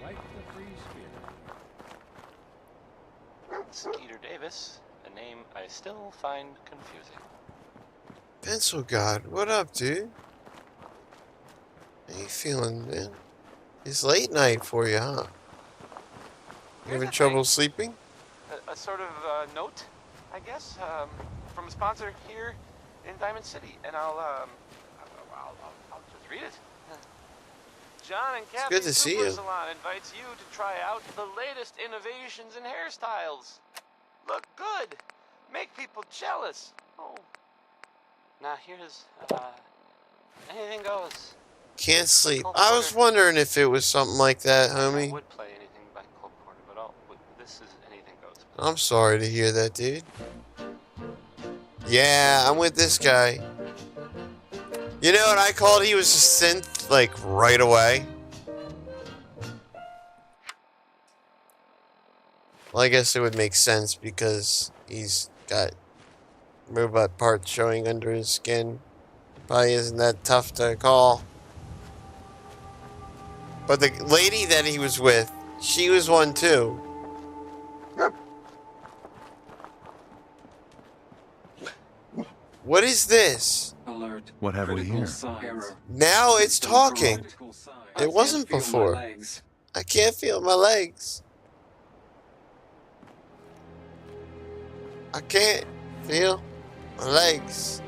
Like the free spirit. Skeeter Davis, a name I still find confusing. Pencil God, what up, dude? How you feeling, man? It's late night for you, huh? You having trouble sleeping? A sort of note, I guess. from a sponsor here in Diamond City, and I'll just read it. John and It's good Kathy's to see Super you. Salon invites you to try out the latest innovations in hairstyles. Look good. Make people jealous. Oh. Now here's, anything goes. Can't sleep. I was wondering if it was something like that, homie. I would play anything by Cole Porter, but this is anything goes. I'm sorry to hear that, dude. Yeah, I'm with this guy. You know what I called? He was a synth, like, right away. Well, I guess it would make sense because he's got robot parts showing under his skin. Probably isn't that tough to call. But the lady that he was with, she was one too. What is this? Alert. What have we here? Error. Now it's talking. I It wasn't can't feel my before. legs. I can't feel my legs. I can't feel my legs.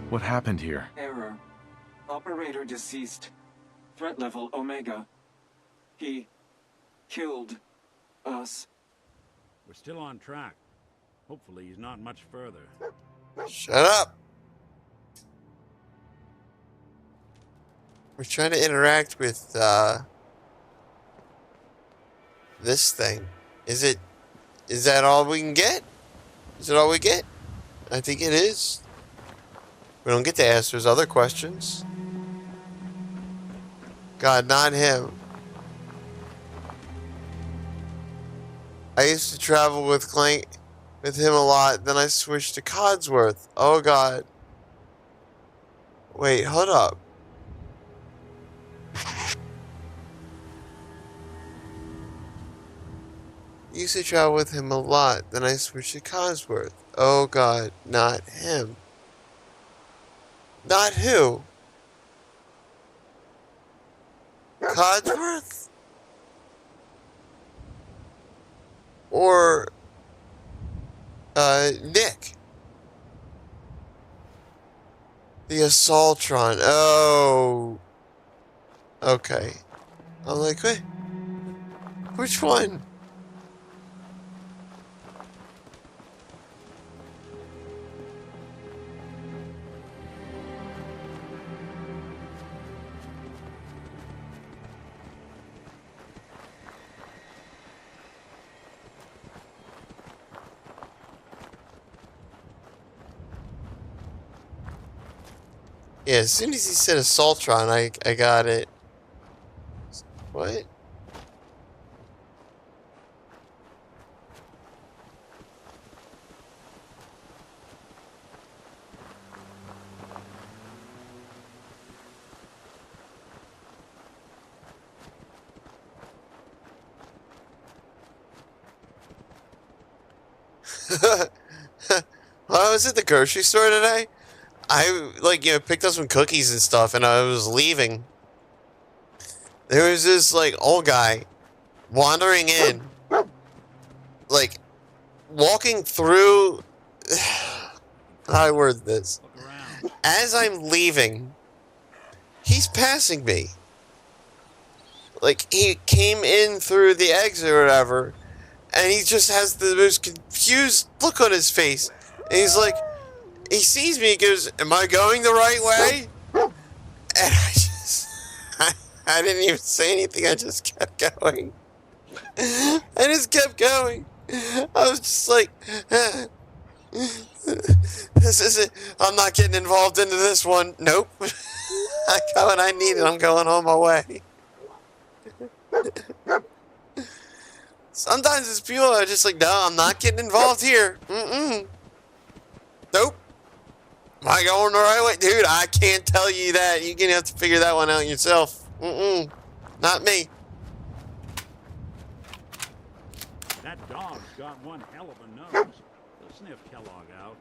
What happened here? Error. Operator deceased. Threat level Omega. He killed us. We're still on track. Hopefully he's not much further. Shut up. We're trying to interact with this thing. Is that all we can get? Is it all we get? I think it is. We don't get to ask those other questions. God, not him. I used to travel with Clank, with him a lot, then I switched to Codsworth. Oh God. Wait, hold up. Used to travel with him a lot, then I switched to Codsworth. Oh God, not him. Not who? Codsworth? Or Nick? The Assaultron. Oh. Okay. I'm like, wait. Which one? Yeah, as soon as he said Assaultron, I got it. What? Well, I was at the grocery store today. I, like, you know, picked up some cookies and stuff, and I was leaving. There was this, like, old guy wandering in, like, walking through. How I word this? As I'm leaving, he's passing me. Like, he came in through the exit or whatever, and he just has the most confused look on his face. And he's like, he sees me, he goes, "Am I going the right way?" And I didn't even say anything, I just kept going. I just kept going. I was just like, this isn't, I'm not getting involved into this one. Nope. I got what I needed, I'm going on my way. Sometimes it's people that are just like, no, I'm not getting involved here. Nope. Am I going the right way? Dude, I can't tell you that. You're going to have to figure that one out yourself. Not me. That dog's got one hell of a nose. He'll sniff Kellogg out.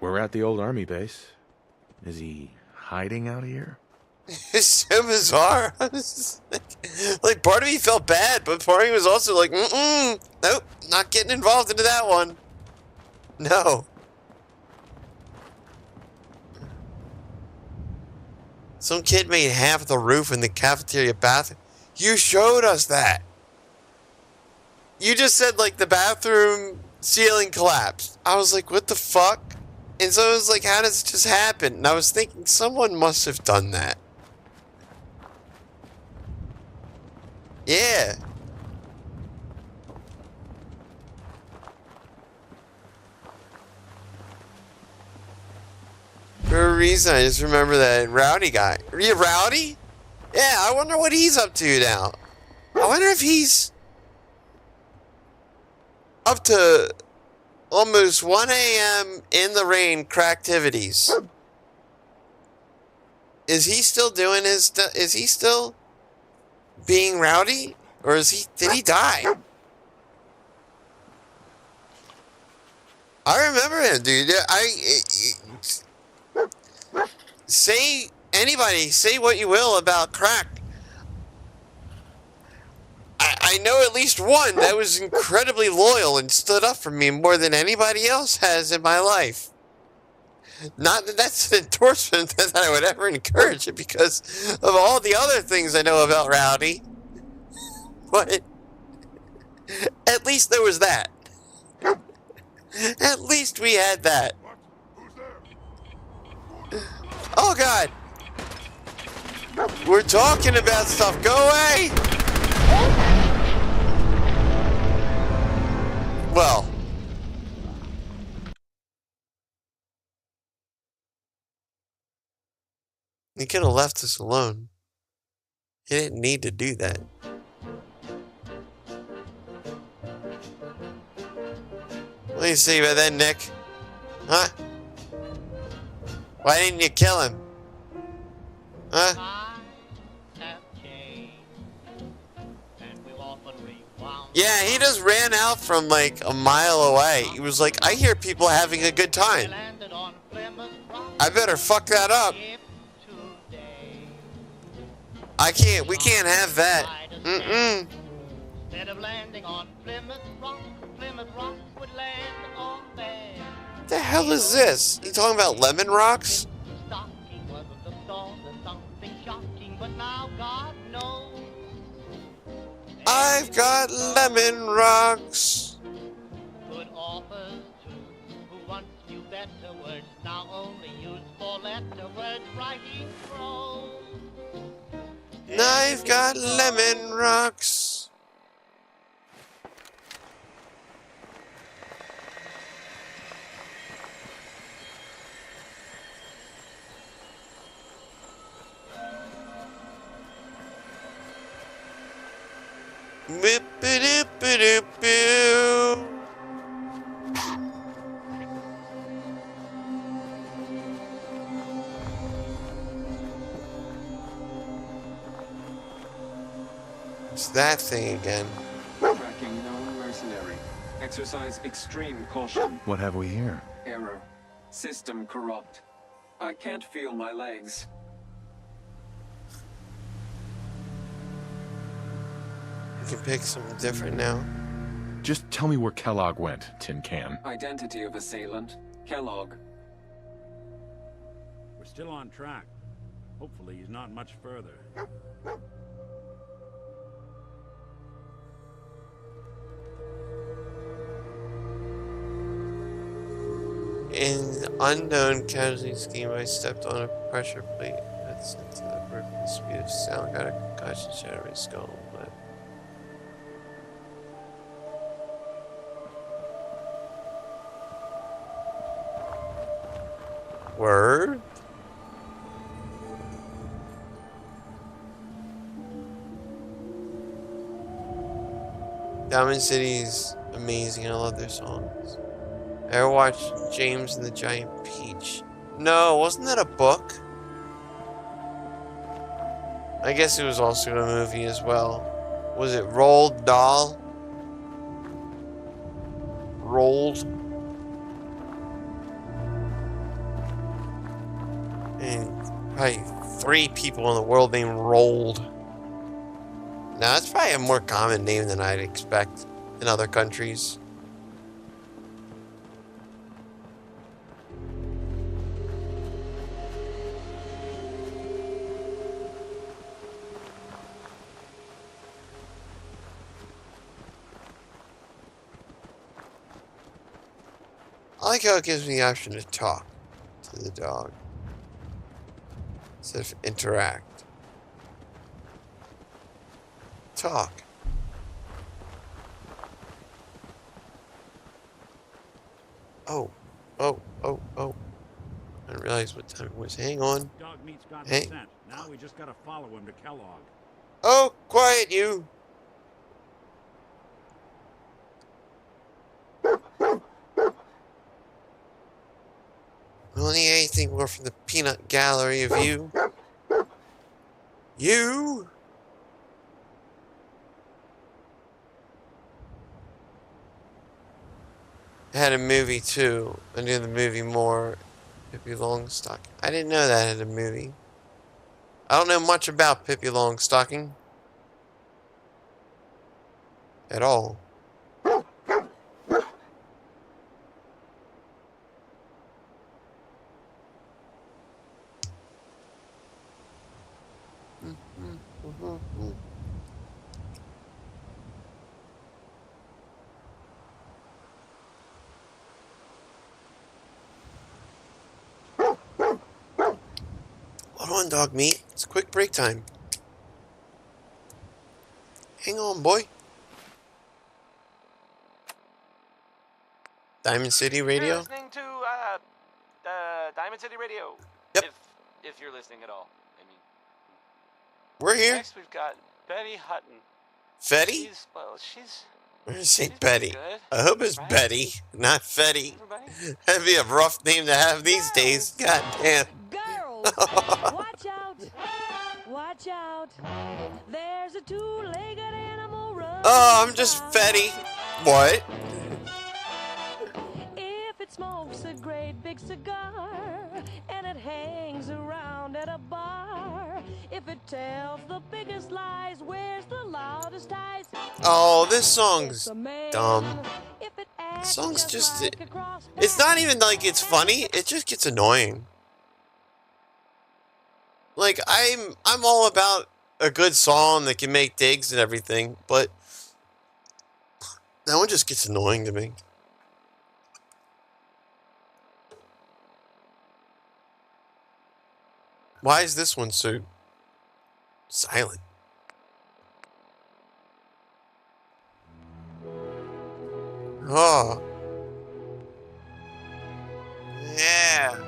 We're at the old army base. Is he hiding out here? It's so bizarre. I was just like, Like, part of me felt bad, but part of me was also like, nope, not getting involved into that one. No. Some kid made half the roof in the cafeteria bathroom. You showed us that. You just said, like, the bathroom ceiling collapsed. I was like, what the fuck? And so I was like, how does this just happen? And I was thinking, someone must have done that. Yeah. For a reason, I just remember that Rowdy guy. Are you Rowdy? Yeah, I wonder what he's up to now. I wonder if he's up to almost 1 a.m. in the rain cracktivities. Is he still doing his stuff? Is he still being Rowdy? Or did he die? I remember him, dude. Say what you will about crack. I know at least one that was incredibly loyal and stood up for me more than anybody else has in my life. Not that that's an endorsement that I would ever encourage it because of all the other things I know about Rowdy. But at least there was that. At least we had that. Oh God. We're talking about stuff. Go away. Well. He could have left us alone. He didn't need to do that. What do you say about that, Nick? Huh? Why didn't you kill him? Huh? Yeah, he just ran out from like a mile away. He was like, I hear people having a good time. I better fuck that up. We can't have that. Instead of landing on Plymouth Rock would land on there. What the hell is this? You talking about lemon rocks? I've got lemon rocks. Good authors too, who once knew better words, now only use four-letter words, writing prose. I've got lemon rocks. Boop-a-doop-a-doop-boo. It's that thing again. Tracking known mercenary. Exercise extreme caution. What have we here? Error. System corrupt. I can't feel my legs. You can pick something different now. Just tell me where Kellogg went, Tin Can. Identity of assailant. Kellogg. We're still on track. Hopefully he's not much further. In the unknown casualty scheme, I stepped on a pressure plate that sent to the roof with the speed of sound, got a concussion, shattered my skull. But word? Diamond City's amazing. I love their songs. Ever watched James and the Giant Peach? No, wasn't that a book? I guess it was also a movie as well. Was it Roald Dahl? Rolled? And probably 3 people in the world named Rolled. Now, that's probably a more common name than I'd expect in other countries. I like how it gives me the option to talk to the dog instead of interact. Talk. Oh. I didn't realize what time it was. Hang on. Dog meat's got Hey. the scent. Now we just gotta follow him to Kellogg. Oh, quiet you. We don't need anything more from the peanut gallery of you. You? It had a movie too. I knew the movie more. Pippi Longstocking. I didn't know that had a movie. I don't know much about Pippi Longstocking. At all. Hold on, dog meat. It's quick break time. Hang on, boy. Diamond City Radio? You're listening to Diamond City Radio. Yep. If you're listening at all. I mean, we're here. Next we've got Betty Hutton. Fetty? She's We're gonna say Betty. good, I hope it's right? Betty, not Fetty. That'd be a rough name to have these days. God damn. Girls, watch out. Watch out. There's a two-legged animal running. Oh, I'm just Fetty. What? If it smokes a great big cigar and it hangs around at a bar, if it tells the biggest lies, wears the loudest ties. Oh, this song's dumb. This song's just... It's not even like it's funny. It just gets annoying. Like, I'm all about a good song that can make digs and everything, but that one just gets annoying to me. Why is this one so silent? Oh. Yeah.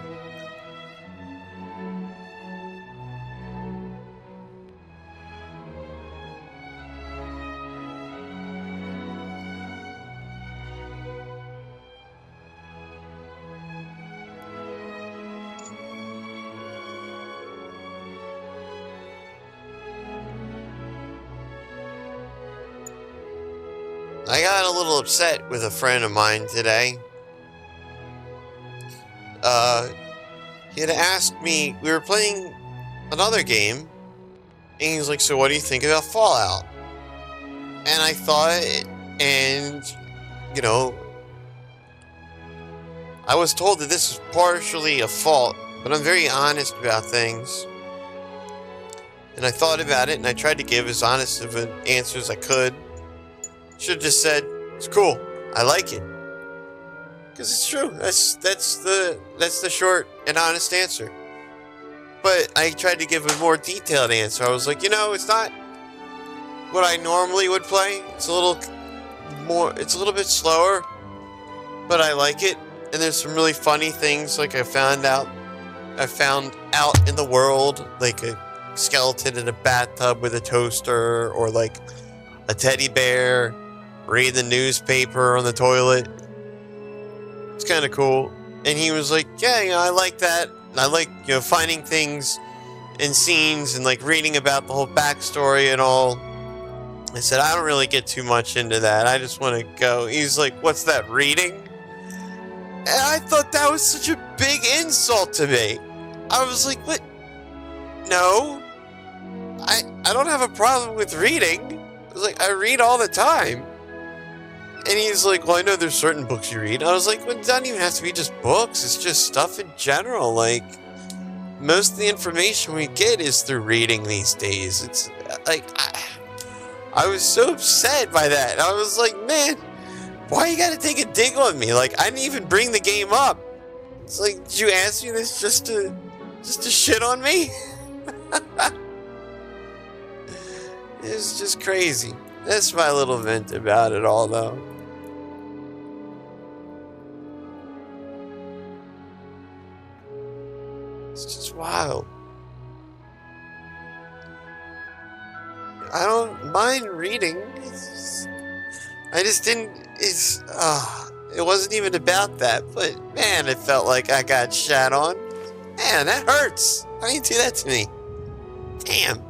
I got a little upset with a friend of mine today. He had asked me, we were playing another game, and he was like, so what do you think about Fallout? And I thought, and, you know, I was told that this is partially a fault, but I'm very honest about things. And I thought about it, and I tried to give as honest of an answer as I could. Should have just said, it's cool, I like it. Because it's true, that's the short and honest answer. But I tried to give a more detailed answer. I was like, you know, it's not what I normally would play. It's a little bit slower, but I like it. And there's some really funny things, like I found out in the world, like a skeleton in a bathtub with a toaster, or like a teddy bear reading the newspaper on the toilet. It's kind of cool. And he was like, yeah, you know, I like that. And I like, you know, finding things in scenes and like reading about the whole backstory and all. I said, I don't really get too much into that. I just want to go. He's like, what's that, reading? And I thought that was such a big insult to me. I was like, what? No. I don't have a problem with reading. I was like, I read all the time. And he's like, well, I know there's certain books you read. I was like, well, it doesn't even have to be just books. It's just stuff in general. Like, most of the information we get is through reading these days. It's like, I was so upset by that. I was like, man, why you gotta take a dig on me? Like, I didn't even bring the game up. It's like, did you ask me this just to shit on me? It's just crazy. That's my little vent about it all, though. It's just wild. I don't mind reading. I just didn't. It wasn't even about that. But man, it felt like I got shat on. Man, that hurts. Why do you do that to me? Damn.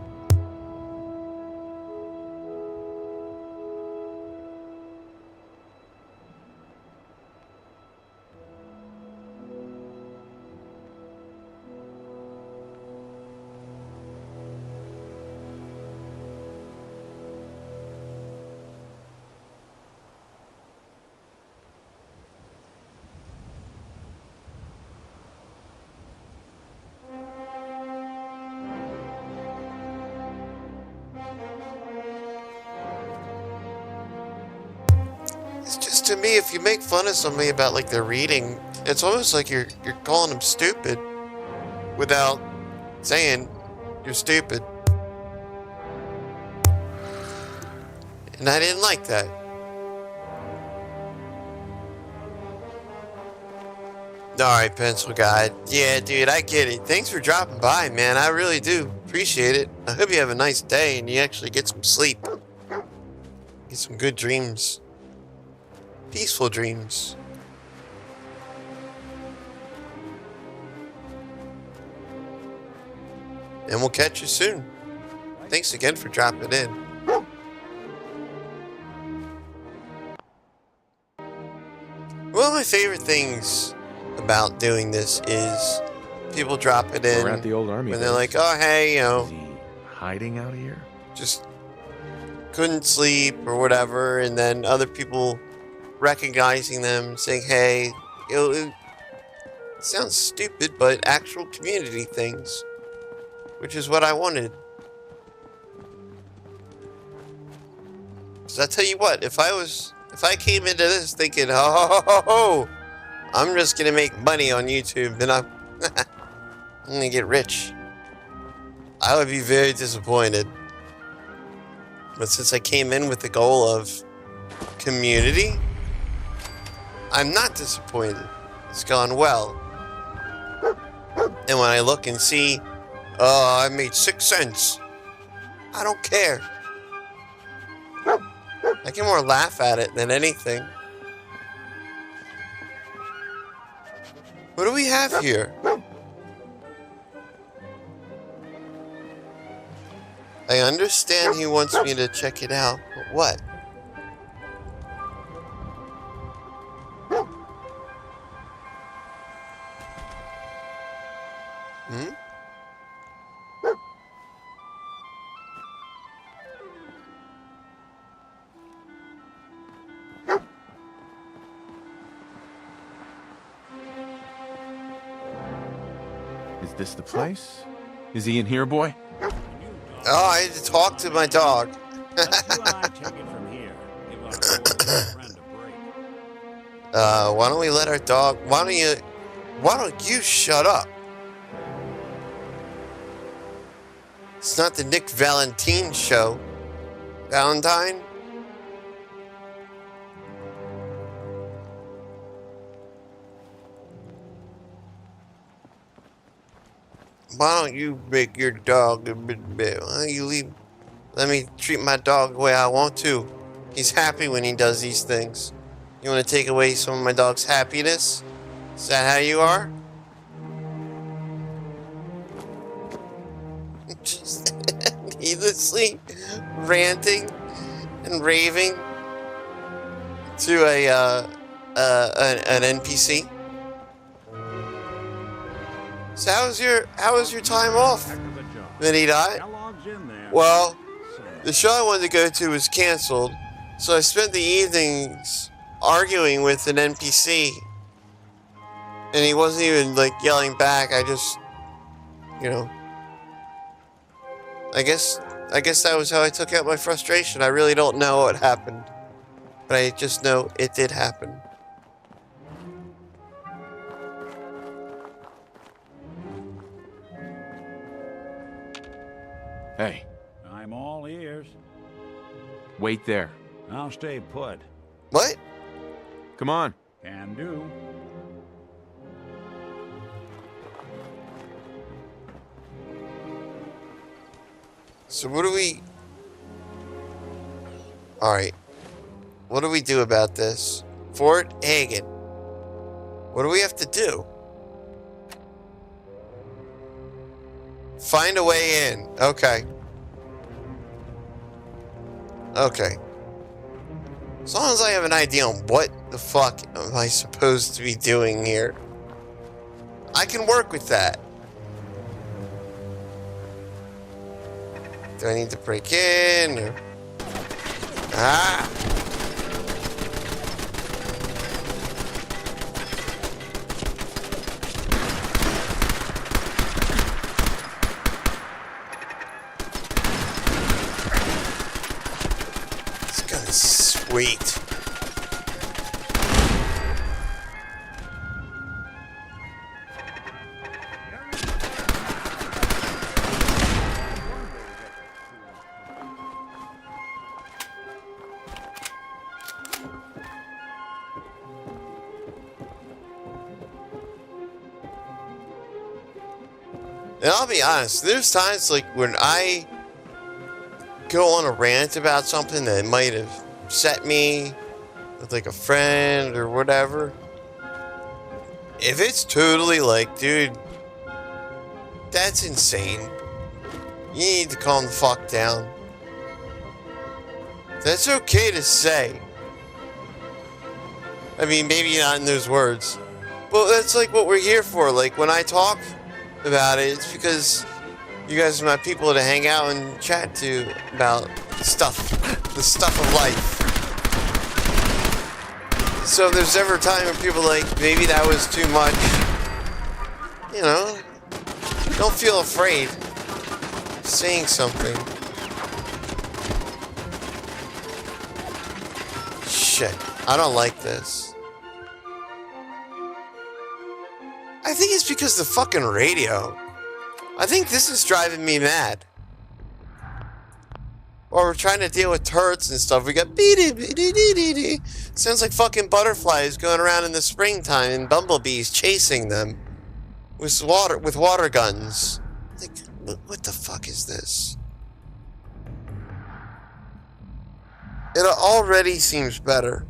It's just, to me, if you make fun of somebody about like their reading, it's almost like you're calling them stupid without saying you're stupid. And I didn't like that. Alright, Pencil Guy. Yeah, dude, I get it. Thanks for dropping by, man. I really do appreciate it. I hope you have a nice day and you actually get some sleep. Get some good dreams. Peaceful dreams. And we'll catch you soon. Thanks again for dropping in. One of my favorite things about doing this is people drop it in We're at the old army when they're base. like, oh, hey, you know, Is he hiding out here? just couldn't sleep or whatever, and then other people recognizing them, saying, hey, you know, it sounds stupid, but actual community things, which is what I wanted. So I tell you what, if I came into this thinking, oh, I'm just gonna make money on YouTube and I'm gonna get rich, I would be very disappointed. But since I came in with the goal of community, I'm not disappointed. It's gone well. And when I look and see, oh, I made 6 cents, I don't care. I can more laugh at it than anything. What do we have here? I understand he wants me to check it out, but what? Hmm? Is this the place? Is he in here, boy? Oh, I had to talk to my dog. Why don't we let our dog... Why don't you shut up? It's not the Nick Valentine show. Valentine? Why don't you make your dog a bit? Why don't you leave? Let me treat my dog the way I want to. He's happy when he does these things. You want to take away some of my dog's happiness? Is that how you are? Just needlessly ranting and raving to an NPC. So how was your time off? Then he died. Well, the show I wanted to go to was canceled, so I spent the evenings arguing with an NPC. And he wasn't even, like, yelling back. I just, you know... I guess that was how I took out my frustration. I really don't know what happened. But I just know it did happen. Hey. I'm all ears. Wait there. I'll stay put. What? Come on. Can do. So what do we... Alright. What do we do about this? Fort Hagen. What do we have to do? Find a way in. Okay. Okay. As long as I have an idea on what the fuck am I supposed to be doing here, I can work with that. Do I need to break in? Or... Ah! This gun is sweet. And I'll be honest, there's times like when I go on a rant about something that might have upset me with like a friend or whatever. If it's totally like, dude, that's insane. You need to calm the fuck down. That's okay to say. I mean, maybe not in those words. But that's like what we're here for. Like when I talk about it, it's because you guys are my people to hang out and chat to about stuff, the stuff of life. So if there's ever a time when people are like, maybe that was too much, you know, don't feel afraid of saying something. Shit, I don't like this. I think it's because the fucking radio. I think this is driving me mad. Or we're trying to deal with turrets and stuff. We got beady. Sounds like fucking butterflies going around in the springtime and bumblebees chasing them with water guns. Like, what the fuck is this? It already seems better.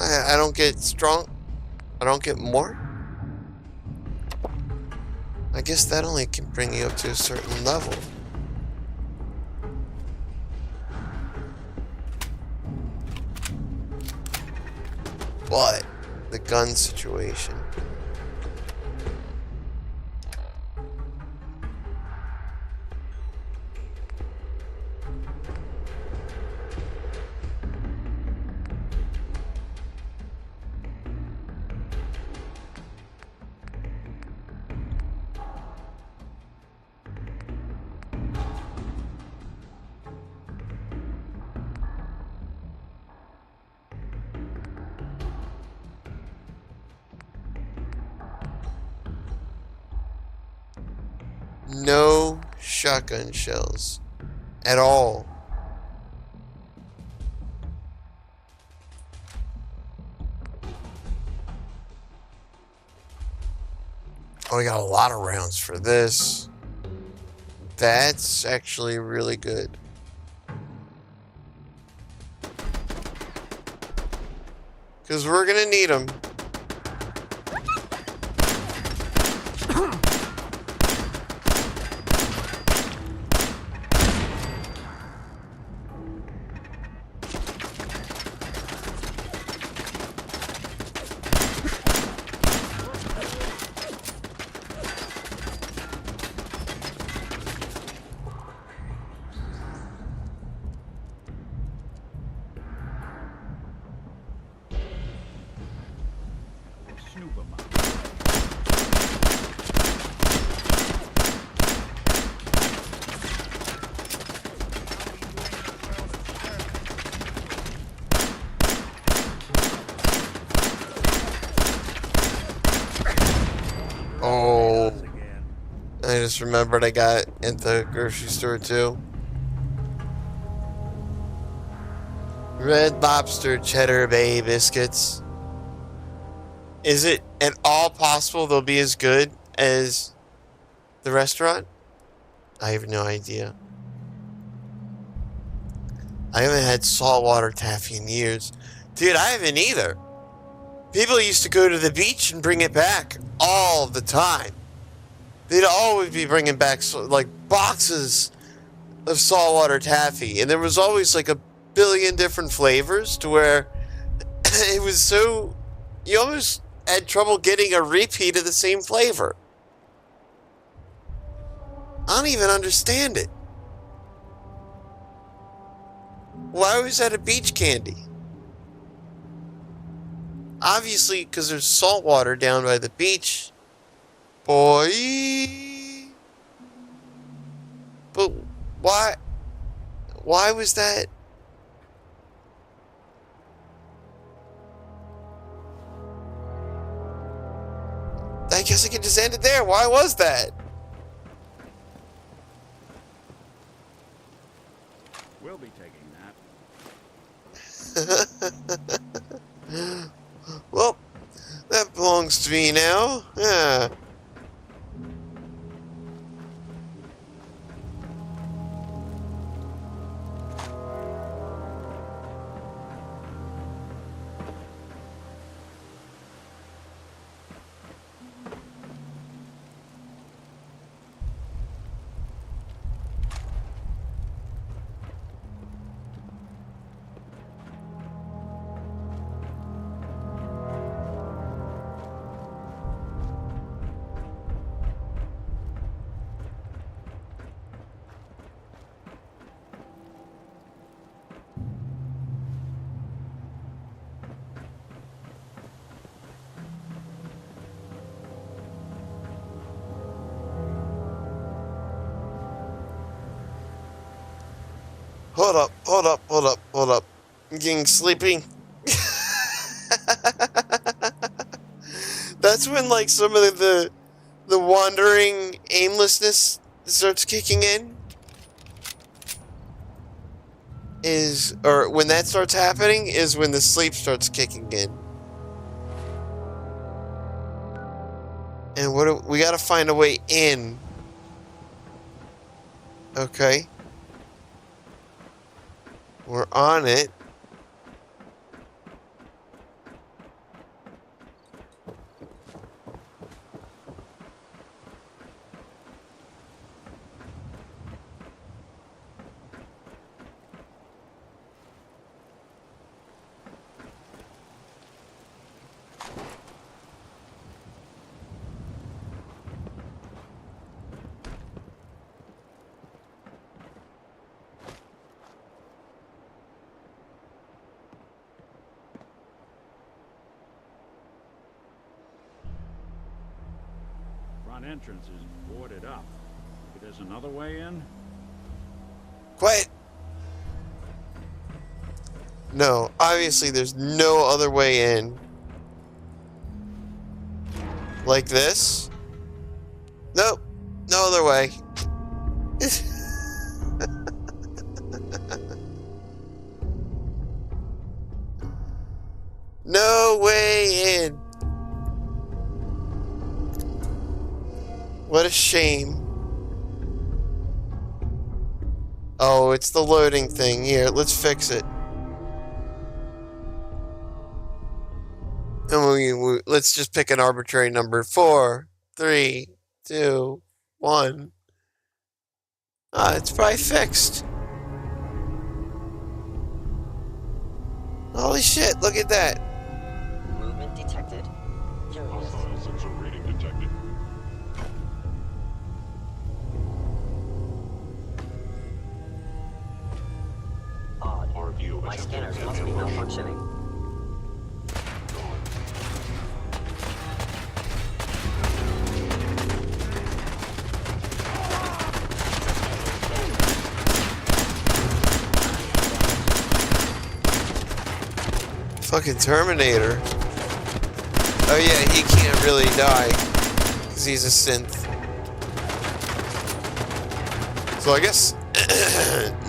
I don't get strong. I don't get more. I guess that only can bring you up to a certain level. But the gun situation. No shotgun shells at all. Oh, we got a lot of rounds for this. That's actually really good. Because we're gonna need them. Oh, I just remembered I got at the grocery store too. Red Lobster Cheddar Bay biscuits. Is it at all possible they'll be as good as the restaurant? I have no idea. I haven't had saltwater taffy in years. Dude, I haven't either. People used to go to the beach and bring it back all the time. They'd always be bringing back like boxes of saltwater taffy, and there was always like a billion different flavors to where it was so you almost had trouble getting a repeat of the same flavor. I don't even understand it. Why was that a beach candy? Obviously, because there's salt water down by the beach. Boy. But why? Why was that? I guess I could just end it there. Why was that? We'll be taking that. Well, that belongs to me now. Yeah. Hold up, hold up, hold up, hold up. I'm getting sleepy. That's when like some of the wandering aimlessness starts kicking in. Or when that starts happening is when the sleep starts kicking in. And we gotta find a way in. Okay. We're on it. Entrance is boarded up. There's another way in? Quiet! No, obviously there's no other way in. Like this? Nope, no other way. No way in. What a shame. Oh, it's the loading thing. Here, let's fix it. And let's just pick an arbitrary number. 4, 3, 2, 1. It's probably fixed. Holy shit, look at that. Movement detected. Hostile sensor reading detected. Odd. My scanners must be malfunctioning. Fucking Terminator. Oh yeah, he can't really die because he's a synth. So I guess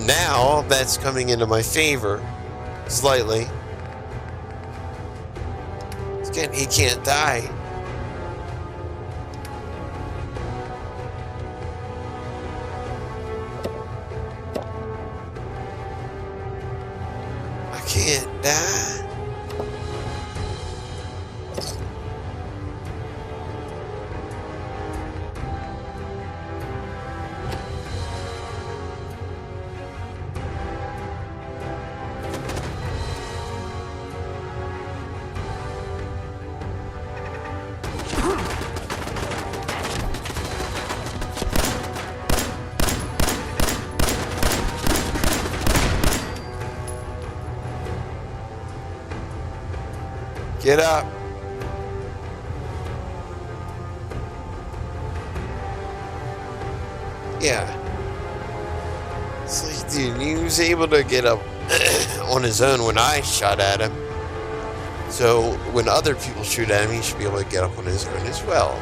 now that's coming into my favor slightly. Again, he can't die. I can't die. Get up. Yeah. It's like, dude, he was able to get up on his own when I shot at him. So when other people shoot at him, he should be able to get up on his own as well.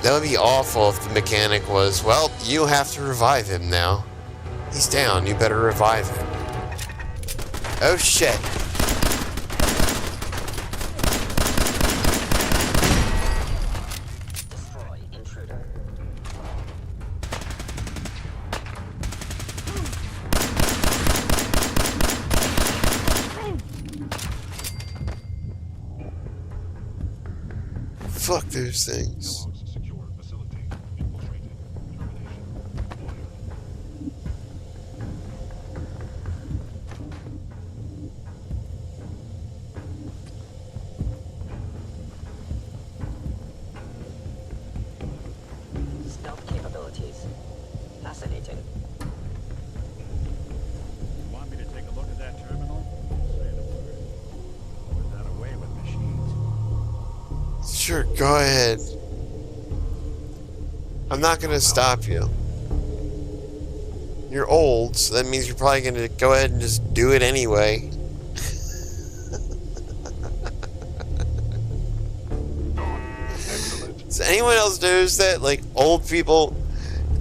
That would be awful if the mechanic was, well, you have to revive him now. He's down, you better revive him. Oh shit. Destroy intruder. Fuck those things. Stealth capabilities. Fascinating. You want me to take a look at that terminal? Say the word. Or is that away with machines? Sure, go ahead. I'm not gonna stop you. You're old, so that means you're probably gonna go ahead and just do it anyway. Does anyone else notice that? Like, old people,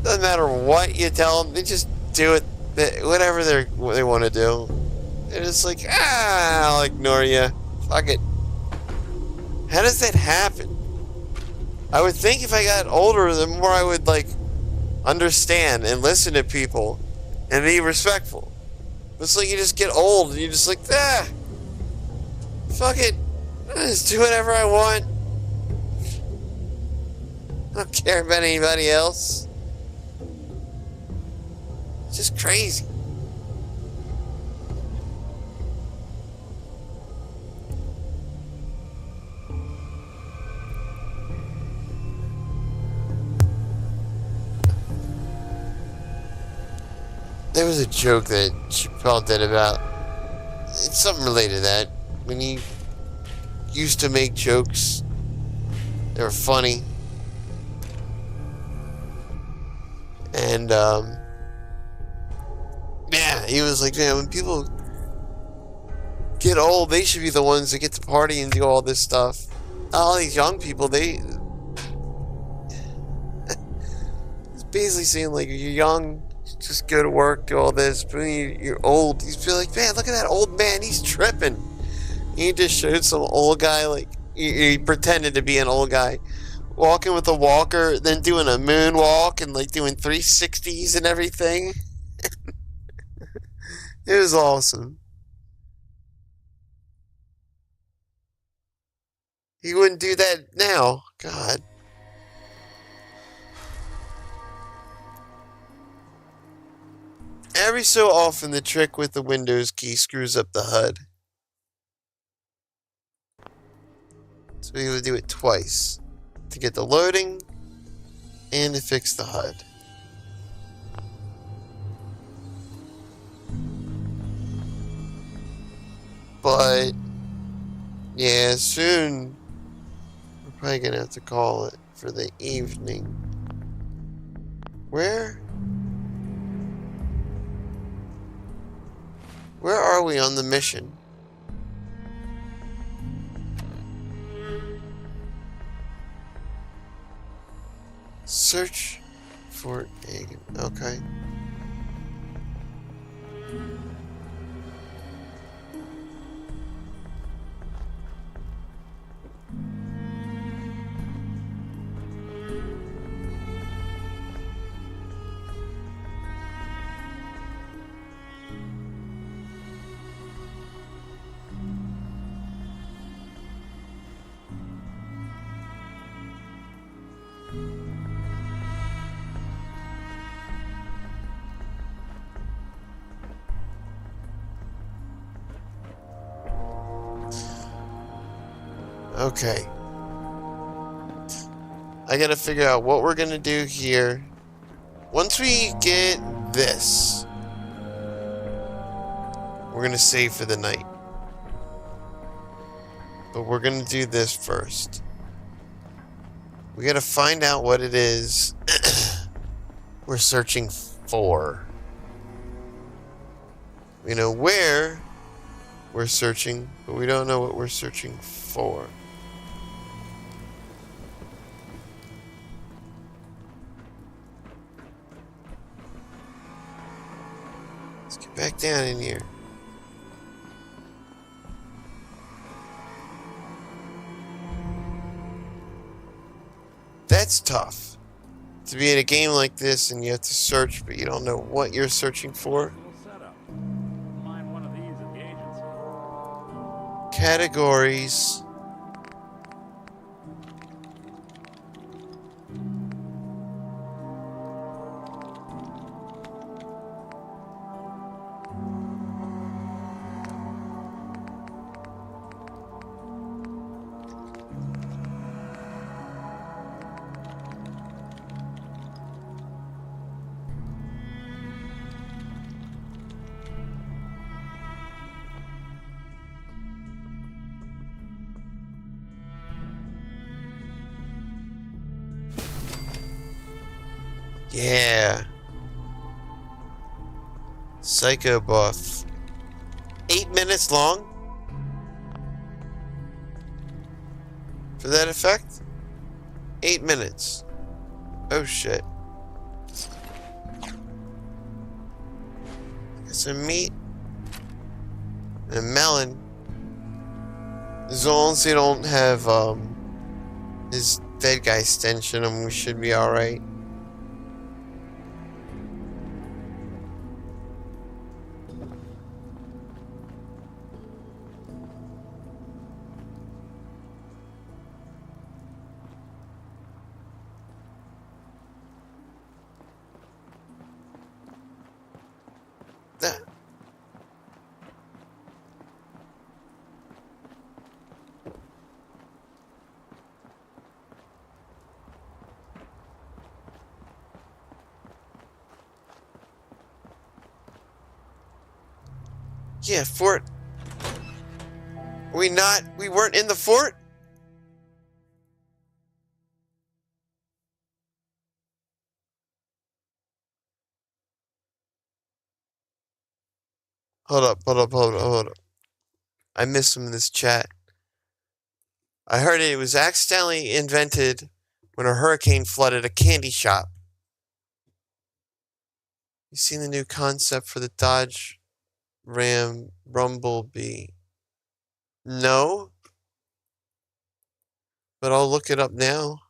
doesn't matter what you tell them, they just do it, whatever they want to do. They're just like, I'll ignore you. Fuck it. How does that happen? I would think if I got older, the more I would, like, understand and listen to people and be respectful. It's like you just get old and you're just like, fuck it. I'll just do whatever I want. I don't care about anybody else. It's just crazy. There was a joke that Chappelle did about, it's something related to that, when he used to make jokes, they were funny, and yeah, he was like, man, when people get old, they should be the ones that get to party and do all this stuff. All these young people, it's basically saying, like, you're young, just go to work, do all this, but when you're old, you feel like, man, look at that old man, he's tripping. He just showed some old guy, like, he pretended to be an old guy, walking with a walker, then doing a moonwalk, and, like, doing 360s and everything. It was awesome. He wouldn't do that now. God. Every so often, the trick with the Windows key screws up the HUD. So we would do it twice. To get the loading, and to fix the HUD. But, yeah, soon, we're probably gonna have to call it for the evening. Where are we on the mission? Search for egg. Okay. Okay. I gotta figure out what we're gonna do here. Once we get this, we're gonna save for the night. But we're gonna do this first. We gotta find out what it is we're searching for. We know where we're searching, but we don't know what we're searching for. Let's get back down in here. That's tough. To be in a game like this and you have to search, but you don't know what you're searching for. Categories. Yeah. Psycho buff. 8 minutes long? For that effect? 8 minutes. Oh shit. Got some meat. And a melon. As long as they don't have his dead guy stench in them, we should be alright. That. Yeah, fort. We weren't in the fort? Hold up. I missed some in this chat. I heard it was accidentally invented when a hurricane flooded a candy shop. You seen the new concept for the Dodge Ram Rumblebee? No, but I'll look it up now.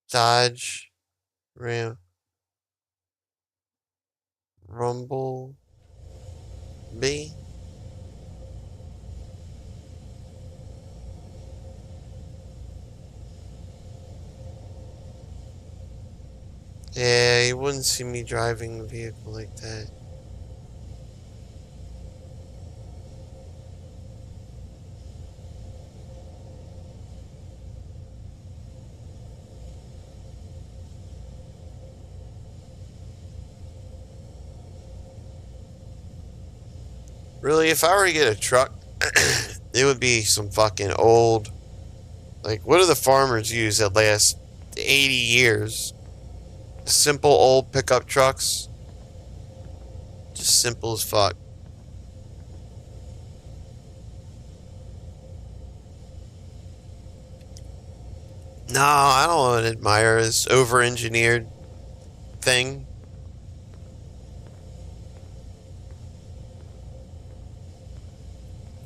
Dodge Ram Rumblebee. Yeah, you wouldn't see me driving a vehicle like that. Really, if I were to get a truck, it would be some fucking old, like, what do the farmers use that last 80 years? Simple old pickup trucks. Just simple as fuck. No, I don't admire this over-engineered thing.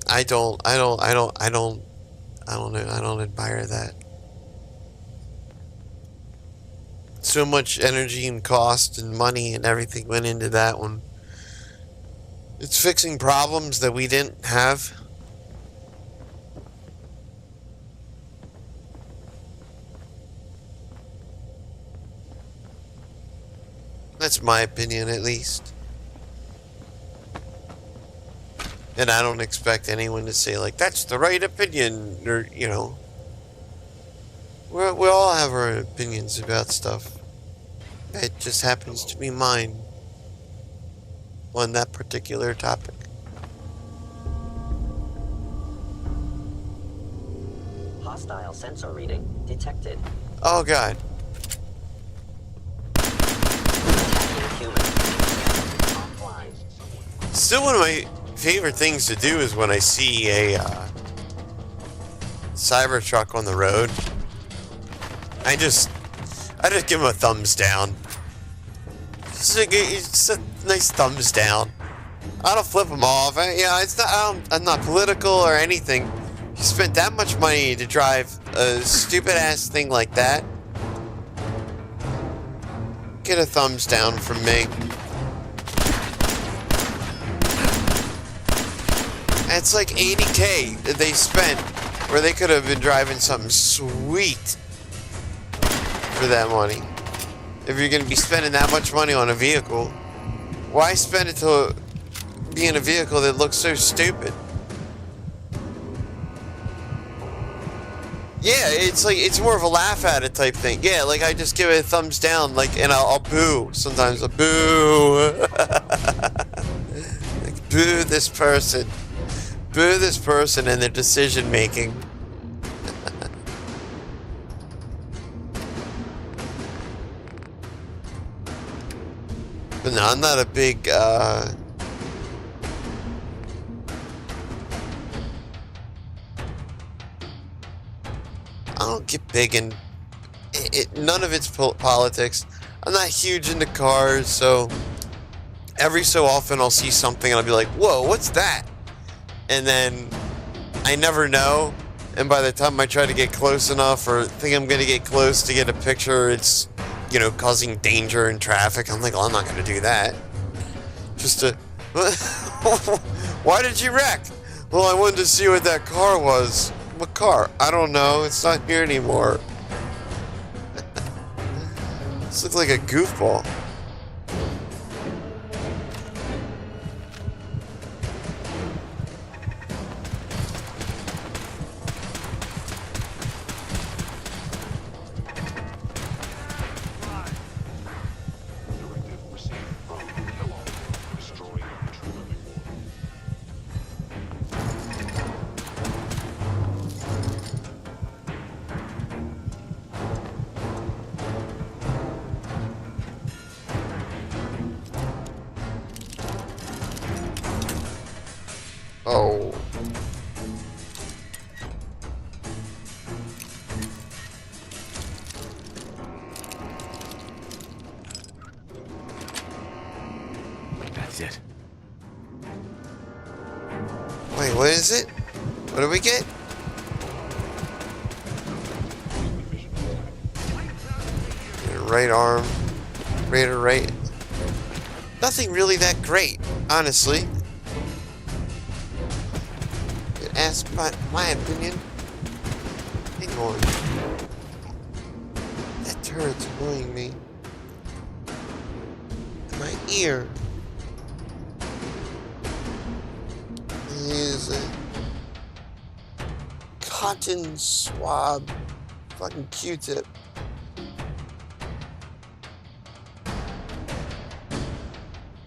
I don't admire that. So much energy and cost and money and everything went into that one. It's fixing problems that we didn't have. That's my opinion, at least. And I don't expect anyone to say, like, that's the right opinion, or, you know. We all have our opinions about stuff. It just happens to be mine on that particular topic. Hostile sensor reading detected. Oh, God. Still, one of my favorite things to do is when I see a Cybertruck on the road, I just give him a thumbs down. Just a nice thumbs down. I don't flip him off. I'm not political or anything. You spent that much money to drive a stupid ass thing like that. Get a thumbs down from me. It's like $80K that they spent, where they could have been driving something sweet for that money. If you're going to be spending that much money on a vehicle, why spend it to be in a vehicle that looks so stupid? Yeah, it's like, it's more of a laugh at it type thing. Yeah, like I just give it a thumbs down, like, and I'll boo. Sometimes I'll boo. Like, boo this person. Boo this person and their decision making. But no, I'm not a big, I don't get big in none of it's politics. I'm not huge into cars, so every so often I'll see something and I'll be like, whoa, what's that? And then I never know, and by the time I try to get close enough or think I'm going to get close to get a picture, it's, you know, causing danger in traffic. I'm like, well, I'm not going to do that. Just to... Why did you wreck? Well, I wanted to see what that car was. What car? I don't know. It's not here anymore. This looks like a goofball. Oh. That's it. Wait, what is it? What do we get? Right arm. Radar right. Nothing really that great, honestly. Ask my opinion. Hang on. That turret's annoying me. ear. Use a cotton swab, fucking Q-tip.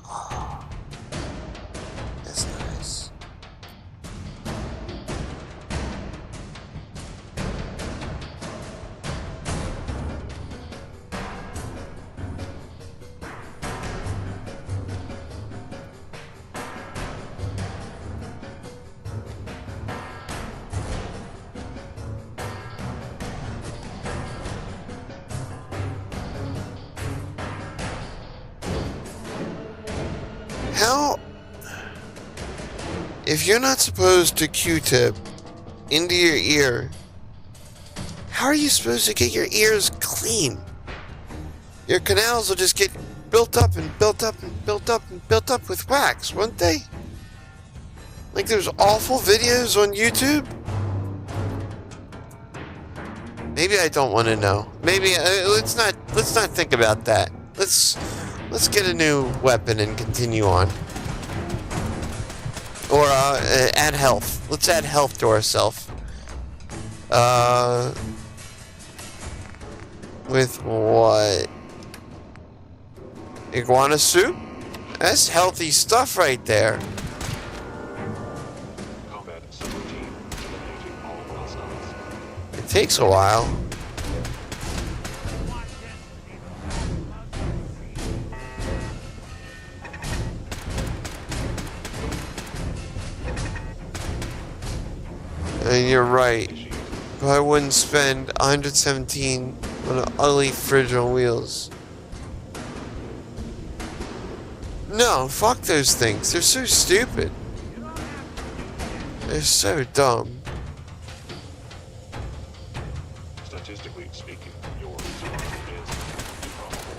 Oh, that's nice. How, if you're not supposed to Q-tip into your ear, how are you supposed to get your ears clean? Your canals will just get built up and built up and built up and built up with wax, won't they? Like those awful videos on YouTube? Maybe I don't want to know. Maybe let's not think about that. Let's get a new weapon and continue on. Or add health. Let's add health to ourselves. With what? Iguana soup? That's healthy stuff right there. It takes a while. And you're right. But I wouldn't spend 117 on an ugly fridge on wheels. No, fuck those things. They're so stupid. They're so dumb. Statistically speaking, your result is improbable.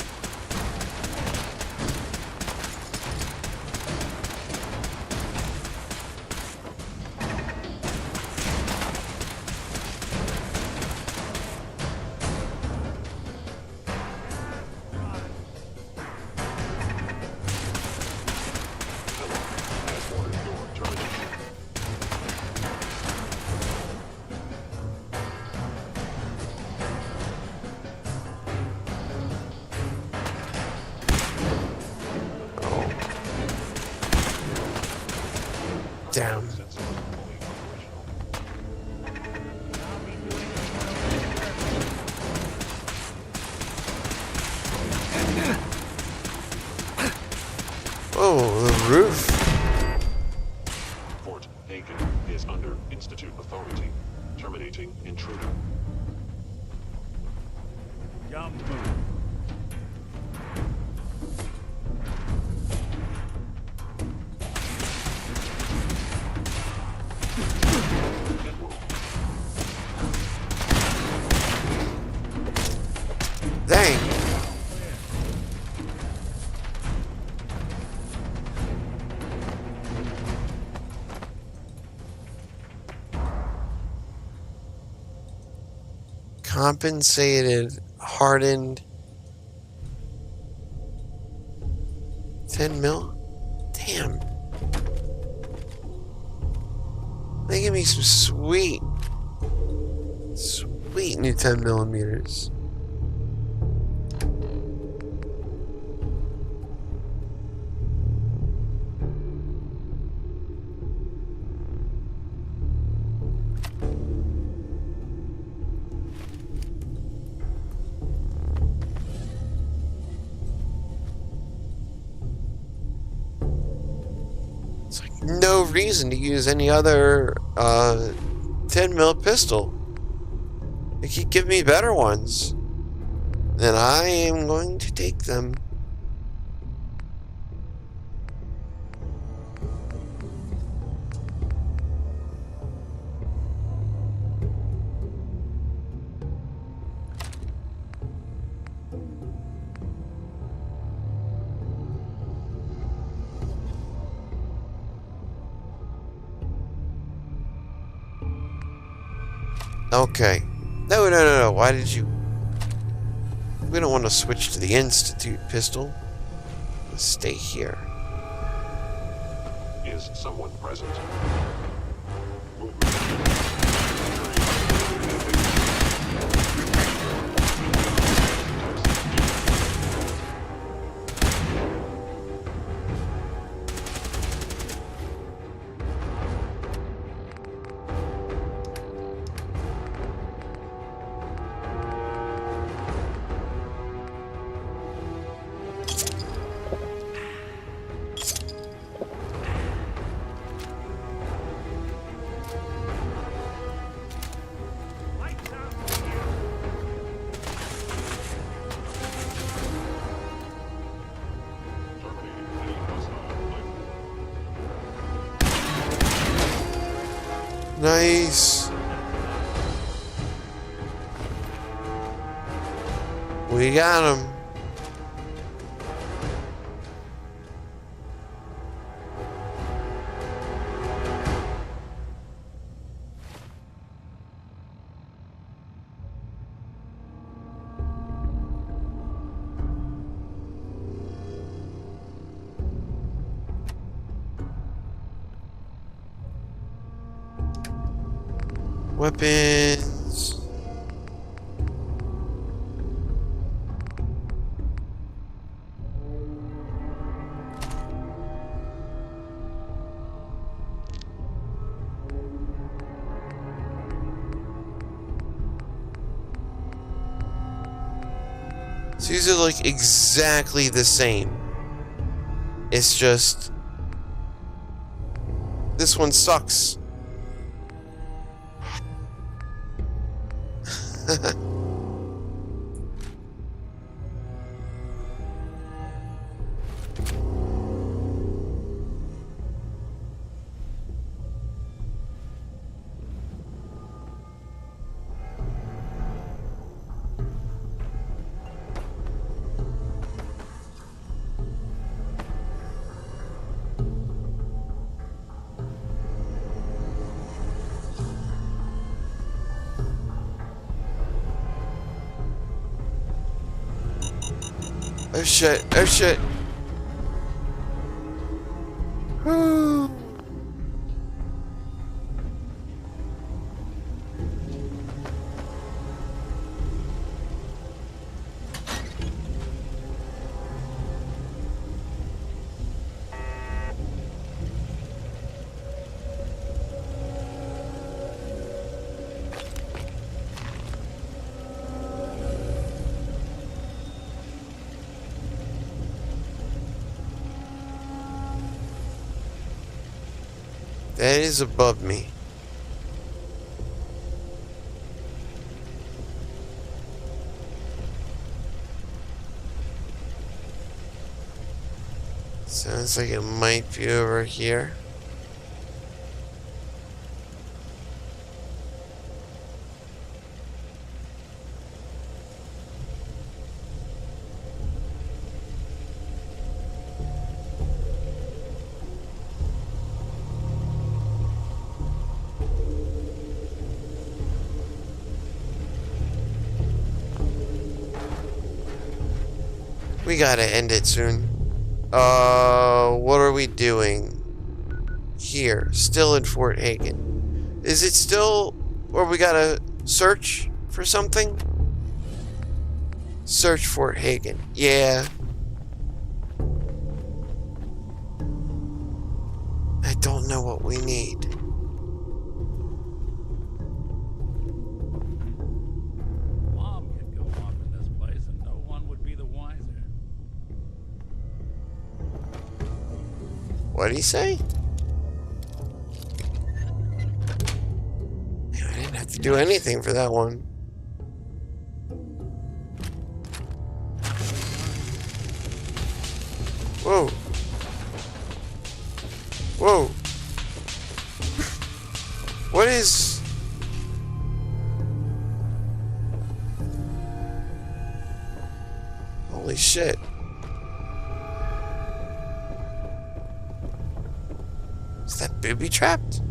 Down. Oh, the roof. Fort Aiken is under Institute authority. Terminating intruder. Jump. Dang. Compensated, hardened. 10 mil? Damn. They give me some sweet new 10 millimeters. It's like no reason to use any other 10 mil pistol. They could give me better ones. Then I am going to take them. Okay. No. Why did you... We don't want to switch to the Institute pistol. Let's stay here. Is someone present? Nice. We got him. Weapons. So these are like exactly the same. It's just this one sucks. Oh shit, oh shit. Whew. That is above me. Sounds like it might be over here. We gotta end it soon. What are we doing here? Still in Fort Hagen. Is it still, or we gotta search for something? Search Fort Hagen. Yeah. I don't know what we need. What'd he say? I didn't have to do anything for that one. Whoa. Whoa. What is... Holy shit. Is that booby trapped?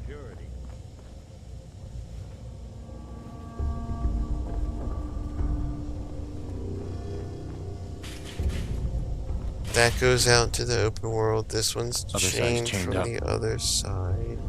security. That goes out to the open world. This one's Other side's chained chained from up. the other side.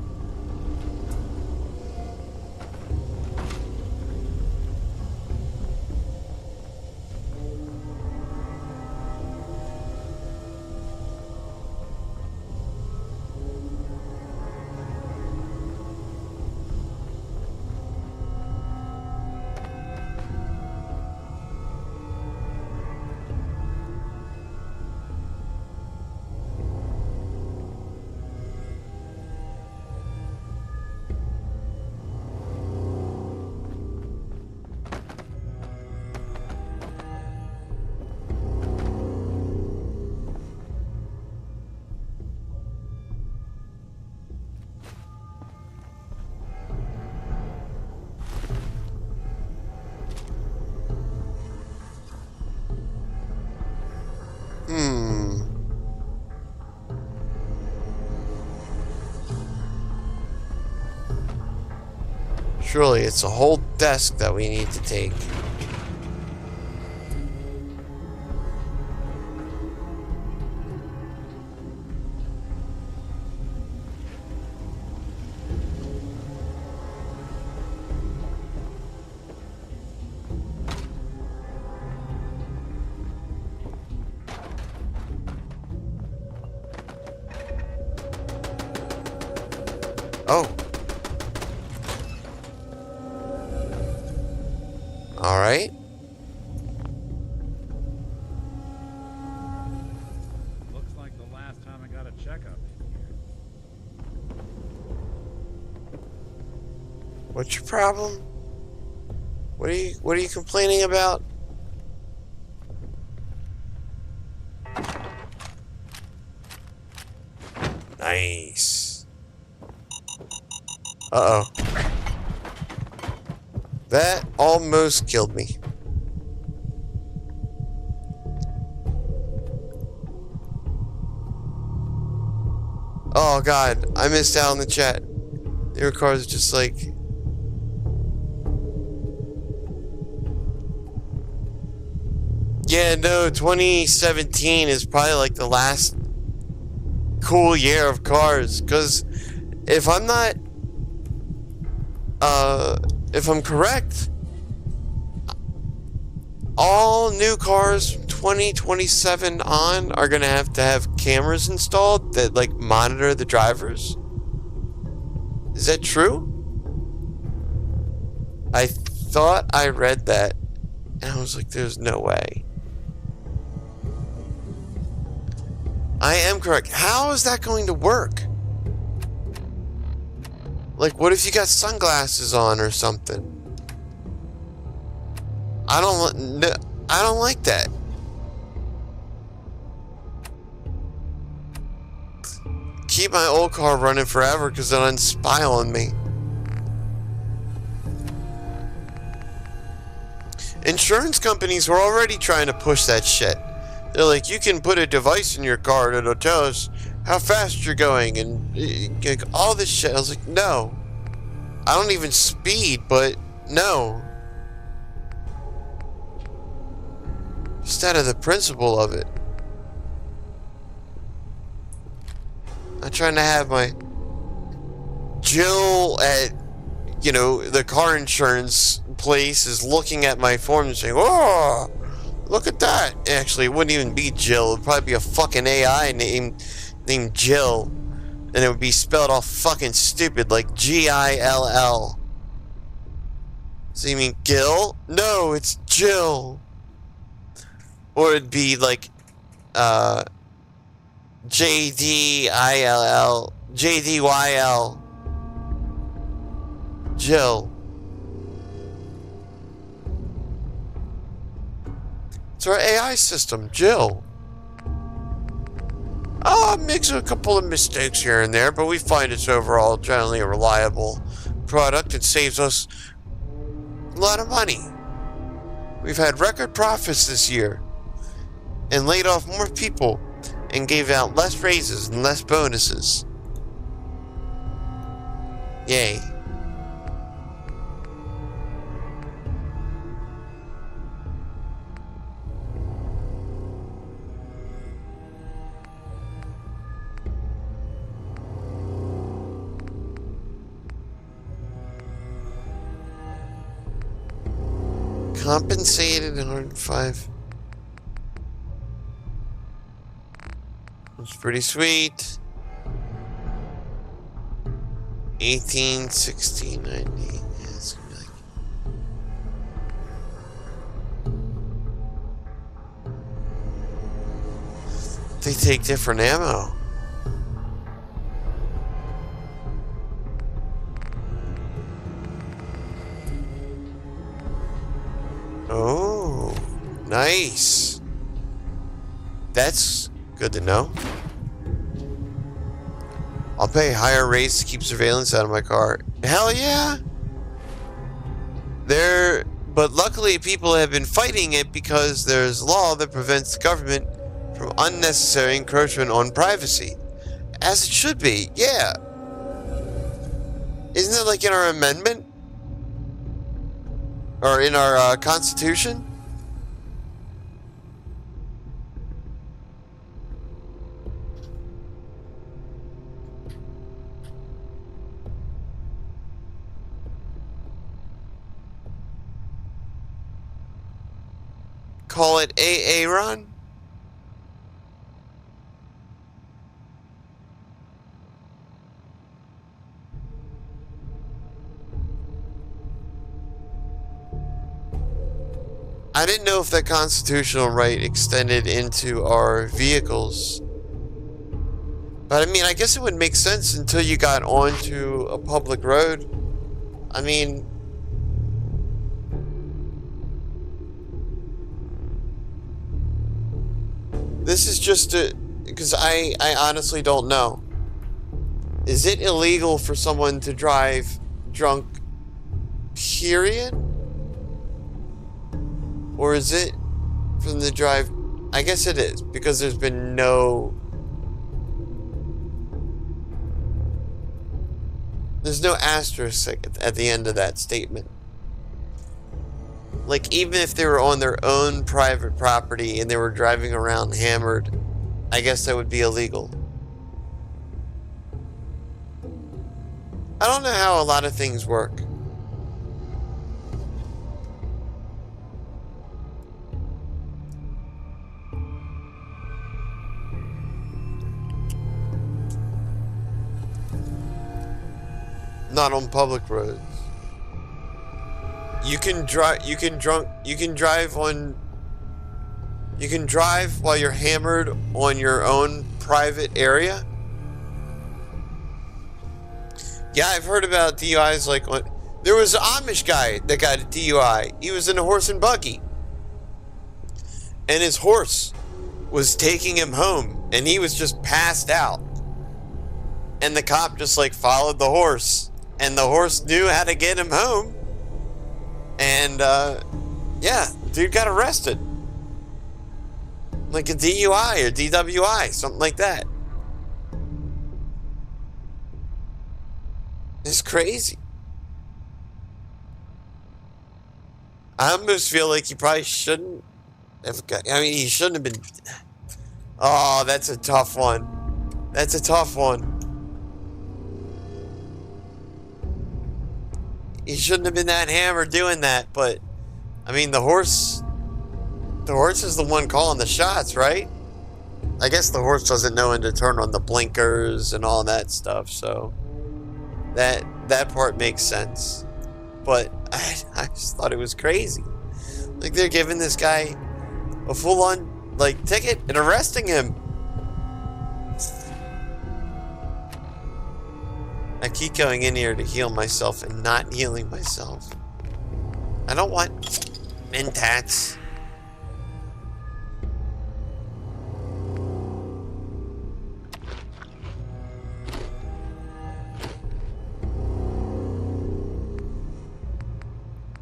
Surely it's a whole desk that we need to take. Oh. All right. Looks like the last time I got a checkup. What's your problem? What are you complaining about? Nice. Uh-oh. That almost killed me. Oh god, I missed out on the chat. Your car's just like... Yeah, no, 2017 is probably like the last cool year of cars, because if I'm not... if I'm correct, all new cars from 2027 on are gonna have to have cameras installed that like monitor the drivers. Is that true? I thought I read that and I was like, there's no way. I am correct. How is that going to work? Like, what if you got sunglasses on or something? I don't like that. Keep my old car running forever because it doesn't spy on me. Insurance companies were already trying to push that shit. They're like, you can put a device in your car that'll tell us how fast you're going and like, all this shit. I was like, no. I don't even speed, but no. Just out of the principle of it. I'm trying to have my Jill at, you know, the car insurance place is looking at my form and saying, oh, look at that. Actually, it wouldn't even be Jill. It would probably be a fucking AI named Jill. And it would be spelled all fucking stupid, like G-I-L-L. So you mean Gil? No, it's Jill. Or it'd be like, J-D-I-L-L, J-D-Y-L. Jill. It's our AI system, Jill. It makes a couple of mistakes here and there, but we find it's overall generally a reliable product. It saves us a lot of money. We've had record profits this year and laid off more people and gave out less raises and less bonuses. Yay. Compensated 105. That's pretty sweet. 18, 16, 90. Yeah, it's gonna be like... They take different ammo. Oh, nice. That's good to know. I'll pay higher rates to keep surveillance out of my car. Hell yeah! But luckily people have been fighting it because there's law that prevents the government from unnecessary encroachment on privacy. As it should be, yeah. Isn't it like in our amendment? Or in our Constitution? Call it Aaron? I didn't know if that constitutional right extended into our vehicles. But I mean, I guess it would make sense until you got onto a public road. I mean... This is just a... Because I honestly don't know. Is it illegal for someone to drive drunk, period? Or is it from the drive... I guess it is, because there's been no... There's no asterisk at the end of that statement. Like, even if they were on their own private property and they were driving around hammered, I guess that would be illegal. I don't know how a lot of things work. Not on public roads. You can drive while you're hammered on your own private area. Yeah, I've heard about DUIs like there was an Amish guy that got a DUI. He was in a horse and buggy. And his horse was taking him home and he was just passed out. And the cop just like followed the horse and the horse knew how to get him home. And, yeah, dude got arrested. Like a DUI or DWI, something like that. It's crazy. I almost feel like he probably shouldn't have got... I mean, he shouldn't have been... Oh, that's a tough one. That's a tough one. He shouldn't have been that hammered doing that, but I mean the horse is the one calling the shots, right? I guess the horse doesn't know when to turn on the blinkers and all that stuff, so that part makes sense. But I just thought it was crazy. Like they're giving this guy a full-on like ticket and arresting him. I keep going in here to heal myself and not healing myself. I don't want mentats.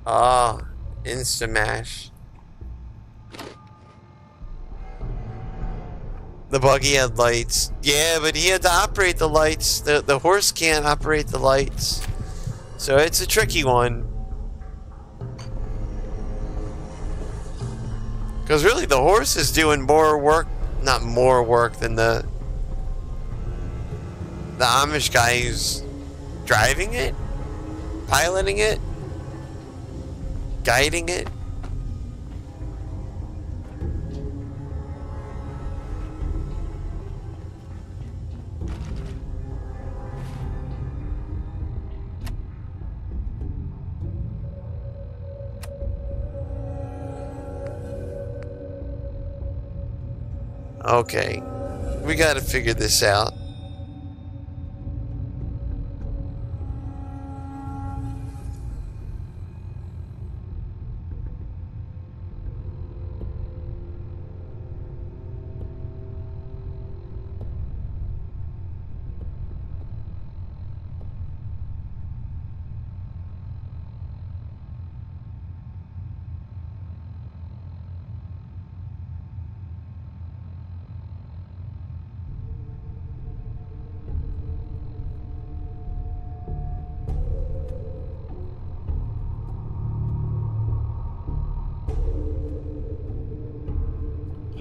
Ah, Instamash. The buggy had lights. Yeah, but he had to operate the lights. The horse can't operate the lights. So it's a tricky one. Because really the horse is doing more work, not more work than the Amish guy who's driving it, piloting it, guiding it. Okay, we gotta figure this out.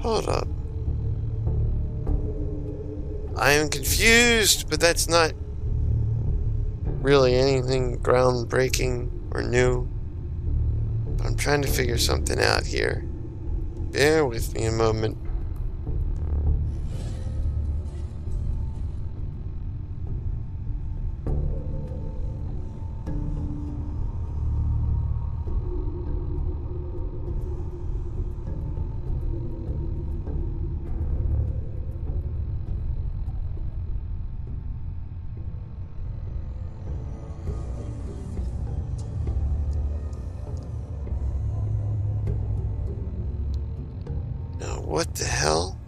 Hold up. I am confused, but that's not really anything groundbreaking or new. But I'm trying to figure something out here. Bear with me a moment. What the hell?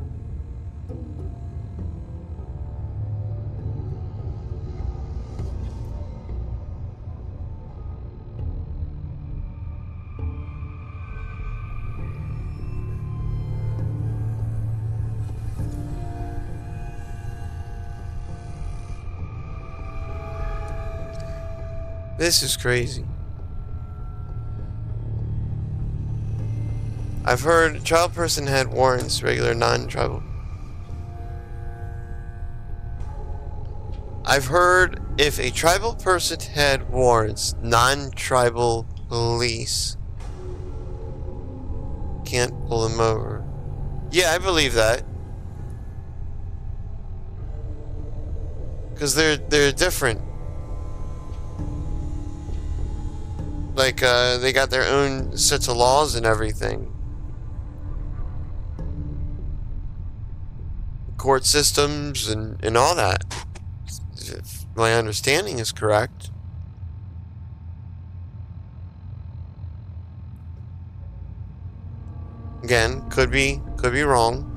This is crazy. I've heard a tribal person had warrants, regular non-tribal. I've heard if a tribal person had warrants, non-tribal police can't pull them over. Yeah, I believe that. Because they're different. Like, they got their own sets of laws and everything. Court systems and all that. If my understanding is correct. Again, could be wrong.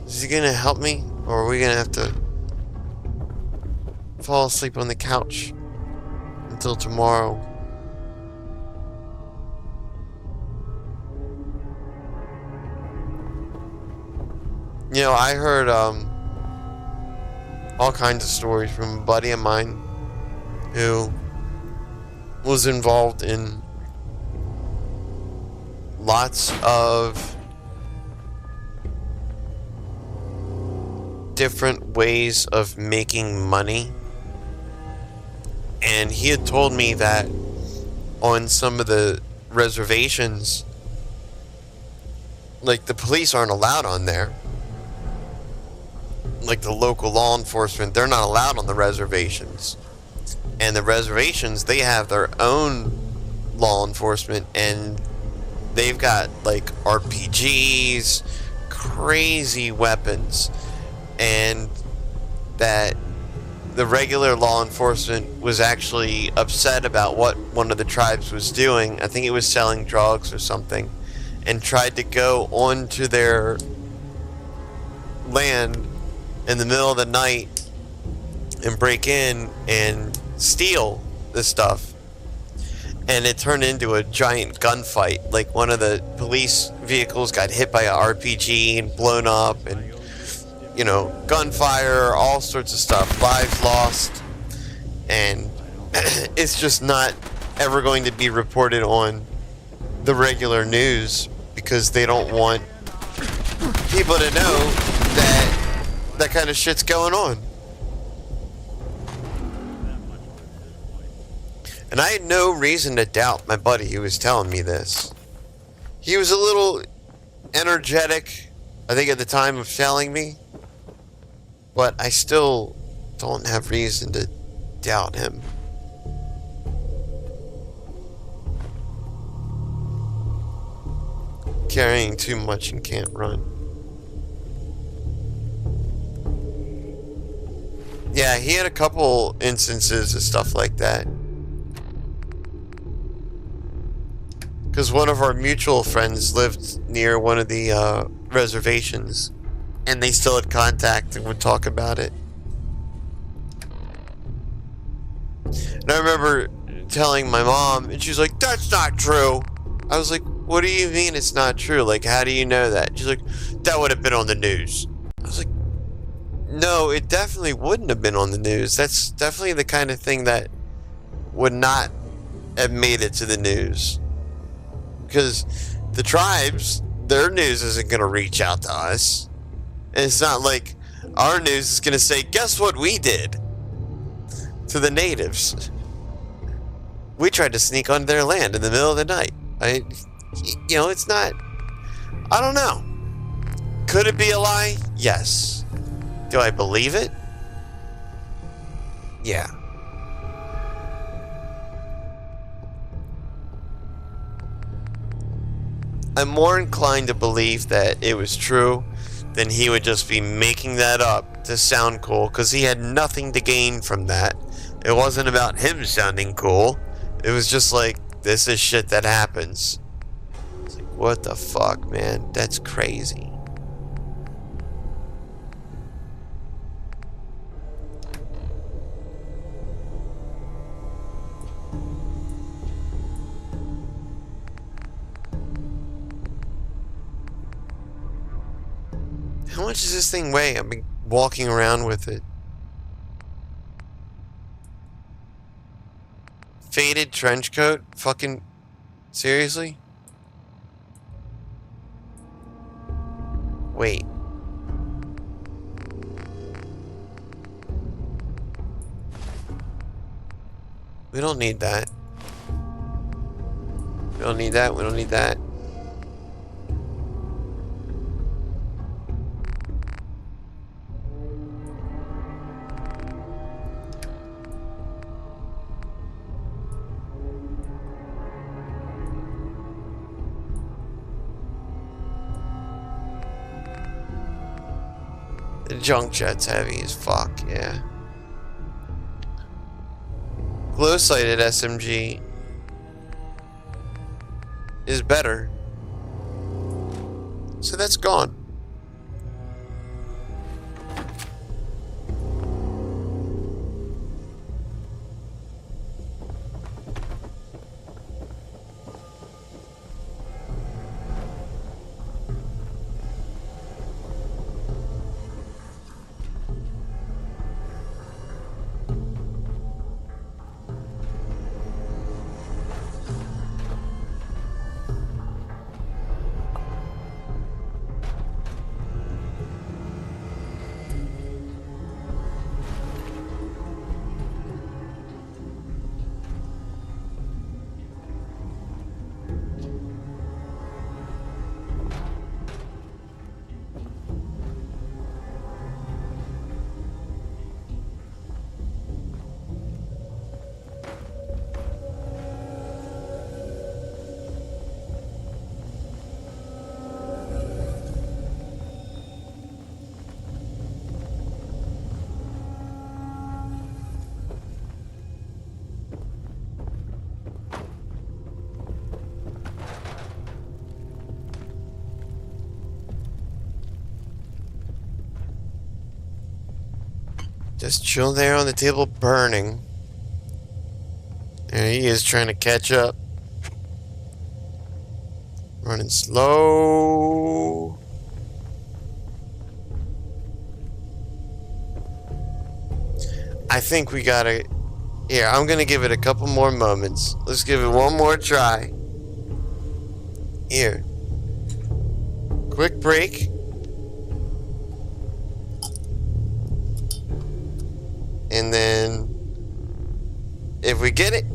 Is he gonna help me, or are we gonna have to fall asleep on the couch until tomorrow? You know, I heard all kinds of stories from a buddy of mine who was involved in lots of different ways of making money. And he had told me that on some of the reservations, like, the police aren't allowed on there. Like, the local law enforcement, they're not allowed on the reservations. And the reservations, they have their own law enforcement, and they've got, like, RPGs, crazy weapons, and that the regular law enforcement was actually upset about what one of the tribes was doing. I think it was selling drugs or something, and tried to go onto their land in the middle of the night and break in and steal this stuff. and it turned into a giant gunfight. Like one of the police vehicles got hit by an RPG and blown up, and you know, gunfire, all sorts of stuff, lives lost, and it's just not ever going to be reported on the regular news because they don't want people to know that that kind of shit's going on. And I had no reason to doubt my buddy who was telling me this. He was a little energetic, I think, at the time of telling me, but I still don't have reason to doubt him. Carrying too much and can't run. Yeah, he had a couple instances of stuff like that. Because one of our mutual friends lived near one of the reservations, and they still had contact and would talk about it. And I remember telling my mom, and she's like, "That's not true." I was like, "What do you mean it's not true? Like, how do you know that?" She's like, "That would have been on the news." I was like, "No, it definitely wouldn't have been on the news. That's definitely the kind of thing that would not have made it to the news. Because the tribes, their news isn't going to reach out to us. And it's not like our news is going to say, guess what we did to the natives. We tried to sneak on their land in the middle of the night. You know, it's not, I don't know. Could it be a lie? Yes. Do I believe it? Yeah. I'm more inclined to believe that it was true than he would just be making that up to sound cool, because he had nothing to gain from that. It wasn't about him sounding cool. It was just like, this is shit that happens. It's like, what the fuck, man? That's crazy. How much does this thing weigh? I've been walking around with it. Faded trench coat? Fucking seriously? Wait. We don't need that. We don't need that. We don't need that. The junk jet's heavy as fuck, yeah. Glow-sighted SMG is better. So that's gone. Just chill there on the table burning. There he is trying to catch up. Running slow. I think we gotta... Here, I'm gonna give it a couple more moments. Let's give it one more try. Here. Quick break. And then... if we get it,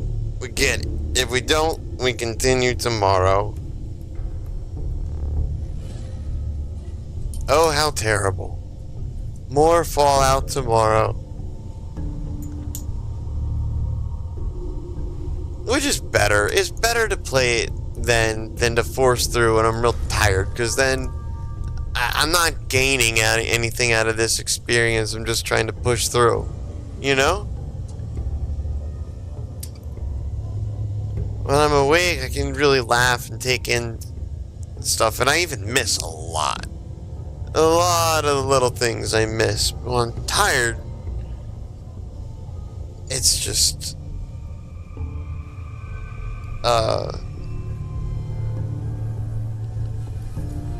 we get it. If we don't, we continue tomorrow. Oh, how terrible. More Fallout tomorrow. Which is better. It's better to play it than to force through when I'm real tired, because then I'm not gaining anything out of this experience. I'm just trying to push through. You know? When I'm awake, I can really laugh and take in stuff, and I even miss a lot. A lot of the little things I miss. When I'm tired, it's just...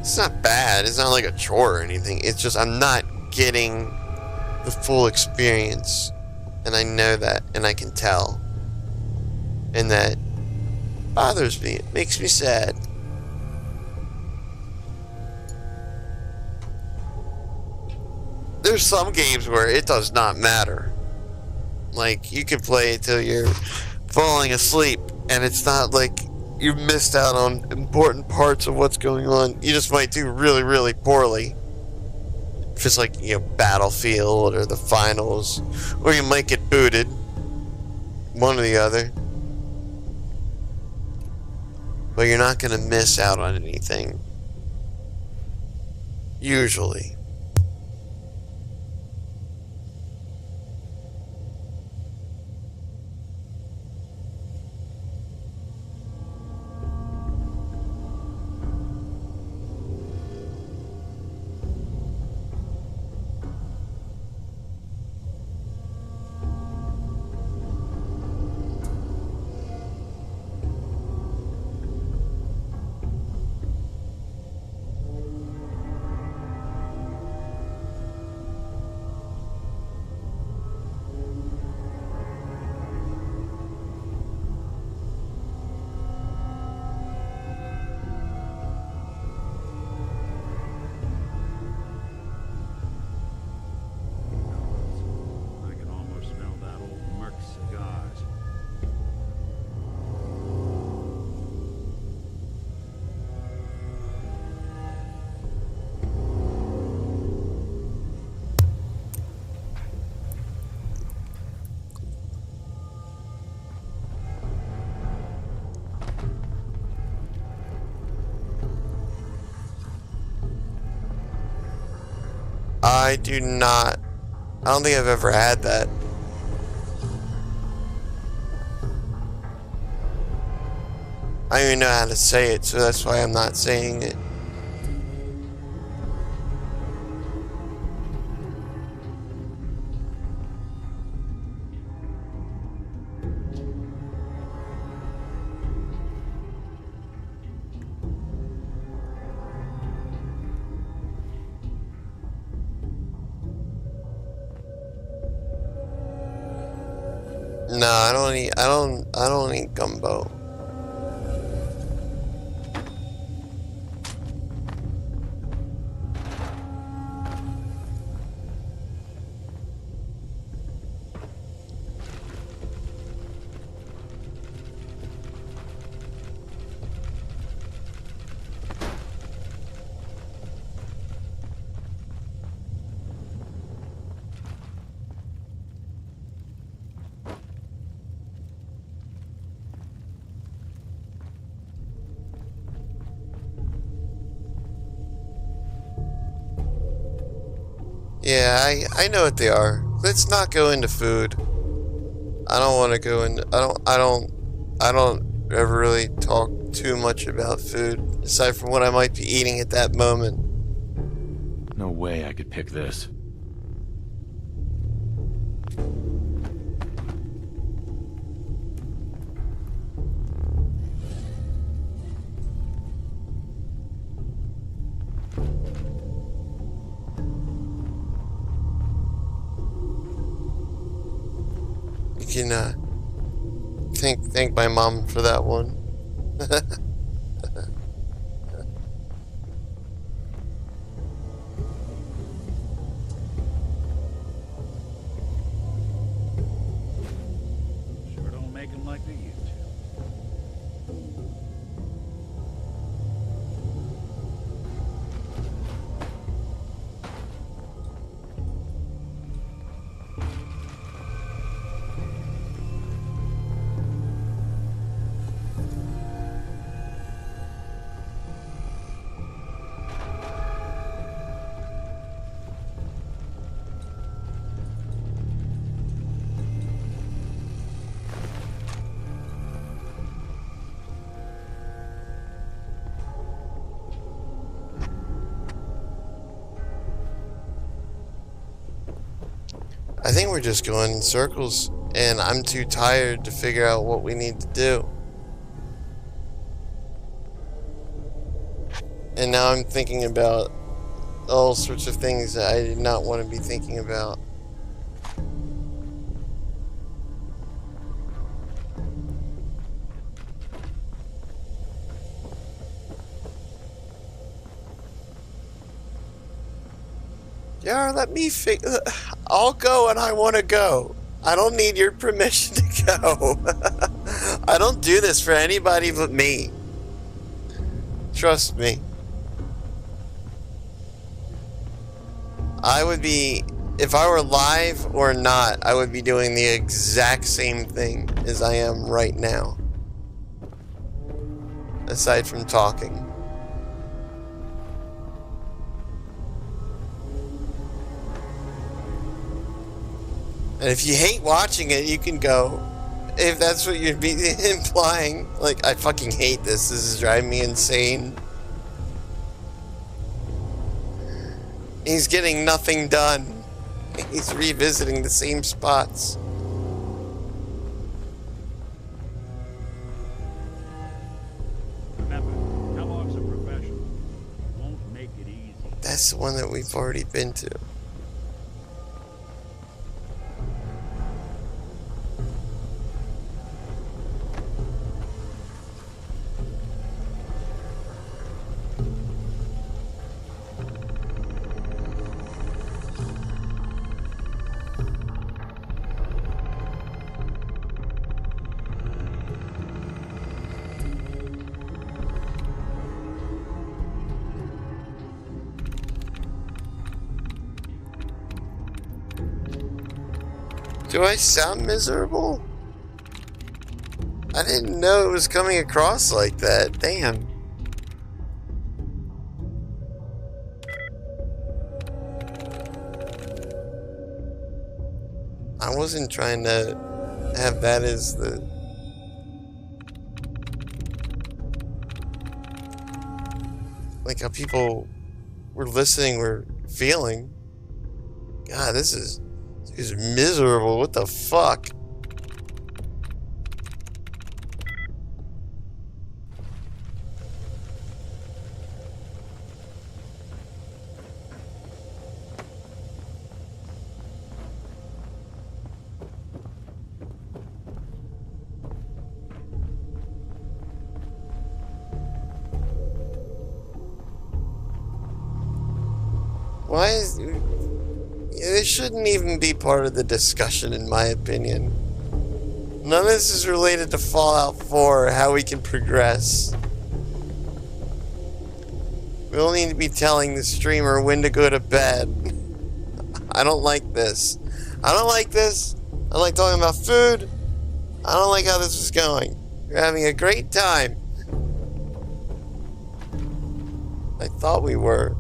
it's not bad. It's not like a chore or anything. It's just I'm not getting the full experience. And I know that, and I can tell. And that bothers me. It makes me sad. There's some games where it does not matter. Like, you can play it till you're falling asleep, and it's not like you missed out on important parts of what's going on. You just might do really, really poorly. If it's like, you know, Battlefield or the finals, or you might get booted. One or the other. But you're not going to miss out on anything. Usually. I do not. I don't think I've ever had that. I don't even know how to say it, so that's why I'm not saying it. No, I don't eat gumbo. Yeah, I know what they are. Let's not go into food. I don't want to go into. I don't ever really talk too much about food, aside from what I might be eating at that moment. No way I could pick this. can thank my mom for that one. Sure don't make them like they used to. I think we're just going in circles, and I'm too tired to figure out what we need to do. And now I'm thinking about all sorts of things that I did not want to be thinking about. Yeah, let me I'll go and I want to go. I don't need your permission to go. I don't do this for anybody but me. Trust me. I would be, if I were live or not, I would be doing the exact same thing as I am right now. Aside from talking. And if you hate watching it, you can go. If that's what you'd be implying. Like, I fucking hate this. This is driving me insane. He's getting nothing done. He's revisiting the same spots. Remember, Kellogg's a professional. Won't make it easy. That's the one that we've already been to. Do I sound miserable? I didn't know it was coming across like that. Damn. I wasn't trying to have that as the... like how people were listening were feeling. God, this is miserable. What the fuck? Why is... This shouldn't even be part of the discussion, in my opinion. None of this is related to Fallout 4 or how we can progress. We all need to be telling the streamer when to go to bed. I don't like this. I don't like this. I don't like talking about food. I don't like how this is going. You're having a great time. I thought we were.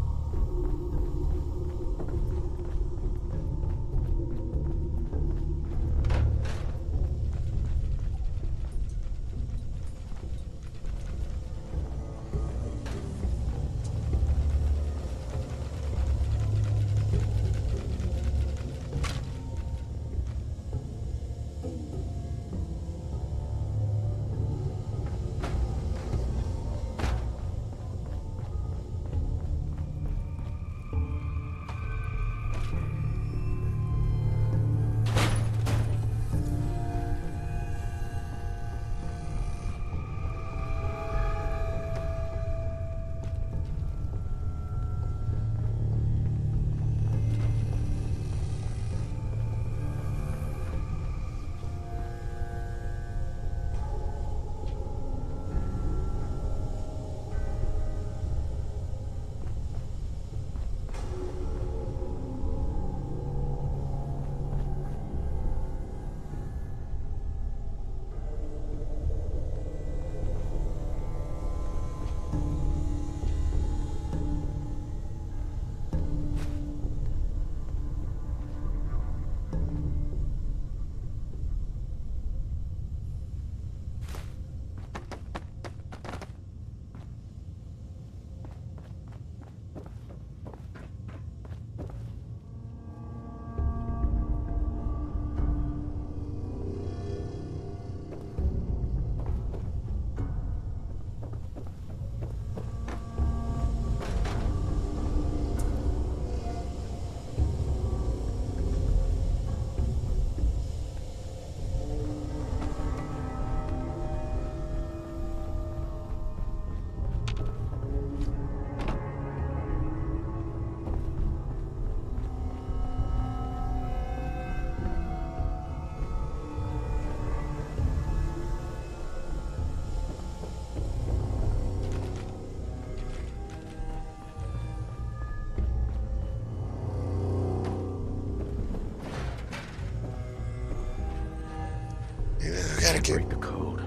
it. Break the code.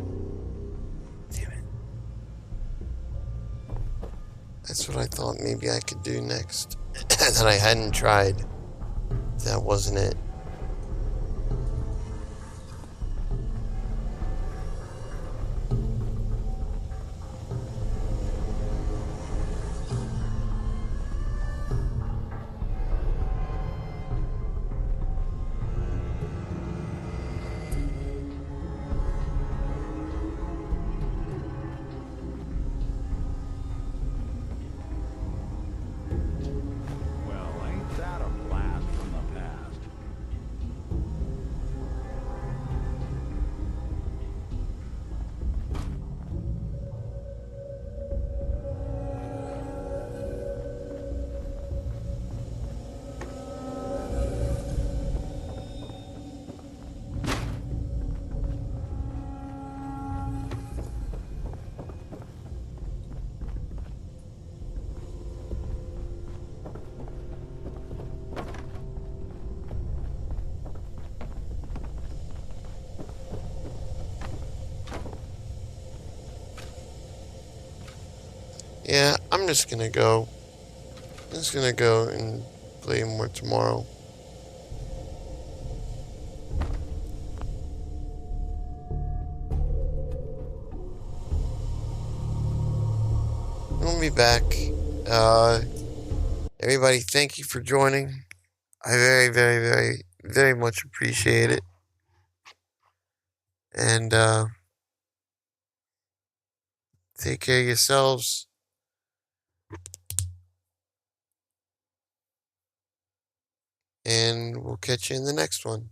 Damn it. That's what I thought maybe I could do next. That I hadn't tried. That wasn't it. Well, ain't that a blast from the past? Yeah, I'm just gonna go. I'm just gonna go and play more tomorrow. We'll be back. Everybody, thank you for joining. I very, very, very, very much appreciate it. And take care of yourselves. And we'll catch you in the next one.